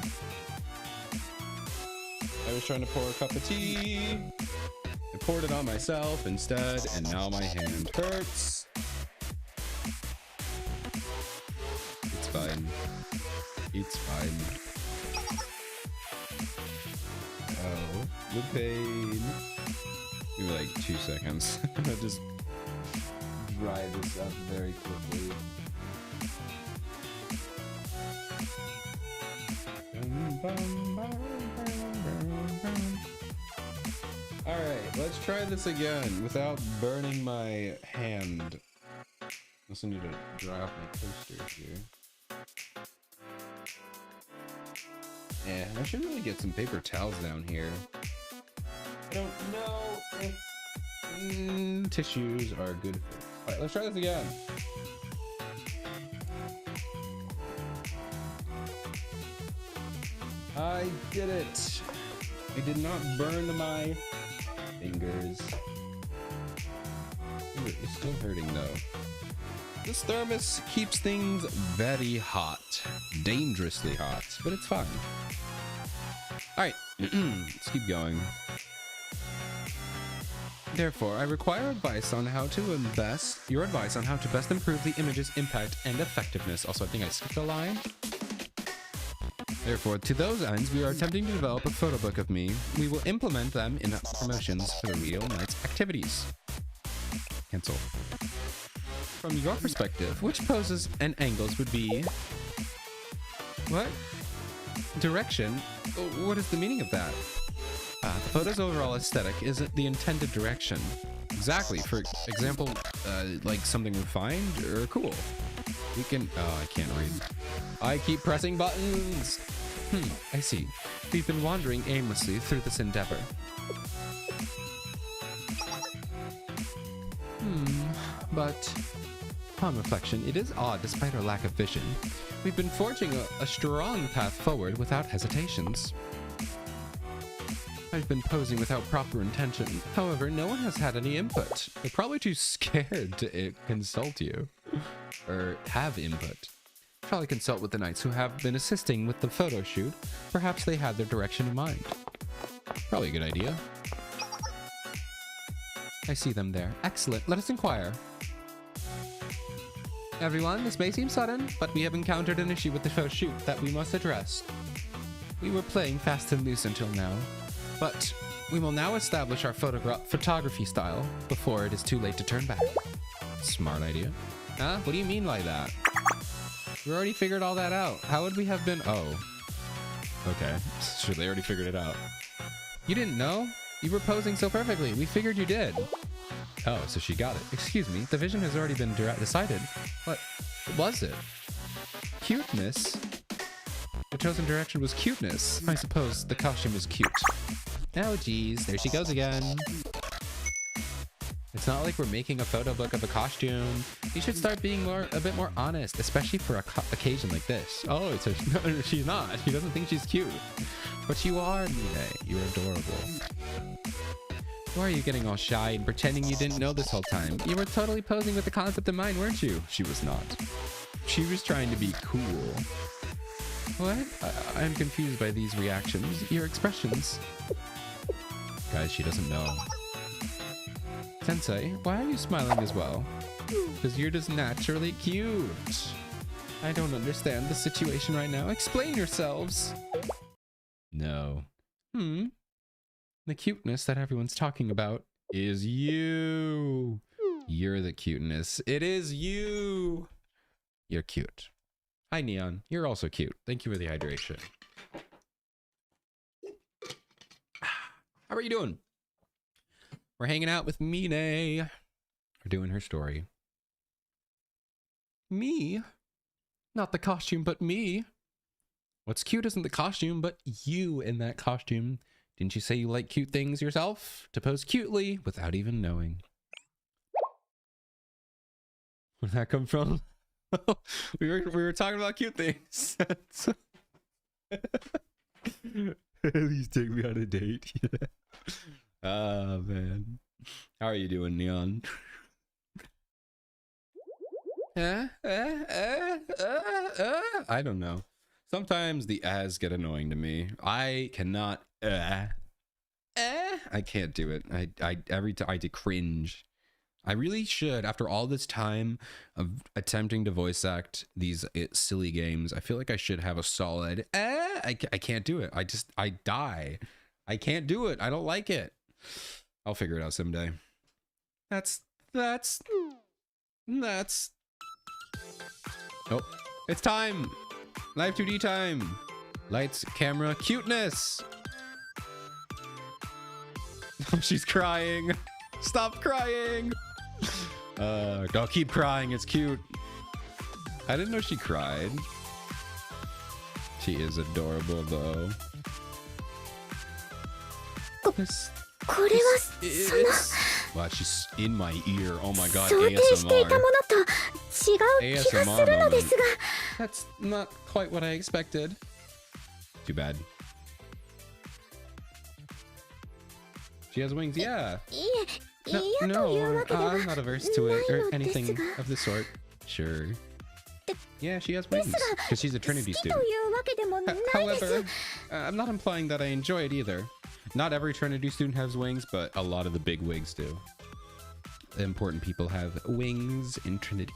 I was trying to pour a cup of tea. I poured it on myself instead, and now my hand hurts. It's fine. It's fine. Oh, the pain. Give me like 2 seconds. I'll just dry this up very quickly. Alright, let's try this again without burning my hand. Also need to dry off my toaster here. Yeah, I should really get some paper towels down here. I don't know if tissues are good for... Alright, let's try this again. I did it. I did not burn my fingers. Ooh, it's still hurting though. This thermos keeps things very hot. Dangerously hot, but it's fine. Alright, let's keep going. Therefore, I require advice on how to your advice on how to best improve the image's impact and effectiveness. Also, I think I skipped a line. Therefore, to those ends, we are attempting to develop a photo book of me. We will implement them in promotions for the Real Knights activities. Cancel. From your perspective, which poses and angles would be... What? Direction? What is the meaning of that? The photo's overall aesthetic isn't the intended direction. Exactly. For example, like something refined or cool. We can... Oh, I can't read. I keep pressing buttons! I see. We've been wandering aimlessly through this endeavor. But... upon reflection, it is odd despite our lack of vision. We've been forging a strong path forward without hesitations. I've been posing without proper intention. However, no one has had any input. They're probably too scared to consult you. Or have input. Probably consult with the knights who have been assisting with the photo shoot. Perhaps they had their direction in mind. Probably a good idea. I see them there. Excellent. Let us inquire. Everyone, this may seem sudden, but we have encountered an issue with the photo shoot that we must address. We were playing fast and loose until now, but we will now establish our photography style before it is too late to turn back. Smart idea. Huh? What do you mean by that? We already figured all that out. How would we have been... Oh. Okay. Sure, they already figured it out. You didn't know? You were posing so perfectly. We figured you did. Oh, so she got it. Excuse me. The vision has already been decided. What was it? Cuteness? The chosen direction was cuteness. I suppose the costume was cute. Oh, geez. There she goes again. It's not like we're making a photo book of a costume. You should start being a bit more honest, especially for a occasion like this. Oh, it's a, no, she's not. She doesn't think she's cute. But you are, Mine. You're adorable. Why are you getting all shy and pretending you didn't know this whole time? You were totally posing with the concept in mind, weren't you? She was not. She was trying to be cool. What? I'm confused by these reactions. Your expressions. Guys, she doesn't know. Sensei, why are you smiling as well? Because you're just naturally cute. I don't understand the situation right now. Explain yourselves. No. The cuteness that everyone's talking about is you. You're the cuteness. It is you. You're cute. Hi, Neon. You're also cute. Thank you for the hydration. How are you doing? We're hanging out with Mine. We're doing her story. Me? Not the costume, but me. What's cute isn't the costume, but you in that costume. Didn't you say you like cute things yourself? To pose cutely without even knowing. Where'd that come from? we were talking about cute things. Please take me on a date. Oh man. How are you doing, Neon? I don't know. Sometimes the ahs get annoying to me. I cannot I can't do it. I every time I cringe. I really should, after all this time of attempting to voice act these silly games, I feel like I should have a solid I can't do it. I die. I can't do it. I don't like it. I'll figure it out someday. That's oh, it's time. Live 2D time. Lights, camera, cuteness. Oh, she's crying. Stop crying. Don't keep crying. It's cute. I didn't know she cried. She is adorable though. Wow, she's in my ear. Oh my god, ASMR. ASMR moment. That's not quite what I expected. Too bad. She has wings, yeah. No, I'm not averse to it or anything of the sort. Sure. Yeah, she has wings because she's a Trinity student. However, I'm not implying that I enjoy it either. Not every Trinity student has wings, but a lot of the big wigs do. The important people have wings in Trinity.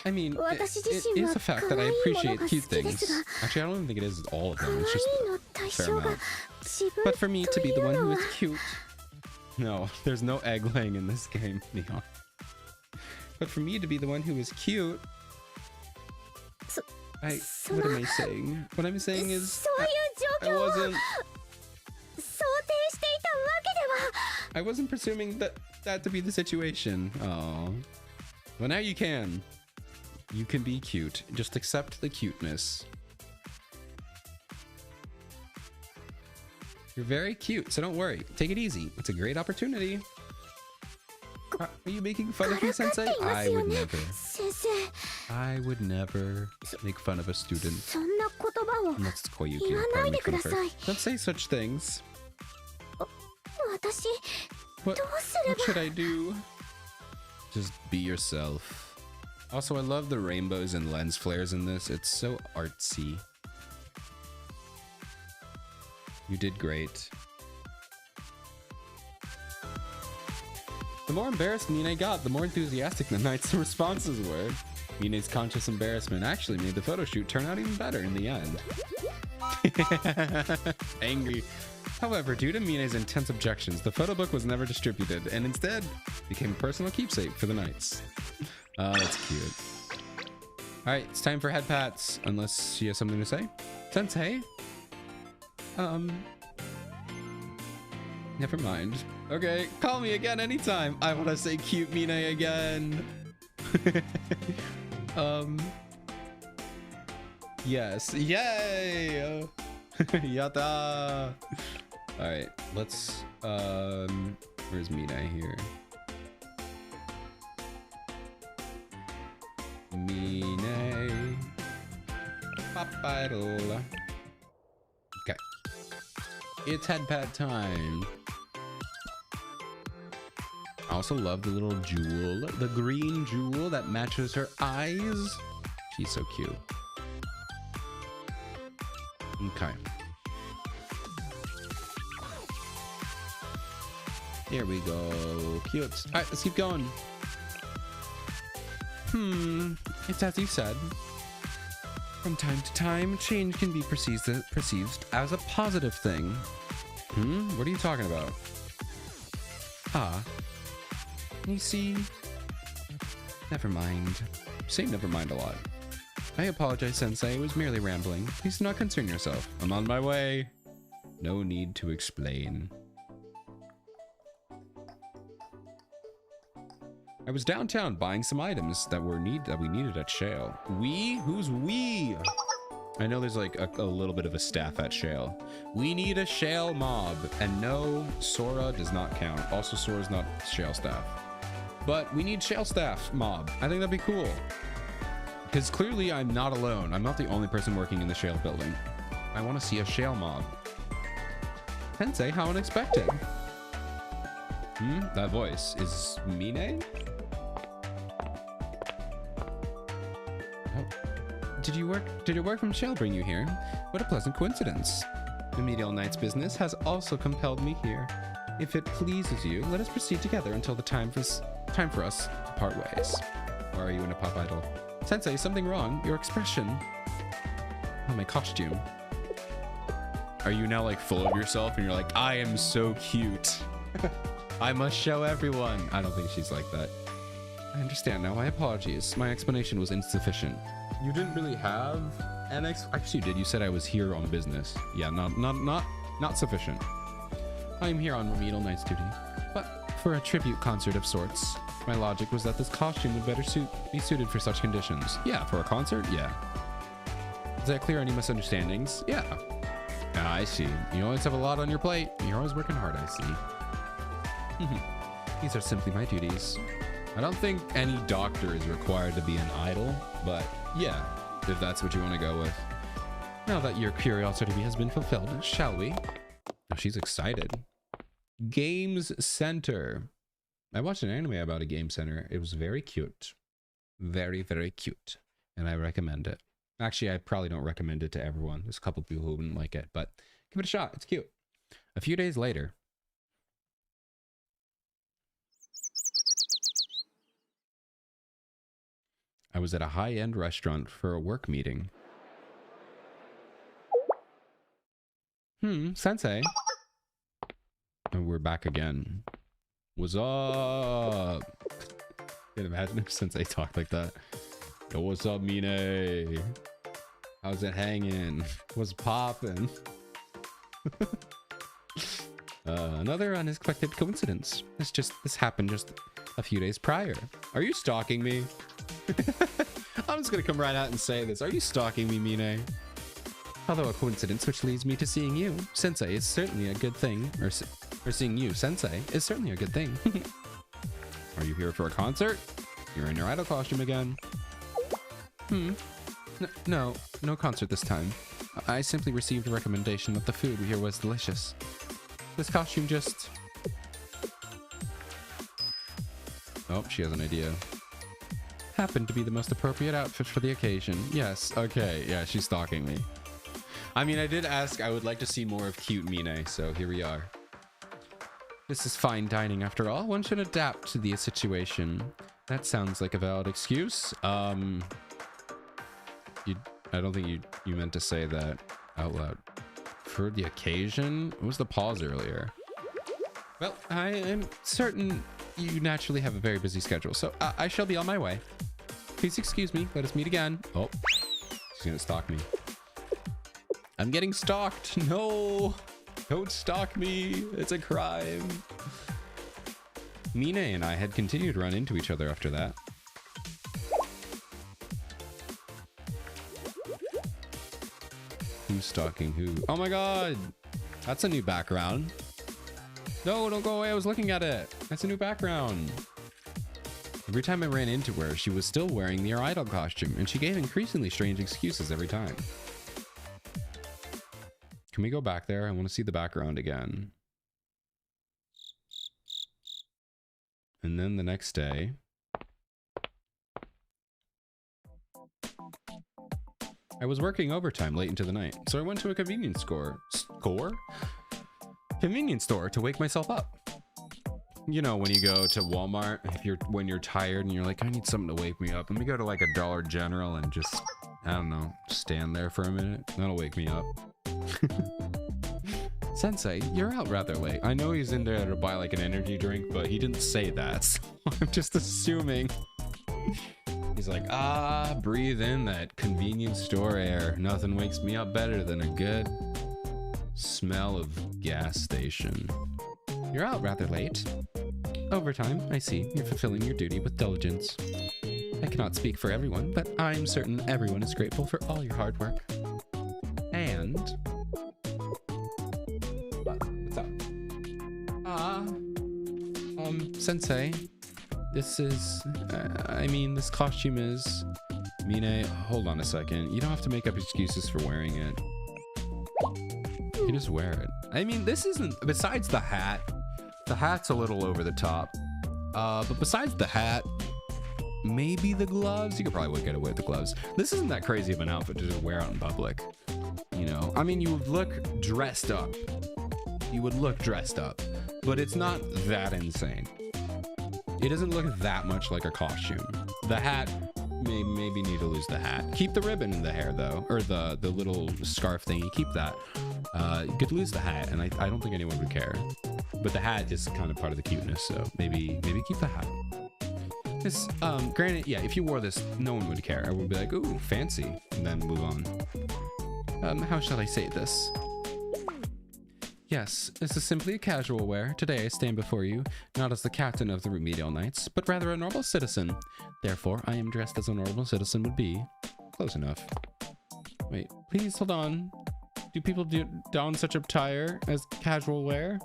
I mean, it is a fact that I appreciate cute things. Actually, I don't even think it is all of them. It's just a fair amount. But for me to be the one who is cute... No, there's no egg laying in this game, Neon. But for me to be the one who is cute... What am I saying? What I'm saying is... I wasn't presuming that to be the situation. Oh. Well, now you can. You can be cute. Just accept the cuteness. You're very cute, so don't worry. Take it easy. It's a great opportunity. Are you making fun of me, Sensei? I would never. I would never make fun of a student. Unless it's Koyuki. Pardon me from first. Don't say such things. What should I do? Just be yourself. Also, I love the rainbows and lens flares in this. It's so artsy. You did great. The more embarrassed Mine got, the more enthusiastic the Knight's responses were. Mine's conscious embarrassment actually made the photo shoot turn out even better in the end. Angry. However, due to Mine's intense objections, the photo book was never distributed and instead became a personal keepsake for the Knights. Oh, that's cute. Alright, it's time for head pats, unless she has something to say. Sensei? Never mind. Okay, call me again anytime. I want to say cute Mine again. Yes. Yay! Yatta! Alright, let's, where's Mine here? Mine. Pop idol. Okay. It's head pat time. I also love the little jewel, the green jewel that matches her eyes. She's so cute. Okay. Here we go. Cute. All right, let's keep going. It's as you said. From time to time, change can be perceived as a positive thing. What are you talking about? You see, never mind. Say never mind a lot. I apologize, Sensei. I was merely rambling. Please do not concern yourself. I'm on my way. No need to explain. I was downtown buying some items that we needed at Shale. We? Who's we? I know there's like a little bit of a staff at Shale. We need a Shale mob. And no, Sora does not count. Also, Sora's not Shale staff. But we need Shale staff mob. I think that'd be cool. Because clearly I'm not alone. I'm not the only person working in the Shale building. I want to see a Shale mob. Sensei, how unexpected. That voice is Mine? Did your work from Shale bring you here? What a pleasant coincidence. The Medial Knight's business has also compelled me here. If it pleases you, let us proceed together until the time for us to part ways. Or are you in a pop idol? Sensei, something wrong. Your expression. Oh, my costume. Are you now like full of yourself and you're like, I am so cute. I must show everyone. I don't think she's like that. I understand now. My apologies. My explanation was insufficient. You didn't really have an actually, you did. You said I was here on business. Yeah, not sufficient. I am here on Remedial Knight's duty, but for a tribute concert of sorts. My logic was that this costume would better be suited for such conditions. Yeah, for a concert? Yeah. Does that clear any misunderstandings? Yeah. I see. You always have a lot on your plate. You're always working hard, I see. These are simply my duties. I don't think any doctor is required to be an idol, but yeah, if that's what you want to go with. Now that your curiosity has been fulfilled, shall we? Oh, she's excited. Games Center. I watched an anime about a game center. It was very cute. Very, very cute. And I recommend it. Actually, I probably don't recommend it to everyone. There's a couple people who wouldn't like it, but give it a shot. It's cute. A few days later. I was at a high-end restaurant for a work meeting. Sensei. And we're back again. What's up? Can't imagine if Sensei talked like that. Yo, what's up, Mine? How's it hanging? What's poppin'? Another unexpected coincidence. This happened just a few days prior. Are you stalking me? I'm just gonna come right out and say this. Are you stalking me, Mine? Although a coincidence which leads me to seeing you, Sensei, is certainly a good thing. Or seeing you, Sensei, is certainly a good thing. Are you here for a concert? You're in your idol costume again. No concert this time. I simply received a recommendation that the food here was delicious. This costume just... Oh, she has an idea. Happened to be the most appropriate outfit for the occasion. Yes, okay, yeah, she's stalking me. I mean, I did ask, I would like to see more of cute Mine, so here we are. This is fine dining after all. One should adapt to the situation. That sounds like a valid excuse. I don't think you meant to say that out loud. For the occasion? What was the pause earlier? Well, I am certain you naturally have a very busy schedule, so I shall be on my way. Please excuse me. Let us meet again. Oh, she's gonna stalk me. I'm getting stalked. No, don't stalk me. It's a crime. Mine and I had continued to run into each other after that. Who's stalking who? Oh my god, that's a new background. No, don't go away. I was looking at it. That's a new background. Every time I ran into her, she was still wearing the idol costume, and she gave increasingly strange excuses every time. Can we go back there? I want to see the background again. And then the next day... I was working overtime late into the night, so I went to a convenience store to wake myself up. You know, when you go to Walmart, when you're tired and you're like, I need something to wake me up. Let me go to like a Dollar General and just, I don't know, stand there for a minute. That'll wake me up. Sensei, you're out rather late. I know he's in there to buy like an energy drink, but he didn't say that. So I'm just assuming. He's like, breathe in that convenience store air. Nothing wakes me up better than a good smell of gas station. You're out rather late. Overtime, I see. You're fulfilling your duty with diligence. I cannot speak for everyone, but I'm certain everyone is grateful for all your hard work. And... what's up? Sensei, this is... this costume is... Mine, hold on a second. You don't have to make up excuses for wearing it. You can just wear it. I mean, this isn't... Besides the hat's a little over the top. But besides the hat, maybe the gloves. You could probably get away with the gloves. This isn't that crazy of an outfit to just wear out in public. You know, I mean, you would look dressed up. But it's not that insane. It doesn't look that much like a costume. The hat, maybe need to lose the hat. Keep the ribbon in the hair though, or the little scarf thingy. Keep that. You could lose the hat, and I don't think anyone would care. But the hat is kind of part of the cuteness, so maybe keep the hat. This, granted, yeah, if you wore this, no one would care. I would be like, ooh, fancy, and then move on. How shall I say this? Yes, this is simply a casual wear. Today I stand before you, not as the captain of the Remedial Knights, but rather a normal citizen. Therefore, I am dressed as a normal citizen would be. Close enough. Wait, please hold on. Do people don such attire as casual wear?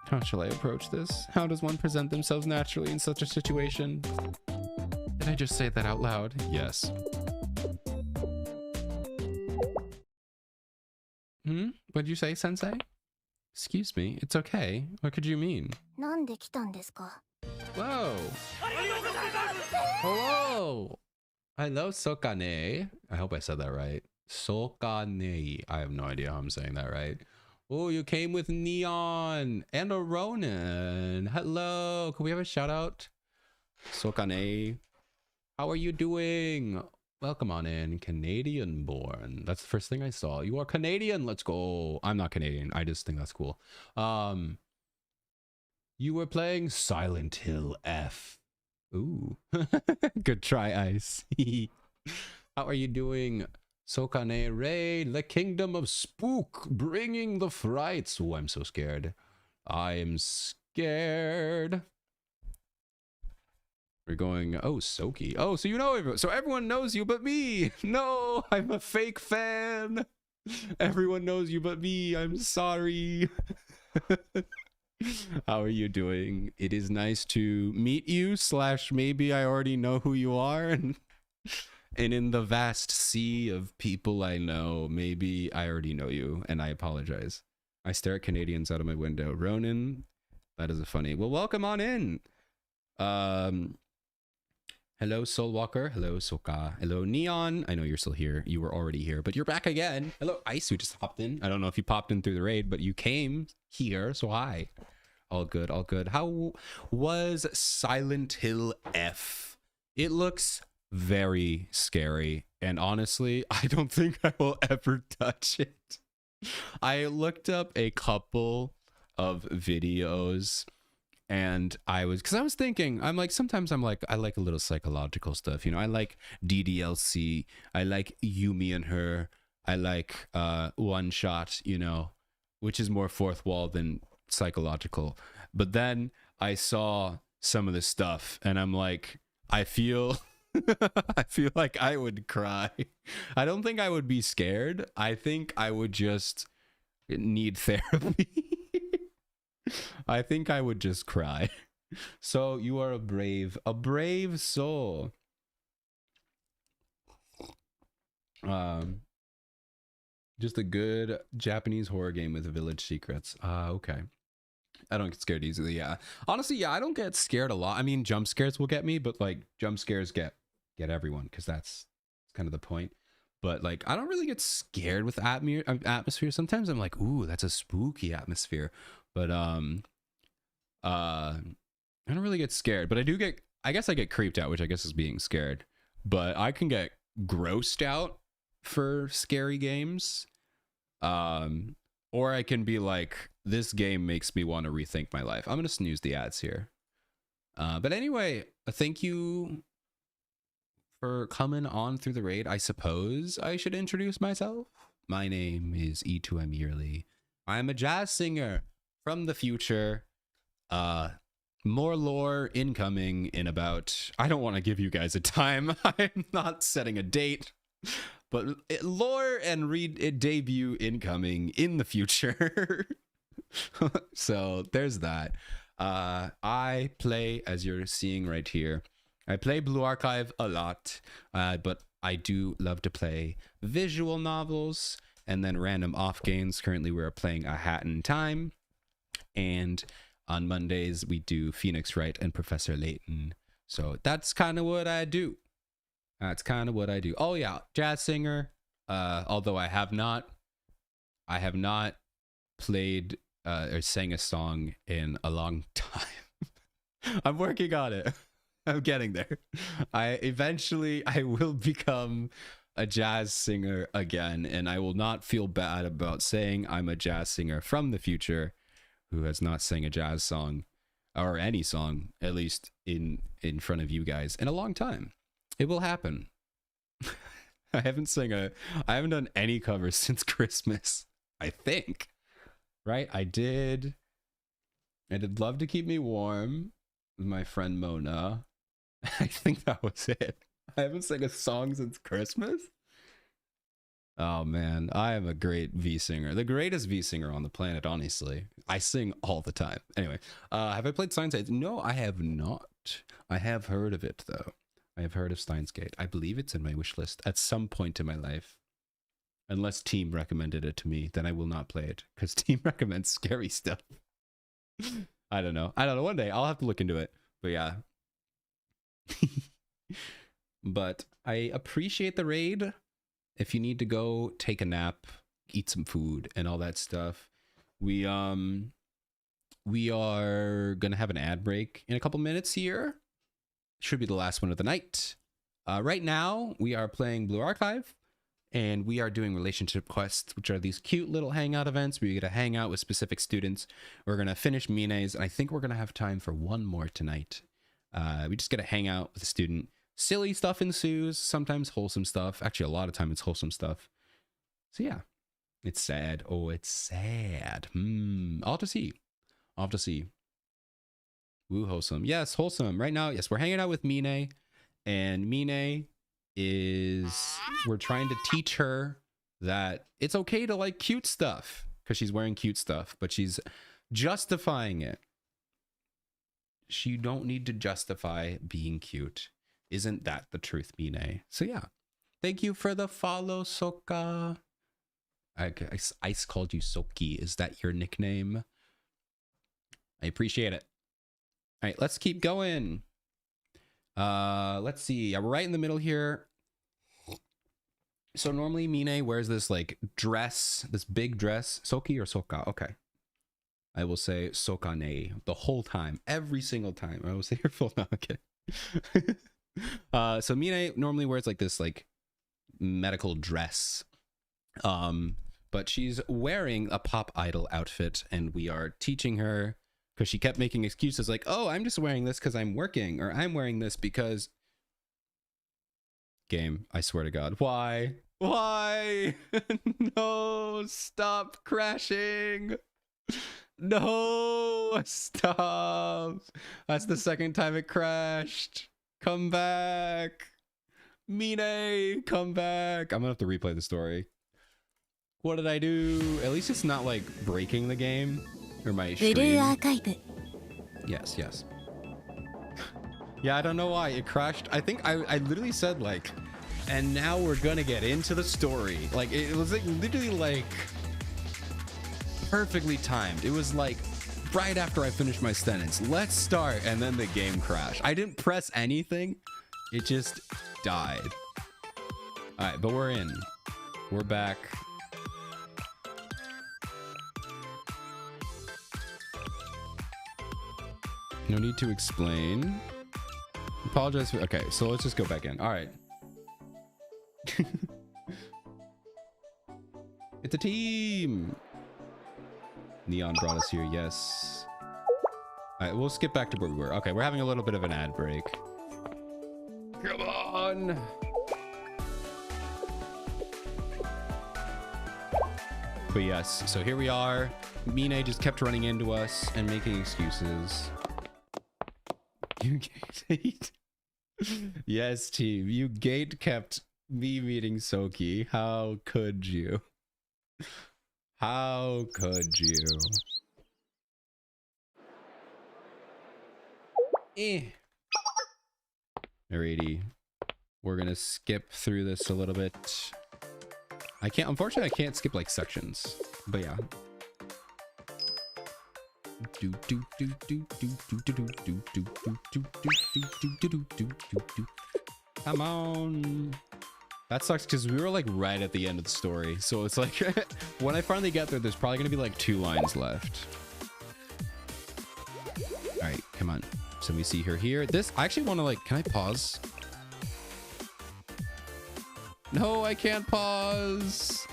How shall I approach this? How does one present themselves naturally in such a situation? Did I just say that out loud? Yes. What'd you say, Sensei? Excuse me, it's okay. What could you mean? なんで来たんですか? Whoa! Hello! Hello, Sokane. I hope I said that right. Sokane. I have no idea how I'm saying that right. Oh, you came with Neon and a Ronin. Hello. Can we have a shout out? Sokane. How are you doing? Welcome on in. Canadian born. That's the first thing I saw. You are Canadian. Let's go. I'm not Canadian. I just think that's cool. You were playing Silent Hill F. Ooh. Good try, Ice. How are you doing? Sokane Raid, the kingdom of spook, bringing the frights. Oh, I'm so scared. I am scared. We're going, oh, Soki. Oh, so you know everyone. So everyone knows you but me. No, I'm a fake fan. Everyone knows you but me. I'm sorry. How are you doing? It is nice to meet you, / maybe I already know who you are. And in the vast sea of people I know, maybe I already know you, and I apologize. I stare at Canadians out of my window. Ronin, that is a funny. Well, welcome on in. Hello, Soulwalker. Hello, Soka. Hello, Neon. I know you're still here. You were already here, but you're back again. Hello, Ice, who just hopped in. I don't know if you popped in through the raid, but you came here, so hi. All good, all good. How was Silent Hill F? It looks very scary, and honestly, I don't think I will ever touch it. I looked up a couple of videos, and I was thinking, I'm like, sometimes I'm like, I like a little psychological stuff, you know. I like DDLC, I like Yumi and Her, I like One Shot, you know, which is more fourth wall than psychological. But then I saw some of this stuff, and I'm like, I feel like I would cry. I don't think I would be scared. I think I would just need therapy. I think I would just cry. So you are a brave soul. Just a good Japanese horror game with village secrets. Okay. I don't get scared easily. Yeah. Honestly, yeah, I don't get scared a lot. I mean, jump scares will get me, but like jump scares get everyone because that's kind of the point. But like, I don't really get scared with atmosphere. Sometimes I'm like, ooh, that's a spooky atmosphere. But I don't really get scared. But I guess I get creeped out, which I guess is being scared. But I can get grossed out for scary games. Or I can be like, this game makes me want to rethink my life. I'm going to snooze the ads here. But anyway, thank you for coming on through the raid. I suppose I should introduce myself. My name is E2M Yearly. I'm a jazz singer from the future. More lore incoming in about... I don't want to give you guys a time. I'm not setting a date. But lore and debut incoming in the future. So there's that. I play, as you're seeing right here, I play Blue Archive a lot, but I do love to play visual novels and then random off games. Currently, we're playing A Hat in Time. And on Mondays, we do Phoenix Wright and Professor Layton. So that's kind of what I do. Oh yeah, jazz singer. Although I have not played or sang a song in a long time. I'm working on it. I'm getting there. I will become a jazz singer again, and I will not feel bad about saying I'm a jazz singer from the future who has not sang a jazz song or any song, at least in front of you guys, in a long time. It will happen. I haven't done any covers since Christmas, I think. Right? I did Love to Keep Me Warm with my friend Mona. I think that was it. I haven't sang a song since Christmas. Oh man, I am a great V singer. The greatest V singer on the planet, honestly. I sing all the time. Anyway, have I played Steins Gate? No, I have not. I have heard of it though. I have heard of Steins Gate. I believe it's in my wish list at some point in my life. Unless Team recommended it to me, then I will not play it because Team recommends scary stuff. I don't know. One day I'll have to look into it. But yeah. But I appreciate the raid. If you need to go take a nap, eat some food and all that stuff, we are gonna have an ad break in a couple minutes here. Should be the last one of the night. Right now we are playing Blue Archive, and we are doing relationship quests, which are these cute little hangout events where you get to hang out with specific students. We're gonna finish Mine's, and I think we're gonna have time for one more tonight. We just get to hang out with a student. Silly stuff ensues, sometimes wholesome stuff. Actually, a lot of time it's wholesome stuff. So yeah, it's sad. Oh, it's sad. I'll have to see. Woo, wholesome. Yes, wholesome. Right now, yes, we're hanging out with Mine, and Mine we're trying to teach her that it's okay to like cute stuff because she's wearing cute stuff, but she's justifying it. You don't need to justify being cute. Isn't that the truth, Mine? So yeah, thank you for the follow, Soka. Ice called you Soki. Is that your nickname? I appreciate it. All right, let's keep going. Let's see. Yeah, we're right in the middle here. So normally Mine wears this like dress, this big dress. Soki or Soka? Okay. I will say Sokane the whole time, every single time. I will say her full name. Okay. So Mine normally wears like this like medical dress. But she's wearing a pop idol outfit, and we are teaching her because she kept making excuses like, oh, I'm just wearing this because I'm working, or I'm wearing this because... Game, I swear to God. Why? No, stop crashing. No, stop. That's the second time it crashed. Come back. Mine, come back. I'm gonna have to replay the story. What did I do? At least it's not like breaking the game or my stream. Yes. Yeah, I don't know why it crashed. I think I literally said like, and now we're gonna get into the story. Like it was like literally like perfectly timed. It was like right after I finished my sentence. Let's start, and then the game crashed. I didn't press anything. It just died. All right, but we're in. We're back. No need to explain. Apologize for, okay, so let's just go back in. All right. It's a team. Neon brought us here, yes. All right, we'll skip back to where we were. Okay, we're having a little bit of an ad break. Come on. But yes, so here we are. Mine just kept running into us and making excuses. You gate. Yes, team. You gate kept me meeting Soki. How could you? How could you? Alrighty. We're gonna skip through this a little bit. I can't, unfortunately, I can't skip like sections. But yeah. Come on. That sucks because we were like right at the end of the story. So it's like when I finally get there, there's probably gonna be like 2 lines left. All right, come on. So we see her here. This, I actually want to like, can I pause? No, I can't pause.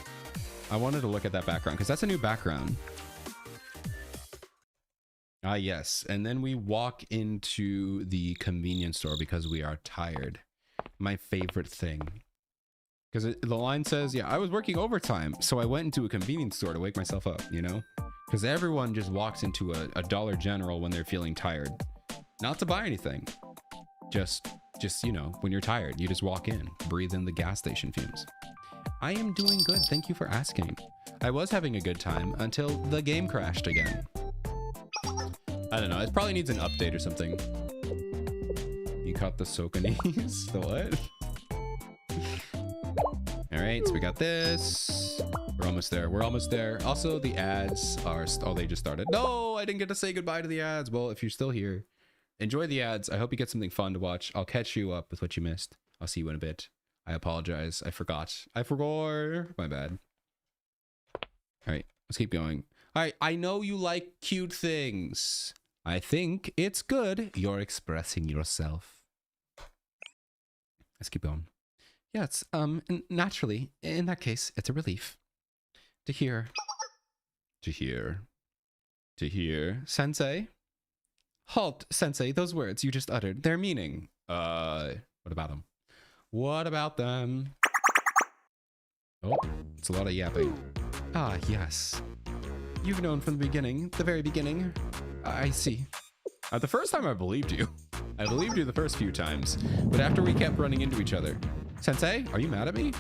I wanted to look at that background because that's a new background. Ah, yes. And then we walk into the convenience store because we are tired. My favorite thing. Because the line says, yeah, I was working overtime, so I went into a convenience store to wake myself up, you know? Because everyone just walks into a Dollar General when they're feeling tired. Not to buy anything. Just, you know, when you're tired, you just walk in, breathe in the gas station fumes. I am doing good. Thank you for asking. I was having a good time until the game crashed again. I don't know. It probably needs an update or something. You caught the Sokanese? The what? All right, so we got this. We're almost there. We're almost there. Also, the ads are... Oh, they just started. No, I didn't get to say goodbye to the ads. Well, if you're still here, enjoy the ads. I hope you get something fun to watch. I'll catch you up with what you missed. I'll see you in a bit. I apologize. I forgot. My bad. All right, let's keep going. All right, I know you like cute things. I think it's good you're expressing yourself. Let's keep going. Yes, naturally, in that case, it's a relief to hear. Sensei? Halt, Sensei, those words you just uttered, their meaning. What about them? What about them? Oh, it's a lot of yapping. Ah, yes. You've known from the beginning, the very beginning. I see. The first time I believed you. I believed you the first few times, but after we kept running into each other. Sensei, are you mad at me?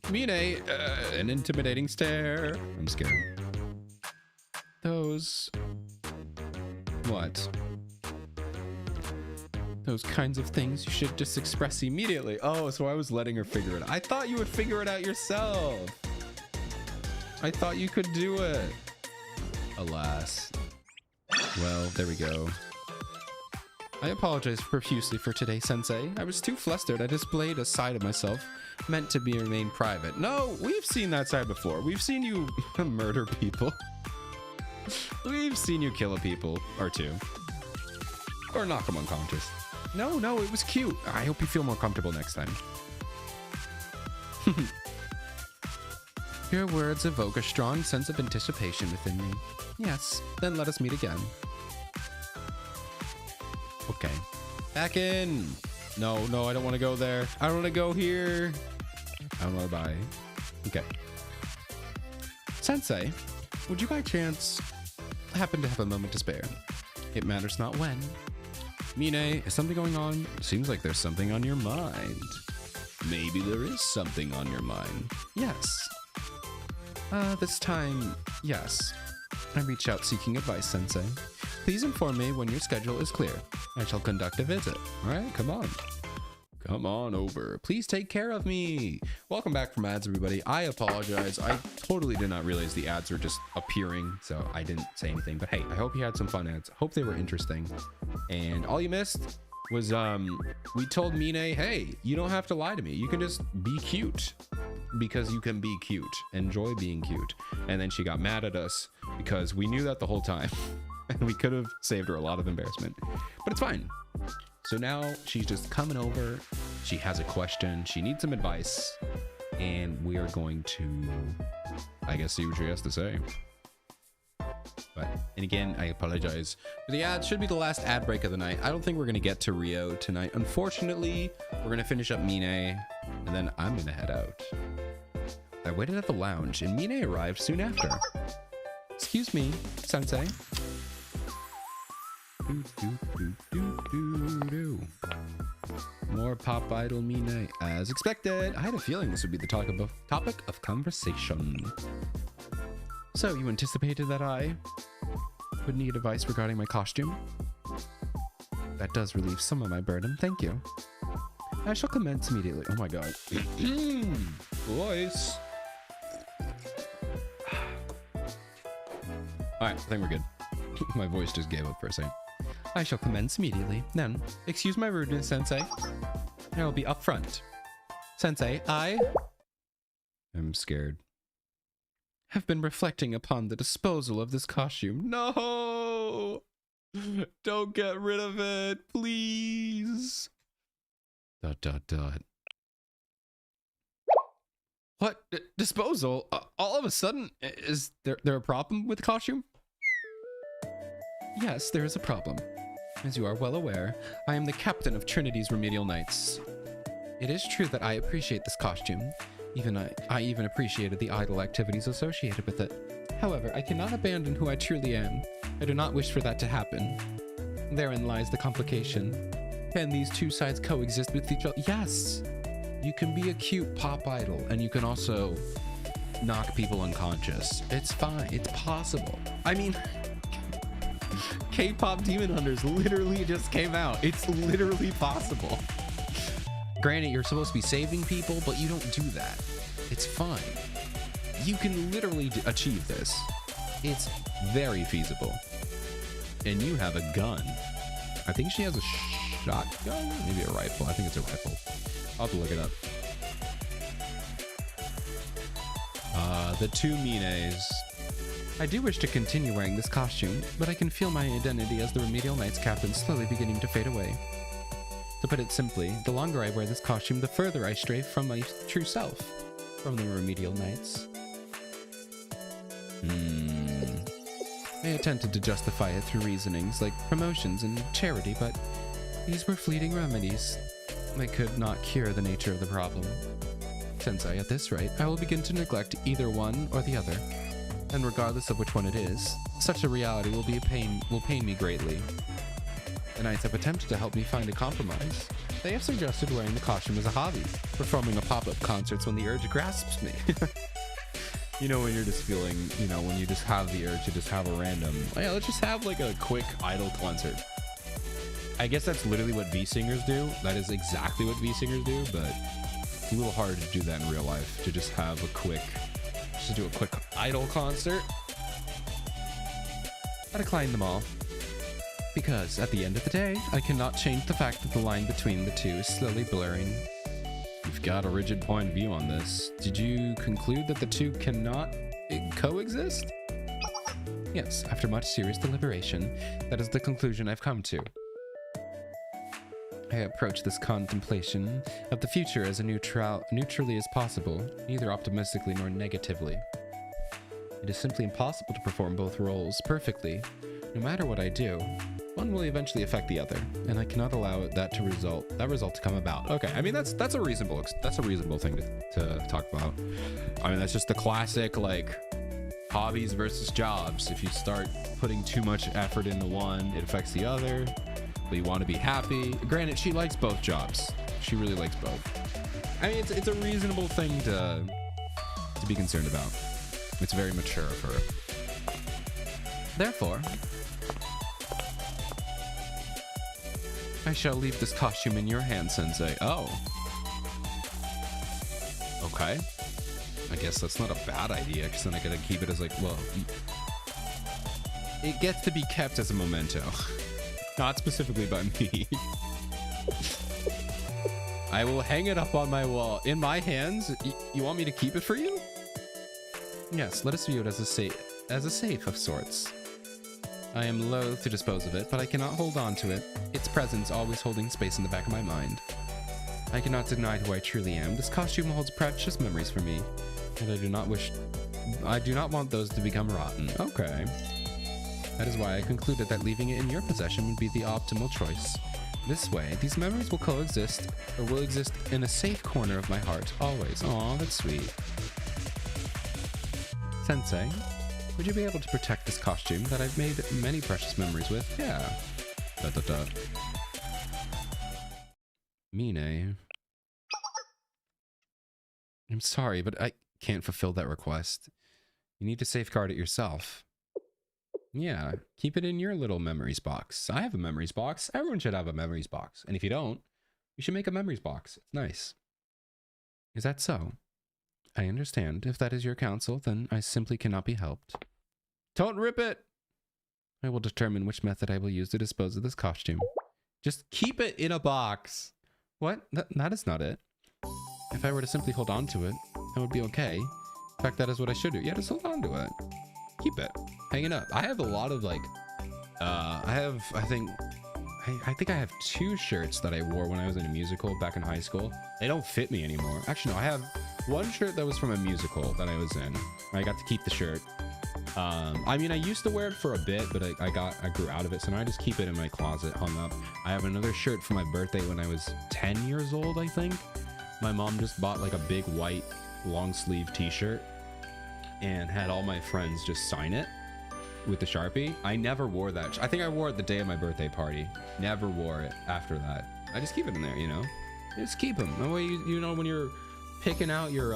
Mine, an intimidating stare. I'm scared. Those... What? Those kinds of things you should just express immediately. Oh, so I was letting her figure it out. I thought you would figure it out yourself. I thought you could do it. Alas. Well, there we go. I apologize profusely for today, Sensei. I was too flustered. I displayed a side of myself meant to be remain private. No, we've seen that side before. We've seen you murder people. We've seen you kill a people or two. Or knock them unconscious. No, it was cute. I hope you feel more comfortable next time. Your words evoke a strong sense of anticipation within me. Yes, then let us meet again. Okay. Back in! No, I don't want to go there. I don't want to go here. I don't want to buy. Okay. Sensei, would you by chance happen to have a moment to spare? It matters not when. Mine, is something going on? Seems like there's something on your mind. Maybe there is something on your mind. Yes. This time, yes. I reach out seeking advice, Sensei. Please inform me when your schedule is clear. I shall conduct a visit. All right, come on. Come on over. Please take care of me. Welcome back from ads, everybody. I apologize. I totally did not realize the ads were just appearing, so I didn't say anything. But hey, I hope you had some fun ads. Hope they were interesting. And all you missed was we told Mine, hey, you don't have to lie to me. You can just be cute because you can be cute. Enjoy being cute. And then she got mad at us because we knew that the whole time. And we could have saved her a lot of embarrassment. But it's fine. So now she's just coming over. She has a question. She needs some advice. And we are going to, I guess, see what she has to say. But, and again, I apologize for the ad. Should be the last ad break of the night. I don't think we're going to get to Rio tonight. Unfortunately, we're going to finish up Mine. And then I'm going to head out. I waited at the lounge and Mine arrived soon after. Excuse me, Sensei. More pop idol Mine as expected. I had a feeling this would be the topic of conversation. So you anticipated that I would need advice regarding my costume? That does relieve some of my burden, thank you. I shall commence immediately. Oh my god. Voice. Alright, I think we're good. My voice just gave up for a second. I shall commence immediately. Then, excuse my rudeness, Sensei. I will be up front. Sensei, I'm scared. Have been reflecting upon the disposal of this costume. No! Don't get rid of it, please. ... What? Disposal? All of a sudden? Is there a problem with the costume? Yes, there is a problem. As you are well aware, I am the captain of Trinity's Remedial Knights. It is true that I appreciate this costume. I even appreciated the idle activities associated with it. However, I cannot abandon who I truly am. I do not wish for that to happen. Therein lies the complication. Can these two sides coexist with each other? Yes! You can be a cute pop idol, and you can also knock people unconscious. It's fine. It's possible. I mean, K-pop Demon Hunters literally just came out. It's literally possible. Granted, you're supposed to be saving people, but you don't do that. It's fine. You can literally achieve this. It's very feasible. And you have a gun. I think she has a shotgun? Maybe a rifle. I think it's a rifle. I'll have to look it up. The two Mines. I do wish to continue wearing this costume, but I can feel my identity as the Remedial Knights captain slowly beginning to fade away. To put it simply, the longer I wear this costume, the further I stray from my true self, from the Remedial Knights. I attempted to justify it through reasonings like promotions and charity, but these were fleeting remedies. They could not cure the nature of the problem. Sensei, at this rate, I will begin to neglect either one or the other. And regardless of which one it is, such a reality will pain me greatly. The Knights have attempted to help me find a compromise. They have suggested wearing the costume as a hobby, performing a pop-up concerts when the urge grasps me. You know, when you're just feeling, you know, when you just have the urge to just have a random, yeah, let's just have like a quick idol concert. I guess that's literally what V-singers do. That is exactly what V-singers do, but it's a little hard to do that in real life, to just have a quick, just to do a quick idol concert. I decline them all. Because at the end of the day, I cannot change the fact that the line between the two is slowly blurring. You've got a rigid point of view on this. Did you conclude that the two cannot coexist? Yes, after much serious deliberation, that is the conclusion I've come to. I approach this contemplation of the future as neutrally as possible, neither optimistically nor negatively. It is simply impossible to perform both roles perfectly. No matter what I do, one will eventually affect the other, and I cannot allow that result to come about. Okay, I mean that's a reasonable thing to talk about. I mean, that's just the classic like hobbies versus jobs. If you start putting too much effort into one, it affects the other. But you want to be happy. Granted, she likes both jobs. She really likes both. I mean, it's a reasonable thing to be concerned about. It's very mature of her. Therefore, I shall leave this costume in your hands, Sensei. Oh. Okay. I guess that's not a bad idea, because then I gotta keep it as like, well, it gets to be kept as a memento. Not specifically by me. I will hang it up on my wall. In my hands? You want me to keep it for you? Yes, let us view it as a safe of sorts. I am loath to dispose of it, but I cannot hold on to it. Its presence always holding space in the back of my mind. I cannot deny who I truly am. This costume holds precious memories for me, and I do not want those to become rotten. Okay. That is why I concluded that leaving it in your possession would be the optimal choice. This way, these memories will coexist, or will exist in a safe corner of my heart, always. Aw, that's sweet. Sensei, would you be able to protect this costume that I've made many precious memories with? Yeah. Mine. I'm sorry, but I can't fulfill that request. You need to safeguard it yourself. Yeah, keep it in your little memories box. I have a memories box. Everyone should have a memories box. And if you don't, you should make a memories box. It's nice. Is that so? I understand. If that is your counsel, then I simply cannot be helped. Don't rip it! I will determine which method I will use to dispose of this costume. Just keep it in a box. What? That is not it. If I were to simply hold on to it, that would be okay. In fact, that is what I should do. Yeah, just hold on to it. Keep it. Hang it up. I have a lot of like, I think I have 2 shirts that I wore when I was in a musical back in high school. They don't fit me anymore. Actually, no, I have 1 shirt that was from a musical that I was in. I got to keep the shirt. I mean, I used to wear it for a bit, but I grew out of it. So now I just keep it in my closet hung up. I have another shirt for my birthday when I was 10 years old, I think. My mom just bought like a big white long sleeve t-shirt and had all my friends just sign it with the Sharpie. I never wore that. I think I wore it the day of my birthday party. Never wore it after that. I just keep it in there, you know? Just keep them. That way, you know, when you're picking out your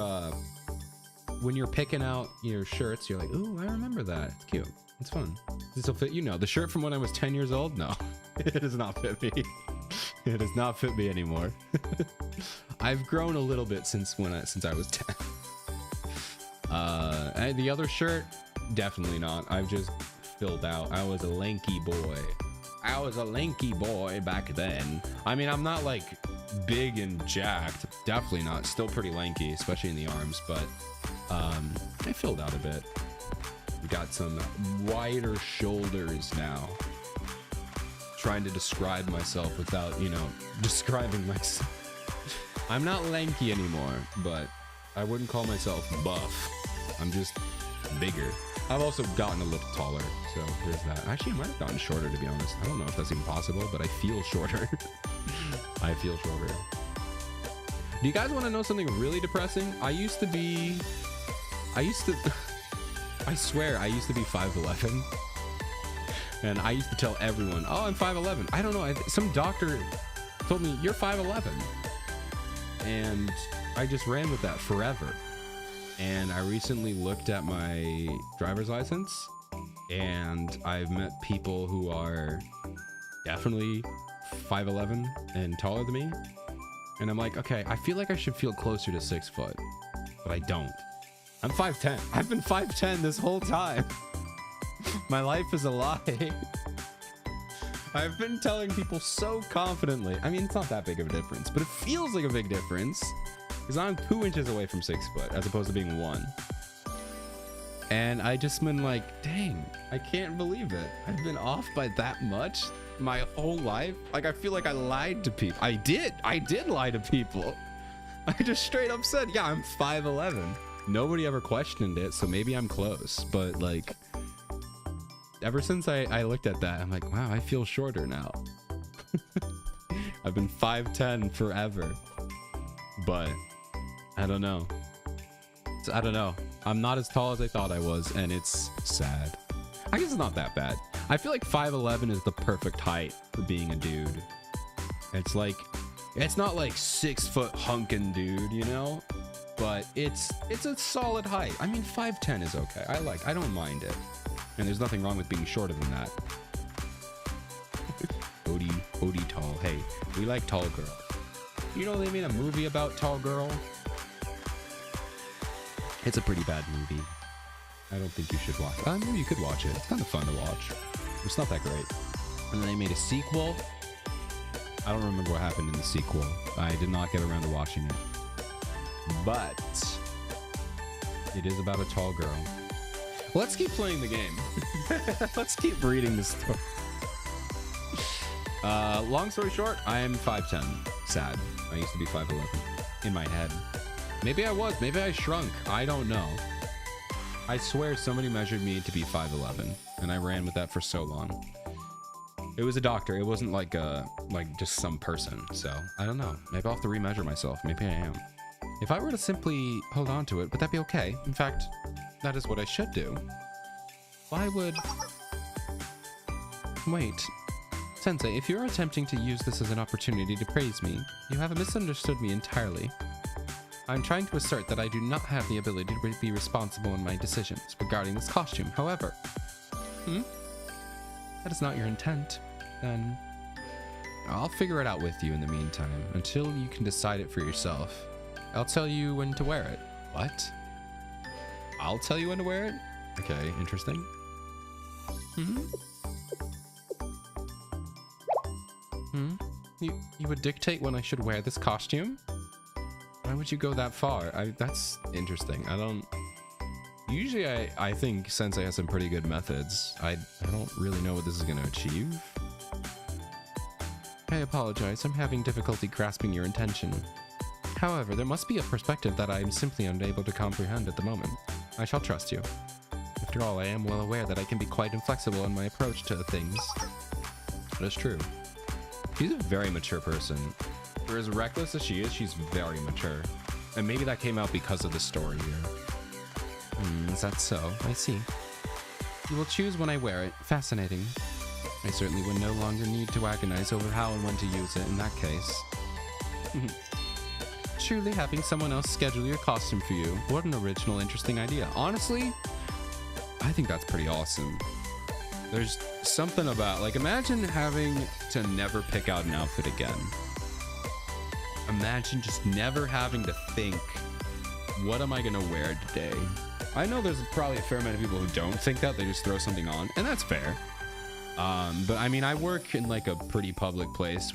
shirts, you're like, ooh, I remember that. It's cute. It's fun. This will fit you. Know the shirt from when I was 10 years old? No, it does not fit me. It does not fit me anymore. I've grown a little bit since I was 10. The other shirt, definitely not. I've just filled out. I was a lanky boy. Back then. I mean, I'm not like big and jacked. Definitely not. Still pretty lanky, especially in the arms, but I filled out a bit. We got some wider shoulders now. Trying to describe myself without, you know, describing myself. I'm not lanky anymore, but I wouldn't call myself buff. I'm just bigger. I've also gotten a little taller, so there's that. Actually, I might have gotten shorter, to be honest. I don't know if that's even possible, but I feel shorter. I feel shorter. Do you guys want to know something really depressing? I swear, I used to be 5'11". And I used to tell everyone, oh, I'm 5'11". I don't know. Some doctor told me, you're 5'11". And I just ran with that forever. And I recently looked at my driver's license, and I've met people who are definitely 5'11" and taller than me. And I'm like, okay, I feel like I should feel closer to 6 foot, but I don't. I'm 5'10". I've been 5'10" this whole time. My life is a lie. I've been telling people so confidently. I mean, it's not that big of a difference, but it feels like a big difference because I'm 2 inches away from 6 foot as opposed to being 1. And I just been like, dang, I can't believe it. I've been off by that much my whole life. Like, I feel like I lied to people. I did lie to people. I just straight up said, yeah, I'm 5'11". Nobody ever questioned it, so maybe I'm close. But like, ever since I looked at that, I'm like, wow, I feel shorter now. I've been 5'10" forever. But I don't know. I'm not as tall as I thought I was, and it's sad. I guess it's not that bad. I feel like 5'11" is the perfect height for being a dude. It's like, it's not like 6 foot hunkin' dude, you know? But it's a solid height. I mean, 5'10" is okay. I don't mind it. And there's nothing wrong with being shorter than that. Odie tall. Hey, we like tall girls. You know they made a movie about tall girl? It's a pretty bad movie. I don't think you should watch it. Maybe you could watch it. It's kind of fun to watch. It's not that great. And then they made a sequel. I don't remember what happened in the sequel. I did not get around to watching it. But it is about a tall girl. Let's keep playing the game. Let's keep reading this story. Long story short, I am 5'10". Sad. I used to be 5'11". In my head. Maybe I was. Maybe I shrunk. I don't know. I swear somebody measured me to be 5'11", and I ran with that for so long. It was a doctor. It wasn't like just some person. So I don't know. Maybe I'll have to remeasure myself. Maybe I am. If I were to simply hold on to it, would that be okay? In fact, that is what I should do. Why would... Wait. Sensei, if you're attempting to use this as an opportunity to praise me, you have misunderstood me entirely. I'm trying to assert that I do not have the ability to be responsible in my decisions regarding this costume. However... That is not your intent. Then... I'll figure it out with you in the meantime, until you can decide it for yourself. I'll tell you when to wear it. What? I'll tell you when to wear it? Okay, interesting. You would dictate when I should wear this costume? Why would you go that far? That's interesting. I don't... Usually I think Sensei has some pretty good methods. I don't really know what this is going to achieve. I apologize. I'm having difficulty grasping your intention. However, there must be a perspective that I am simply unable to comprehend at the moment. I shall trust you. After all, I am well aware that I can be quite inflexible in my approach to things. That is true. She's a very mature person. For as reckless as she is, she's very mature. And maybe that came out because of the story here. Is that so? I see. You will choose when I wear it. Fascinating. I certainly would no longer need to agonize over how and when to use it in that case. Truly, having someone else schedule your costume for you. What an original, interesting idea. Honestly, I think that's pretty awesome. There's something about, like, imagine having to never pick out an outfit again. Imagine just never having to think, what am I going to wear today? I know there's probably a fair amount of people who don't think that. They just throw something on, and that's fair. But I mean, I work in like a pretty public place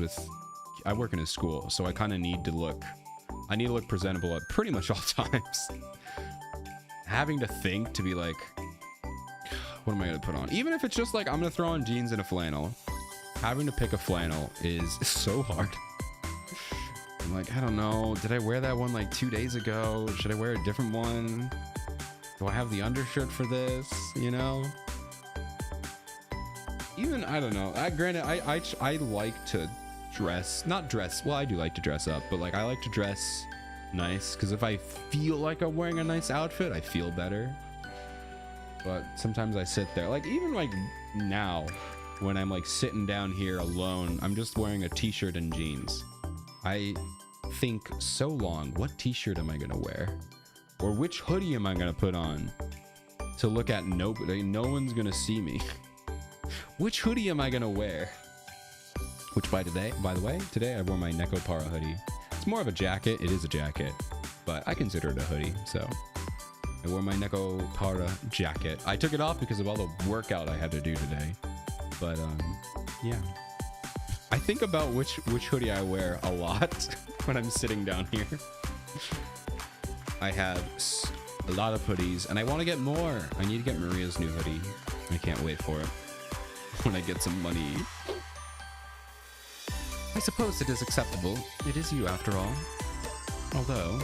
I work in a school, so I kind of need to look presentable at pretty much all times. Having to think to be like, what am I going to put on? Even if it's just like, I'm going to throw on jeans and a flannel. Having to pick a flannel is so hard. I'm like, I don't know. Did I wear that one like 2 days ago? Should I wear a different one? Do I have the undershirt for this? You know? Even, I don't know. Granted, I like to well, I do like to dress up, but like I like to dress nice, because if I feel like I'm wearing a nice outfit, I feel better. But sometimes I sit there, like even like now, when I'm like sitting down here alone, I'm just wearing a t-shirt and jeans. I think so long, what t-shirt am I gonna wear? Or which hoodie am I gonna put on to look at nobody? No one's gonna see me. Which hoodie am I gonna wear? Which by the way, today I wore my Nekopara hoodie. It's more of a jacket. It is a jacket, but I consider it a hoodie. So I wore my Nekopara jacket. I took it off because of all the workout I had to do today. But yeah. I think about which hoodie I wear a lot when I'm sitting down here. I have a lot of hoodies, and I want to get more. I need to get Maria's new hoodie. I can't wait for it when I get some money. I suppose it is acceptable. It is you, after all. Although,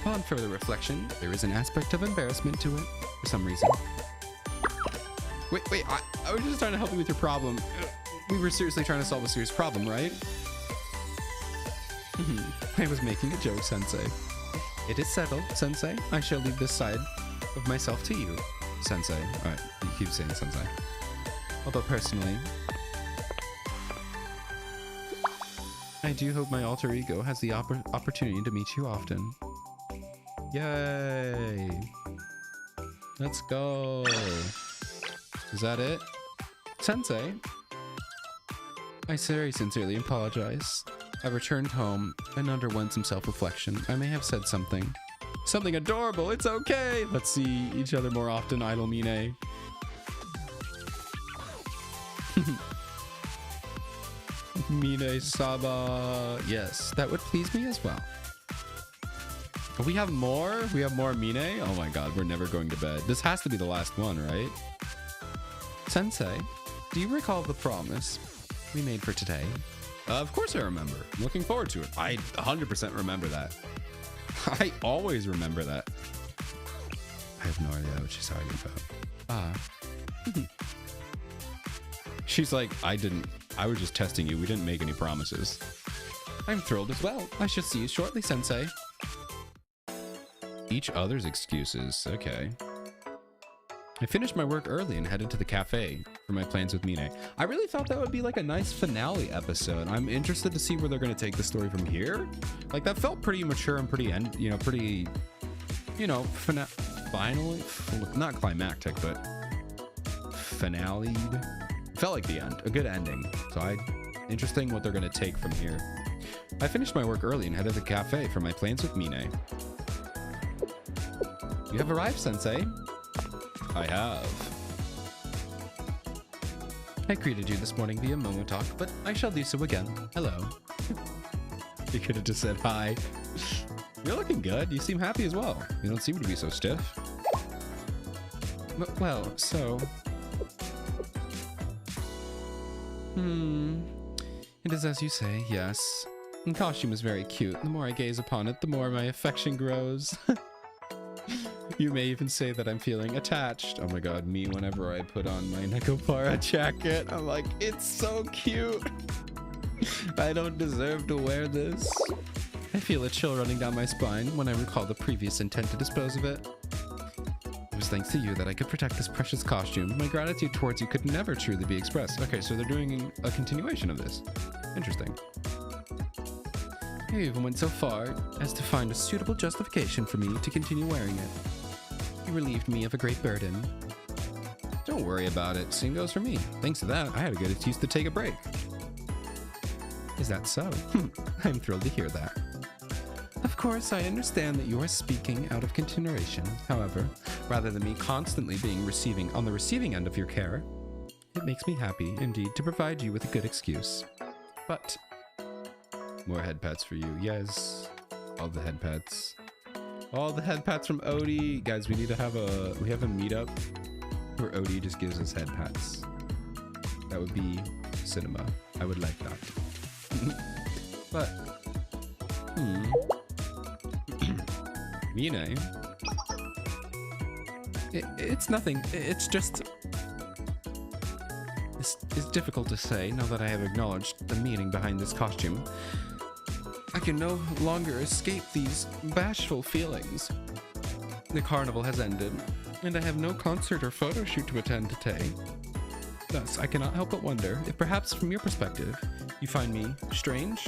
upon further reflection, there is an aspect of embarrassment to it, for some reason. Wait, I was just trying to help you with your problem. We were seriously trying to solve a serious problem, right? I was making a joke, Sensei. It is settled, Sensei. I shall leave this side of myself to you, Sensei. Alright, you keep saying Sensei. Although personally, I do hope my alter ego has the opportunity to meet you often. Yay! Let's go! Is that it? Sensei? I very sincerely apologize. I returned home and underwent some self-reflection. I may have said something. Something adorable. It's okay. Let's see each other more often, Idol Mine. Mine Saba. Yes, that would please me as well. We have more? We have more Mine? Oh my god, we're never going to bed. This has to be the last one, right? Sensei, do you recall the promise we made for today? Of course I remember. I'm looking forward to it. I 100% remember that. I always remember that. I have no idea what she's talking about. She's like, I was just testing you. We didn't make any promises. I'm thrilled as well. I shall see you shortly, Sensei. Each other's excuses. Okay. I finished my work early and headed to the cafe for my plans with Mine. I really thought that would be like a nice finale episode. I'm interested to see where they're going to take the story from here. Like, that felt pretty mature and pretty, finally, not climactic, but finale. Felt like the end, a good ending. So interesting what they're going to take from here. I finished my work early and headed to the cafe for my plans with Mine. You have arrived, Sensei. I have. I greeted you this morning via Momo Talk, but I shall do so again. Hello. You could have just said hi. You're looking good. You seem happy as well. You don't seem to be so stiff. Well, so... It is as you say, yes. The costume is very cute. The more I gaze upon it, the more my affection grows. You may even say that I'm feeling attached. Oh my god, me whenever I put on my Nekopara jacket, I'm like, it's so cute. I don't deserve to wear this. I feel a chill running down my spine when I recall the previous intent to dispose of it. It was thanks to you that I could protect this precious costume. My gratitude towards you could never truly be expressed. Okay, so they're doing a continuation of this. Interesting. You even went so far as to find a suitable justification for me to continue wearing it. You relieved me of a great burden. Don't worry about it. Same goes for me. Thanks to that, I had a good excuse to take a break. Is that so? I'm thrilled to hear that. Of course, I understand that you are speaking out of consideration. However, rather than me constantly being on the receiving end of your care, it makes me happy, indeed, to provide you with a good excuse. But... more head pats for you. Yes. All the head pats. All the head pats from Odie. Guys, we have a meetup where Odie just gives us head pats. That would be cinema. I would like that. But Mine. It's nothing. It's just it's difficult to say now that I have acknowledged the meaning behind this costume. I can no longer escape these bashful feelings. The carnival has ended, and I have no concert or photo shoot to attend today. Thus, I cannot help but wonder if perhaps from your perspective, you find me strange?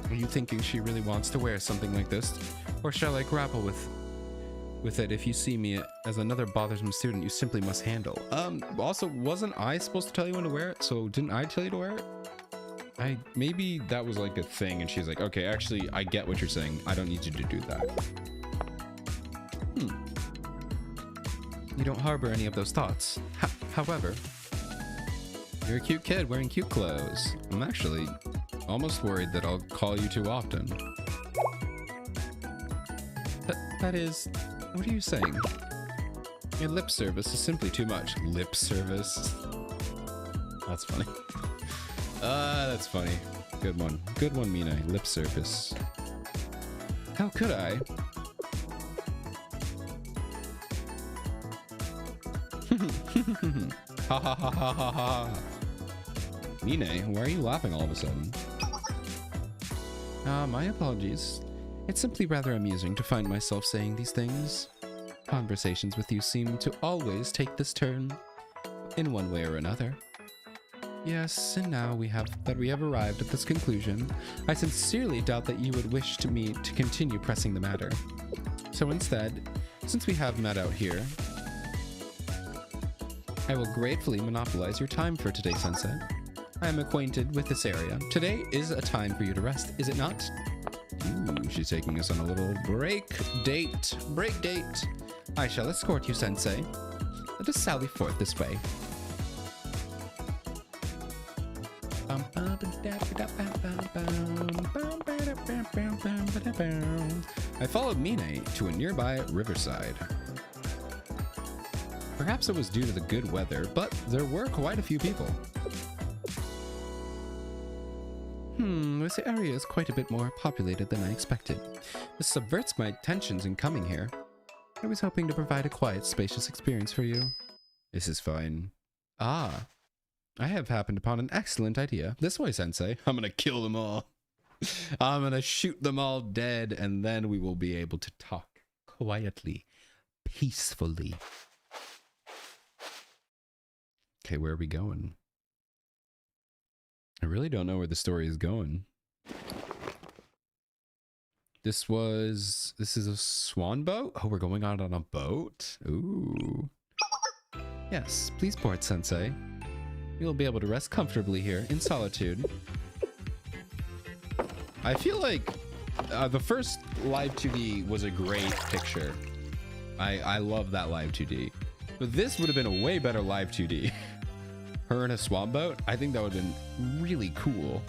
Are you thinking she really wants to wear something like this? Or shall I grapple with it if you see me as another bothersome student you simply must handle? Also, wasn't I supposed to tell you when to wear it? So didn't I tell you to wear it? Maybe that was like a thing and she's like, okay, actually, I get what you're saying. I don't need you to do that. You don't harbor any of those thoughts. However, you're a cute kid wearing cute clothes. I'm actually almost worried that I'll call you too often. That is, what are you saying? Your lip service is simply too much. Lip service? That's funny. That's funny. Good one. Good one, Mine. Lip service. How could I? Ha ha ha ha ha ha. Mine, why are you laughing all of a sudden? My apologies. It's simply rather amusing to find myself saying these things. Conversations with you seem to always take this turn, in one way or another. Yes, and now we have arrived at this conclusion. I sincerely doubt that you would wish me to continue pressing the matter. So instead, since we have met out here, I will gratefully monopolize your time for today, Sensei. I am acquainted with this area. Today is a time for you to rest, is it not? Ooh, she's taking us on a little break date. Break date. I shall escort you, Sensei. Let us sally forth this way. I followed Mine to a nearby riverside. Perhaps it was due to the good weather, but there were quite a few people. This area is quite a bit more populated than I expected. This subverts my intentions in coming here. I was hoping to provide a quiet, spacious experience for you. This is fine. Ah, I have happened upon an excellent idea. This way, Sensei. I'm gonna kill them all. I'm gonna shoot them all dead, and then we will be able to talk quietly, peacefully. Okay, where are we going? I really don't know where the story is going. This is a swan boat? Oh, we're going out on a boat? Ooh. Yes, please board, Sensei. You'll be able to rest comfortably here in solitude. I feel like the first live 2D was a great picture. I love that live 2D. But this would have been a way better live 2D. Her in a swan boat? I think that would have been really cool.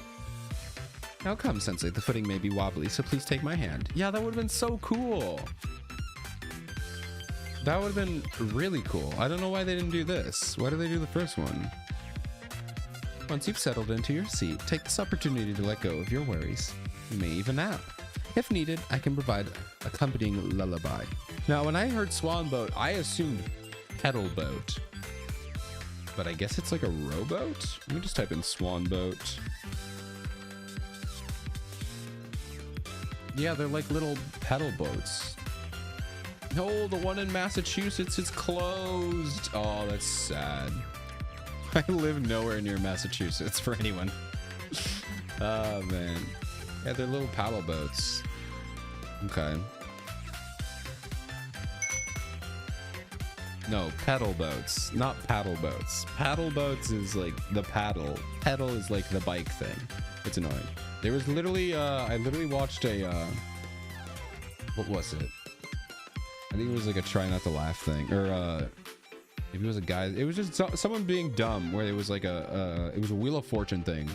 Now come, Sensei. The footing may be wobbly, so please take my hand. Yeah, that would have been so cool. That would have been really cool. I don't know why they didn't do this. Why did they do the first one? Once you've settled into your seat, take this opportunity to let go of your worries. You may even nap. If needed, I can provide accompanying lullaby. Now, when I heard swan boat, I assumed pedal boat. But I guess it's like a rowboat? Let me just type in swan boat. Yeah, they're like little pedal boats. No, the one in Massachusetts is closed. Oh, that's sad. I live nowhere near Massachusetts for anyone. Oh, man. Yeah, they're little paddle boats. Okay. No, pedal boats, not paddle boats. Paddle boats is like the paddle. Pedal is like the bike thing. It's annoying. There was literally, I literally watched a, what was it? I think it was like a try not to laugh thing. Or, maybe it was a guy. It was just someone being dumb where it was like it was a Wheel of Fortune thing.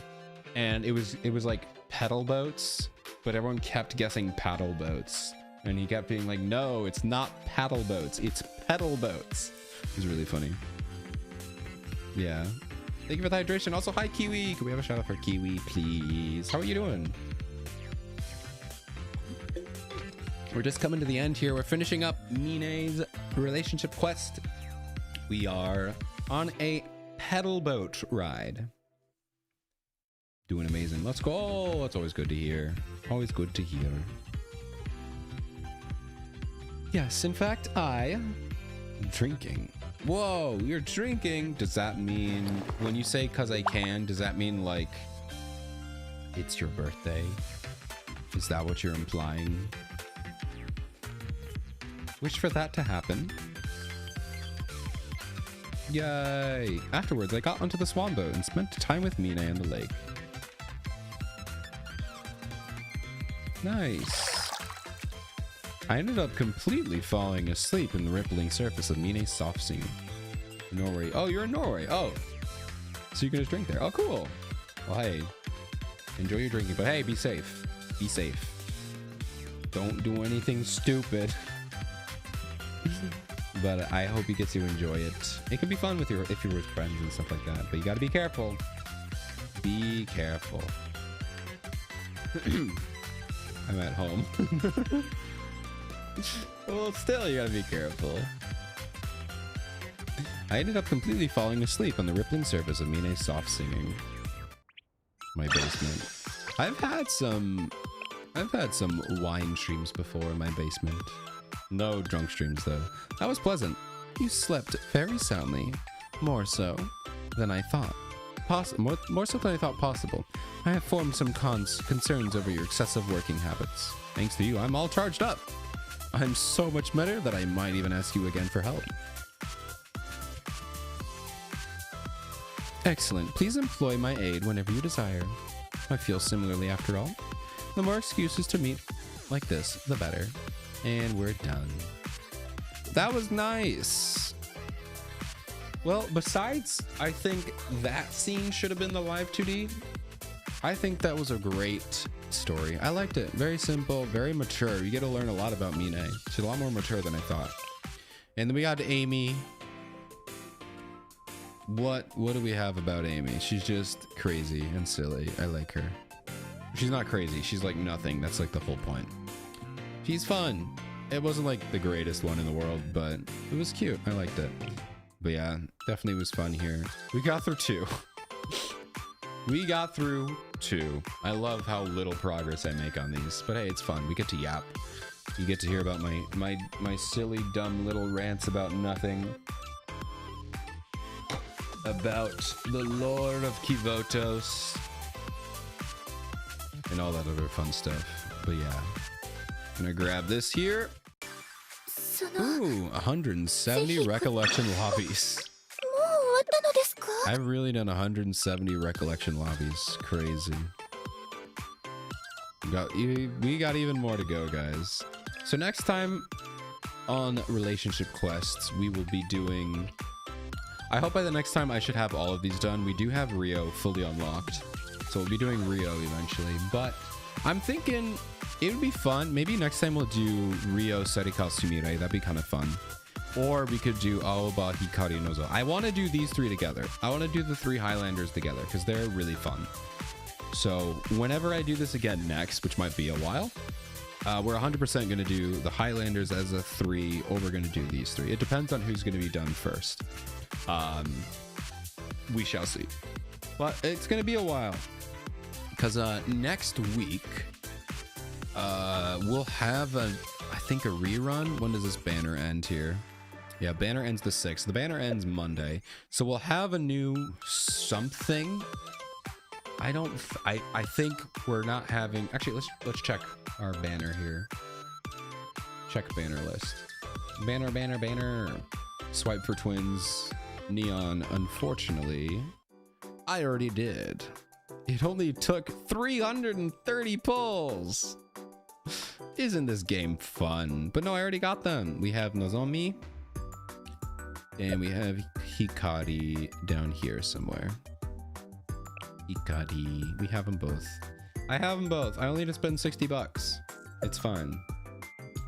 And it was like pedal boats, but everyone kept guessing paddle boats. And he kept being like, no, it's not paddle boats. It's pedal boats. It was really funny. Yeah. Thank you for the hydration. Also, hi, Kiwi. Can we have a shout out for Kiwi, please? How are you doing? We're just coming to the end here. We're finishing up Mine's relationship quest. We are on a pedal boat ride. Doing amazing. Let's go. It's always good to hear. Always good to hear. Yes, in fact, I'm drinking. Whoa, you're drinking. Does that mean, when you say "cause I can," does that mean like it's your birthday? Is that what you're implying? Wish for that to happen. Yay. Afterwards, I got onto the swan boat and spent time with Mina and the lake. Nice. I ended up completely falling asleep in the rippling surface of Mine's soft sea. Norway. Oh, you're in Norway. Oh. So you can just drink there. Oh, cool. Well, hey. Enjoy your drinking, but hey, be safe. Be safe. Don't do anything stupid. But I hope you get to enjoy it. It can be fun with if you're with friends and stuff like that. But you gotta be careful. Be careful. I'm at home. Well, still, you gotta be careful. I ended up completely falling asleep on the rippling surface of Mine's soft singing. My basement. I've had some wine streams before in my basement. No drunk streams though. That was pleasant. You slept very soundly. More so than I thought. More so than I thought possible. I have formed some concerns over your excessive working habits. Thanks to you, I'm all charged up. I'm so much better that I might even ask you again for help. Excellent. Please employ my aid whenever you desire. I feel similarly after all. The more excuses to meet like this, the better. And we're done. That was nice. Well, besides, I think that scene should have been the live 2D. I think that was a great story. I liked it. Very simple, very mature. You get to learn a lot about Mine. She's a lot more mature than I thought. And then we got Amy. What do we have about Amy? She's just crazy and silly. I like her. She's not crazy. She's like nothing. That's like the whole point. She's fun. It wasn't like the greatest one in the world, but it was cute. I liked it. But yeah, definitely was fun here. We got through 2. We got through 2. I love how little progress I make on these, but hey, it's fun. We get to yap. You get to hear about my silly, dumb little rants about nothing. About the Lord of Kivotos. And all that other fun stuff. But yeah. Gonna grab this here. Ooh, 170 recollection lobbies. I've really done 170 recollection lobbies. Crazy. We got even more to go, guys. So next time on Relationship Quests, we will be doing... I hope by the next time I should have all of these done. We do have Rio fully unlocked. So we'll be doing Rio eventually. But I'm thinking it would be fun. Maybe next time we'll do Rio Serikal Sumire. That'd be kind of fun. Or we could do Aoba Hikari Nozo. I want to do these 3 together. I want to do the 3 Highlanders together because they're really fun. So whenever I do this again next, which might be a while, we're 100% going to do the Highlanders as a 3, or we're going to do these 3. It depends on who's going to be done first. We shall see. But it's going to be a while. Because next week, we'll have, I think, a rerun. When does this banner end here? Yeah, banner ends the 6th. The banner ends Monday. So we'll have a new something. I think we're not having... Actually, let's check our banner here. Check banner list. Banner. Swipe for twins. Neon. Unfortunately, I already did. It only took 330 pulls. Isn't this game fun? But no, I already got them. We have Nozomi. And we have Hikari down here somewhere. Hikari. We have them both. I have them both. I only need to spend 60 bucks. It's fine.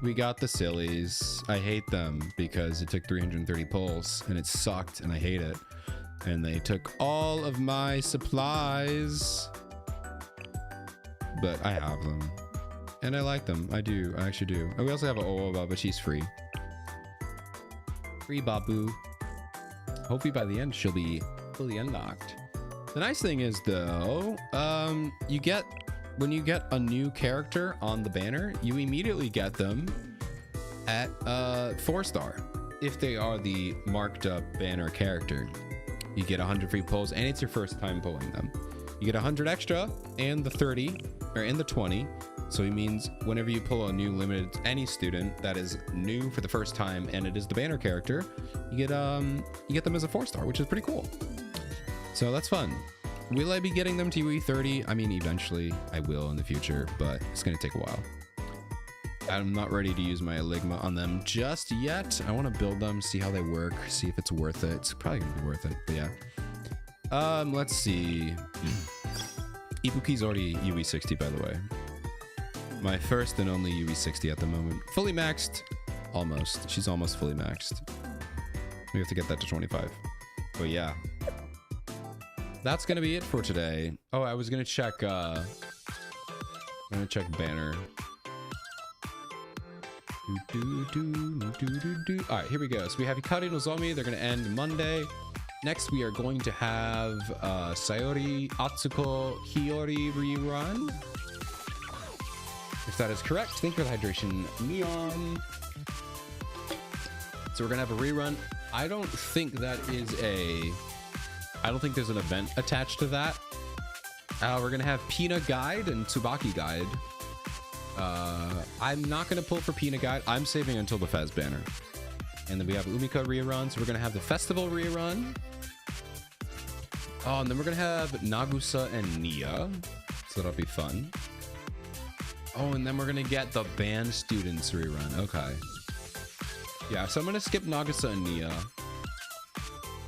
We got the sillies. I hate them because it took 330 pulls and it sucked and I hate it. And they took all of my supplies. But I have them. And I like them. I do. I actually do. And we also have an Ooba, but she's free. Free Babu. Hopefully by the end she'll be fully unlocked. The nice thing is though, when you get a new character on the banner, you immediately get them at 4-star. If they are the marked up banner character, you get 100 free pulls and it's your first time pulling them. You get 100 extra and the 30 or in the 20. So it means whenever you pull a new limited any student that is new for the first time and it is the banner character, you get them as a 4-star, which is pretty cool. So that's fun. Will I be getting them to UE30? I mean, eventually I will in the future, but it's going to take a while. I'm not ready to use my Eligma on them just yet. I want to build them, see how they work, see if it's worth it. It's probably going to be worth it, but yeah. Let's see. Ibuki's already UE60, by the way. My first and only UE60 at the moment. Fully maxed. Almost. She's almost fully maxed. We have to get that to 25. But yeah. That's going to be it for today. Oh, I was going to check... I'm going to check banner. Alright, here we go. So we have Hikari Nozomi. They're going to end Monday. Next, we are going to have Sayori Atsuko Hiyori rerun. If that is correct, thank you for the hydration, Neon. So we're going to have a rerun. I don't think there's an event attached to that. We're going to have Pina Guide and Tsubaki Guide. I'm not going to pull for Pina Guide. I'm saving until the Fez banner. And then we have Umika rerun. So we're going to have the Festival rerun. Oh, and then we're gonna have Nagusa and Nia, so that'll be fun. Oh, and then we're gonna get the band students rerun. Okay. Yeah, so I'm gonna skip Nagusa and Nia.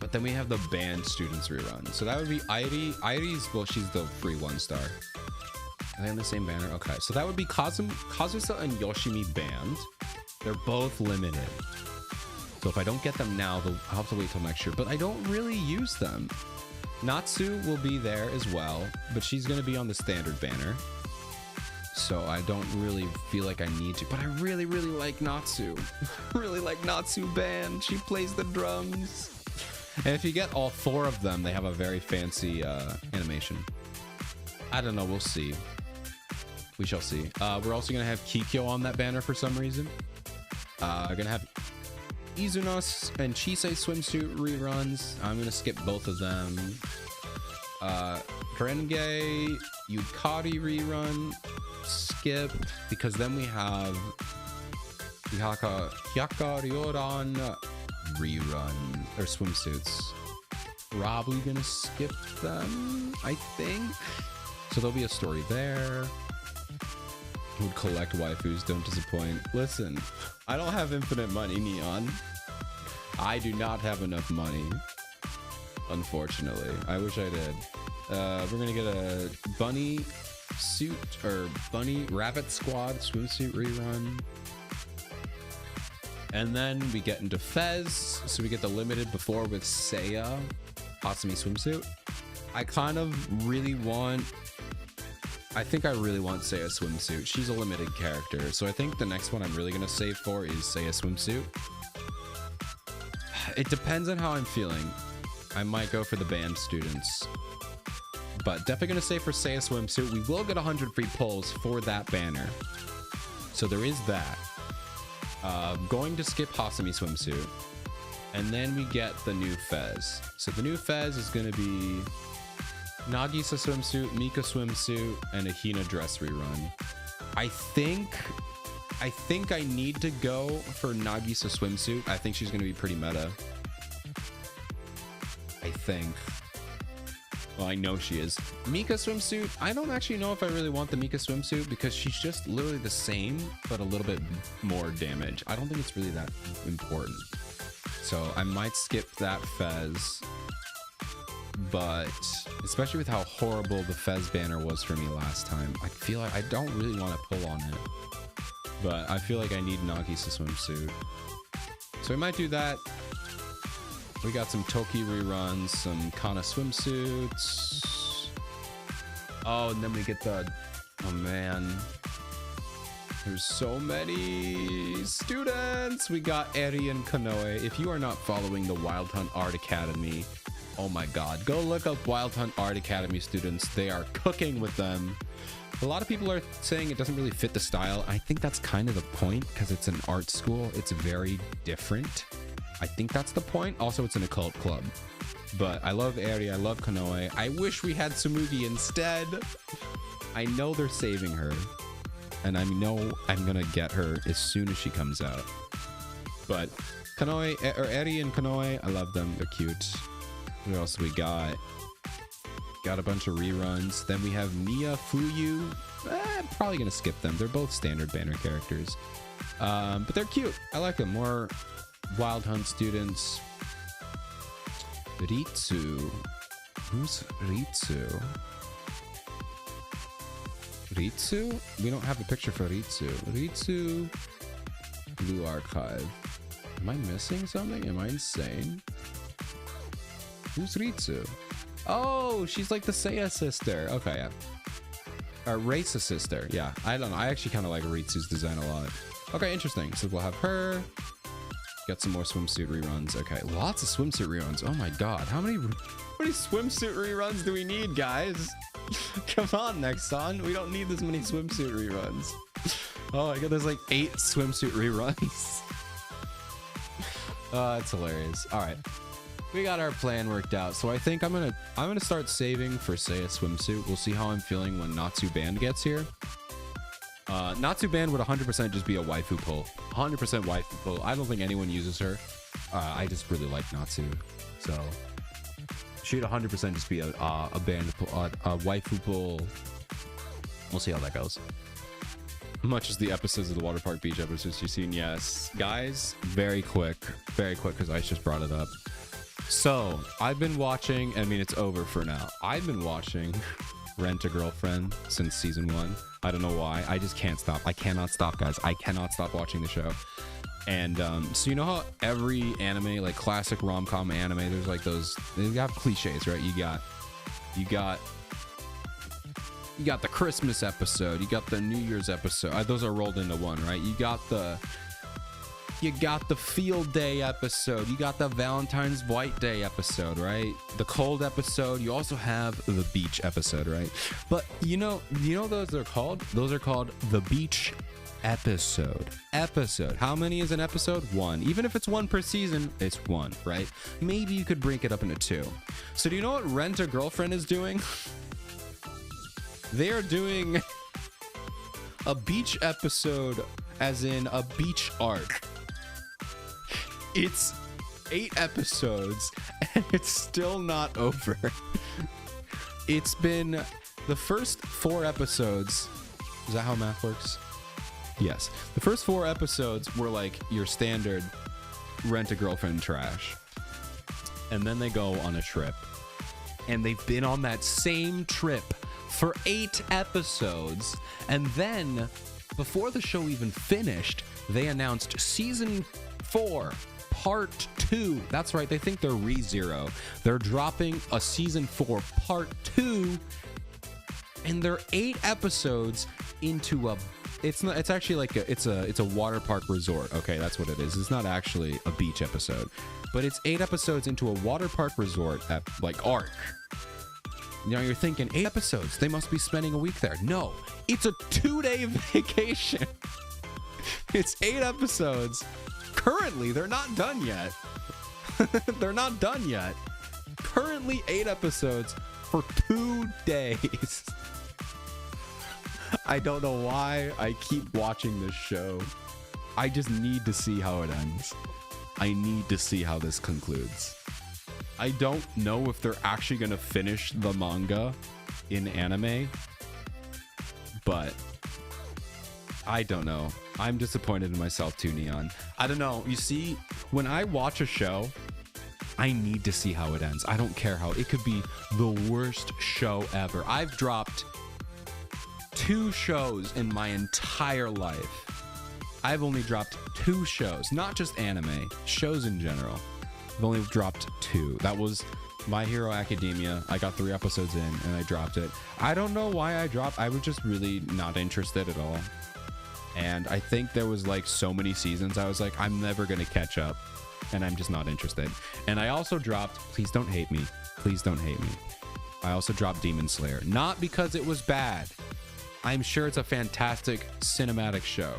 But then we have the band students rerun. So that would be Airi. Airi's, well, she's the free 1-star. Are they on the same banner? Okay, so that would be Kazusa and Yoshimi band. They're both limited. So if I don't get them now, I'll have to wait till next year. But I don't really use them. Natsu will be there as well, but she's going to be on the standard banner. So I don't really feel like I need to. But I really, really like Natsu. Really like Natsu band. She plays the drums. And if you get all 4 of them, they have a very fancy animation. I don't know. We'll see. We shall see. We're also going to have Kikyo on that banner for some reason. We're going to have Izuna's and Chisei swimsuit reruns. I'm going to skip both of them. Karenge, Yukari rerun. Skip. Because then we have Hyaka Ryoran rerun. Or swimsuits. Probably going to skip them, I think. So there'll be a story there. Would collect waifus, don't disappoint. Listen, I don't have infinite money, Neon. I do not have enough money. Unfortunately. I wish I did. We're gonna get a bunny suit or bunny rabbit squad swimsuit rerun. And then we get into Fez. So we get the limited before with Seiya. Hatsumi swimsuit. I think I really want Seiya swimsuit. She's a limited character. So I think the next one I'm really going to save for is Seiya swimsuit. It depends on how I'm feeling. I might go for the band students. But definitely going to save for Seiya swimsuit. We will get 100 free pulls for that banner. So there is that. Going to skip Hasumi swimsuit. And then we get the new Fez. So the new Fez is going to be Nagisa swimsuit, Mika swimsuit, and a Hina dress rerun. I think I need to go for Nagisa swimsuit. I think she's going to be pretty meta. I think. Well, I know she is. Mika swimsuit, I don't actually know if I really want the Mika swimsuit because she's just literally the same, but a little bit more damage. I don't think it's really that important. So I might skip that Fez. But especially with how horrible the Fez banner was for me last time, I feel like I don't really want to pull on it. But I feel like I need Nagisa swimsuit. So we might do that. We got some Toki reruns, some Kana swimsuits. Oh, and then we get the... Oh, man. There's so many students. We got Eri and Kanoe. If you are not following the Wild Hunt Art Academy... Oh my god, go look up Wild Hunt Art Academy students. They are cooking with them. A lot of people are saying it doesn't really fit the style. I think that's kind of the point because it's an art school. It's very different. I think that's the point. Also, it's an occult club. But I love Eri. I love Kanoe. I wish we had Tsumugi instead. I know they're saving her. And I know I'm going to get her as soon as she comes out. But Kanoe, or Eri and Kanoe, I love them. They're cute. What else do we got? Got a bunch of reruns. Then we have Mia, Fuyu. I'm probably going to skip them. They're both standard banner characters. But they're cute. I like them. More Wild Hunt students. Ritsu. Who's Ritsu? Ritsu? We don't have a picture for Ritsu. Ritsu. Blue Archive. Am I missing something? Am I insane? Who's Ritsu? Oh, she's like the Seiya sister. Okay, yeah. Or Reisa sister. Yeah, I don't know. I actually kind of like Ritsu's design a lot. Okay, interesting. So we'll have her. Got some more swimsuit reruns. Okay, lots of swimsuit reruns. Oh my god, how many swimsuit reruns do we need, guys? Come on, Nexon. We don't need this many swimsuit reruns. Oh my god, there's like 8 swimsuit reruns. It's hilarious. All right. We got our plan worked out, so I think I'm gonna start saving for Seiya swimsuit. We'll see how I'm feeling when Natsu Band gets here. Natsu Band would 100% just be a waifu pull. 100% waifu pull. I don't think anyone uses her. I just really like Natsu, so should 100% just be a band, a waifu pool. We'll see how that goes. Much as the episodes of the Water Park Beach episodes you've seen, yes. Guys, very quick, because Ice just brought it up. So, I've been watching, I mean, it's over for now. I've been watching Rent a Girlfriend since season 1. I don't know why. I just can't stop. I cannot stop, guys. I cannot stop watching the show. And so you know how every anime, like classic rom-com anime, there's like those, they got cliches, right? You got the Christmas episode, you got the New Year's episode. Those are rolled into one, right? You got the field day episode, you got the Valentine's White Day episode, right? The cold episode. You also have the beach episode, right? But you know those are called? Those are called the beach episode. How many is an episode? 1. Even if it's 1 per season, it's 1, right? Maybe you could break it up into 2. So do you know what Rent a Girlfriend is doing? They are doing a beach episode, as in a beach arc. It's 8 episodes and it's still not over. It's been the first 4 episodes. Is that how math works? Yes. The first 4 episodes were like your standard Rent a Girlfriend trash. And then they go on a trip. And they've been on that same trip for 8 episodes. And then, before the show even finished, they announced season 4, part 2. That's right, they think they're ReZero. They're dropping a season 4, part 2. And they're 8 episodes into a... It's actually like it's a water park resort. Okay, that's what it is. It's not actually a beach episode. But it's 8 episodes into a water park resort like arc. You know, you're thinking 8 episodes, they must be spending a week there. No, it's a 2-day vacation. It's 8 episodes. Currently, they're not done yet. They're not done yet. Currently 8 episodes for 2 days. I don't know why I keep watching this show. I just need to see how it ends. I need to see how this concludes. I don't know if they're actually going to finish the manga in anime, but I don't know. I'm disappointed in myself too, Neon. I don't know. You see, when I watch a show, I need to see how it ends. I don't care how. It could be the worst show ever. I've dropped 2 shows in my entire life. I've only dropped 2 shows, not just anime, shows in general. I've only dropped 2. That was My Hero Academia. I got 3 episodes in and I dropped it. I don't know why I dropped. I was just really not interested at all. And I think there was like so many seasons. I was like, I'm never going to catch up. And I'm just not interested. And I also dropped, please don't hate me. Please don't hate me. I also dropped Demon Slayer. Not because it was bad. I'm sure it's a fantastic cinematic show.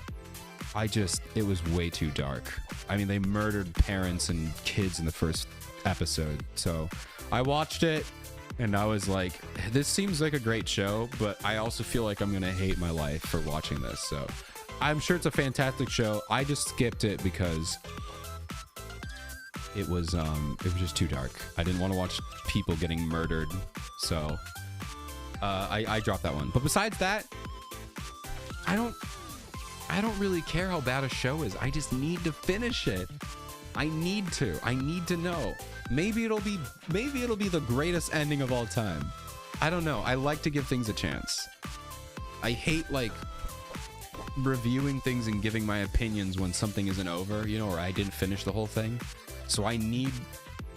It was way too dark. I mean, they murdered parents and kids in the first episode. So I watched it and I was like, this seems like a great show, but I also feel like I'm going to hate my life for watching this. So I'm sure it's a fantastic show. I just skipped it because it was just too dark. I didn't want to watch people getting murdered. So I dropped that one. But besides that, I don't really care how bad a show is. I just need to finish it. I need to know. Maybe it'll be the greatest ending of all time. I don't know. I like to give things a chance. I hate like reviewing things and giving my opinions when something isn't over, you know, or I didn't finish the whole thing. So I need,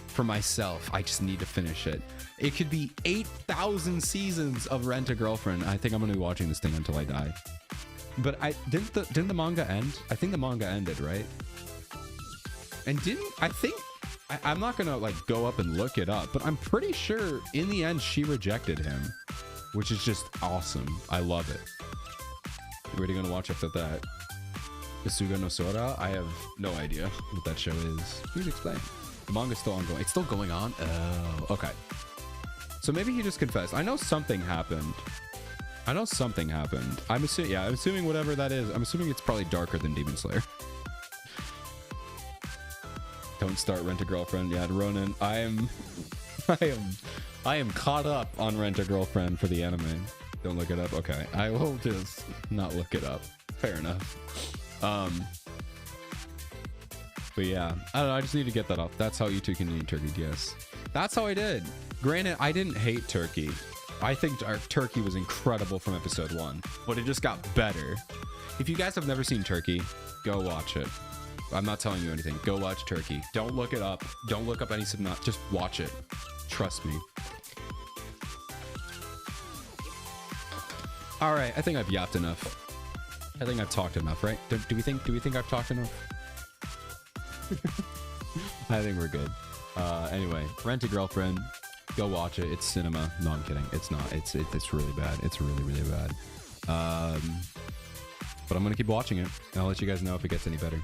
for myself, I just need to finish it. It could be 8,000 seasons of Rent a Girlfriend. I think I'm going to be watching this thing until I die. But didn't the manga end? I think the manga ended, right? And I'm not gonna like go up and look it up, but I'm pretty sure in the end she rejected him, which is just awesome. I love it. We're already gonna watch after that. Isuga no Sora. I have no idea what that show is. Please explain. The manga's still ongoing. It's still going on. Oh, okay. So maybe he just confessed. I know something happened. I'm assuming whatever that is. I'm assuming it's probably darker than Demon Slayer. Don't start Rent a Girlfriend. Yeah, Ronan. I'm I am caught up on Rent a Girlfriend for the anime. Don't look it up. Okay, I will just not look it up. Fair enough. But yeah, I don't know. I just need to get that off. That's how you two can eat turkey. Yes, that's how I did. Granted, I didn't hate turkey. I think our turkey was incredible from episode 1, but it just got better. If you guys have never seen Turkey, go watch it. I'm not telling you anything. Go watch Turkey. Don't look it up. Don't look up any synopsis. Just watch it. Trust me. All right, I think I've yapped enough. I think I've talked enough, right? Do we think I've talked enough? I think we're good. Anyway, Rent a Girlfriend. Go watch it. It's cinema. No, I'm kidding. It's not. It's really bad. It's really, really bad. But I'm gonna keep watching it. And I'll let you guys know if it gets any better.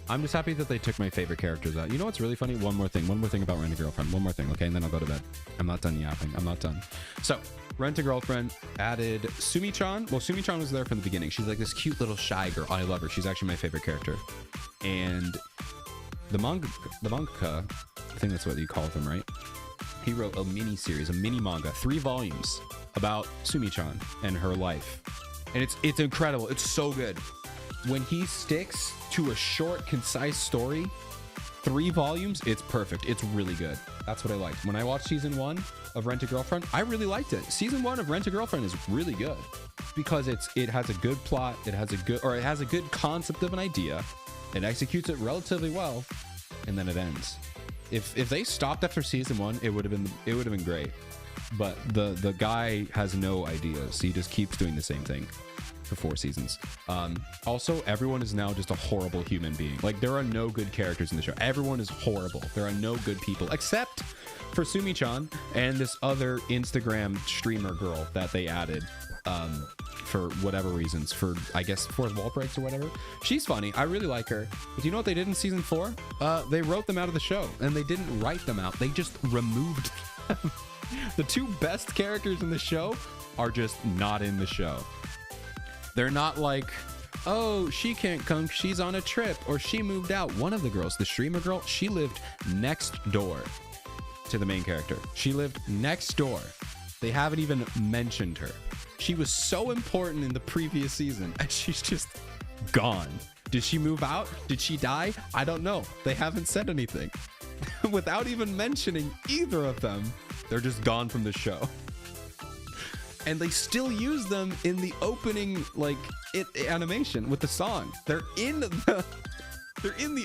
I'm just happy that they took my favorite characters out. You know what's really funny? One more thing about Rent a Girlfriend. One more thing, okay? And then I'll go to bed. I'm not done yapping. I'm not done. So, Rent a Girlfriend added Sumi-chan. Well, Sumi-chan was there from the beginning. She's like this cute little shy girl. I love her. She's actually my favorite character. And the mangaka, I think that's what you call them, right? He wrote a mini series, a mini manga, 3 volumes about Sumi-chan and her life. And it's incredible. It's so good. When he sticks to a short, concise story, 3 volumes, it's perfect. It's really good. That's what I liked. When I watched season 1 of Rent a Girlfriend, I really liked it. Season 1 of Rent a Girlfriend is really good because it has a good plot. It has a good concept of an idea. It executes it relatively well, and then it ends. If they stopped after season 1, it would have been great. But the guy has no ideas. He just keeps doing the same thing for 4 seasons. Also, everyone is now just a horrible human being. Like, there are no good characters in the show. Everyone is horrible. There are no good people except for Sumi-chan and this other Instagram streamer girl that they added for whatever reasons, for I guess fourth wall breaks or whatever. She's funny. I really like her. But you know what they did in season 4? They wrote them out of the show, and they didn't write them out. They just removed them. The 2 best characters in the show are just not in the show. They're not like, oh, she can't come, she's on a trip, or she moved out. One of the girls, the streamer girl, she lived next door to the main character. She lived next door. They haven't even mentioned her. She was so important in the previous season, and she's just gone. Did she move out? Did she die? I don't know. They haven't said anything. Without even mentioning either of them, they're just gone from the show. And they still use them in the opening, like, animation with the song. They're in the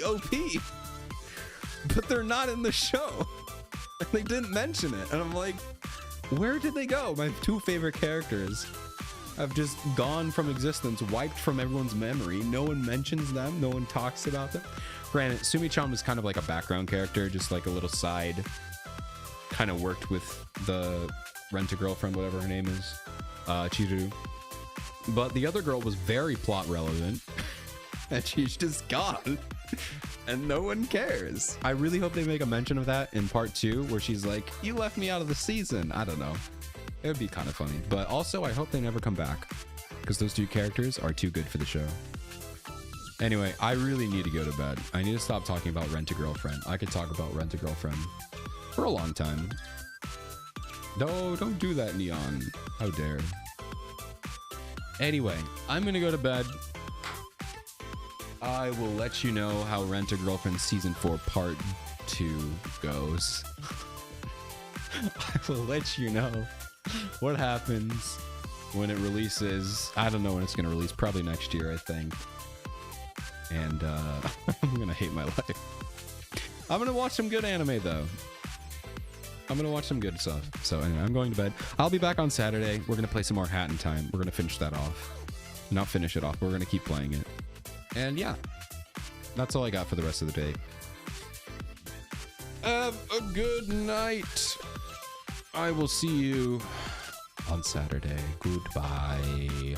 OP, but they're not in the show. And they didn't mention it. And I'm like, where did they go? My 2 favorite characters have just gone from existence, wiped from everyone's memory. No one mentions them. No one talks about them. Granted, Sumi-chan was kind of like a background character, just like a little side. Kind of worked with the Rent a Girlfriend, whatever her name is, Chiru. But the other girl was very plot relevant, and she's just gone, and no one cares. I really hope they make a mention of that in part 2, where she's like, you left me out of the season. I don't know. It would be kind of funny. But also, I hope they never come back, because those 2 characters are too good for the show. Anyway, I really need to go to bed. I need to stop talking about Rent a Girlfriend. I could talk about Rent a Girlfriend for a long time. No, don't do that, Neon. How dare. Anyway, I'm gonna go to bed. I will let you know how Rent a Girlfriend Season 4 Part 2 goes. I will let you know what happens when it releases. I don't know when it's gonna release. Probably next year, I think. And I'm gonna hate my life. I'm gonna watch some good anime, though. I'm gonna watch some good stuff. So anyway, I'm going to bed. I'll be back on Saturday. We're gonna play some more Hat in Time. We're gonna finish that off. Not finish it off, but we're gonna keep playing it. And yeah, that's all I got for the rest of the day. Have a good night. I will see you on Saturday. Goodbye.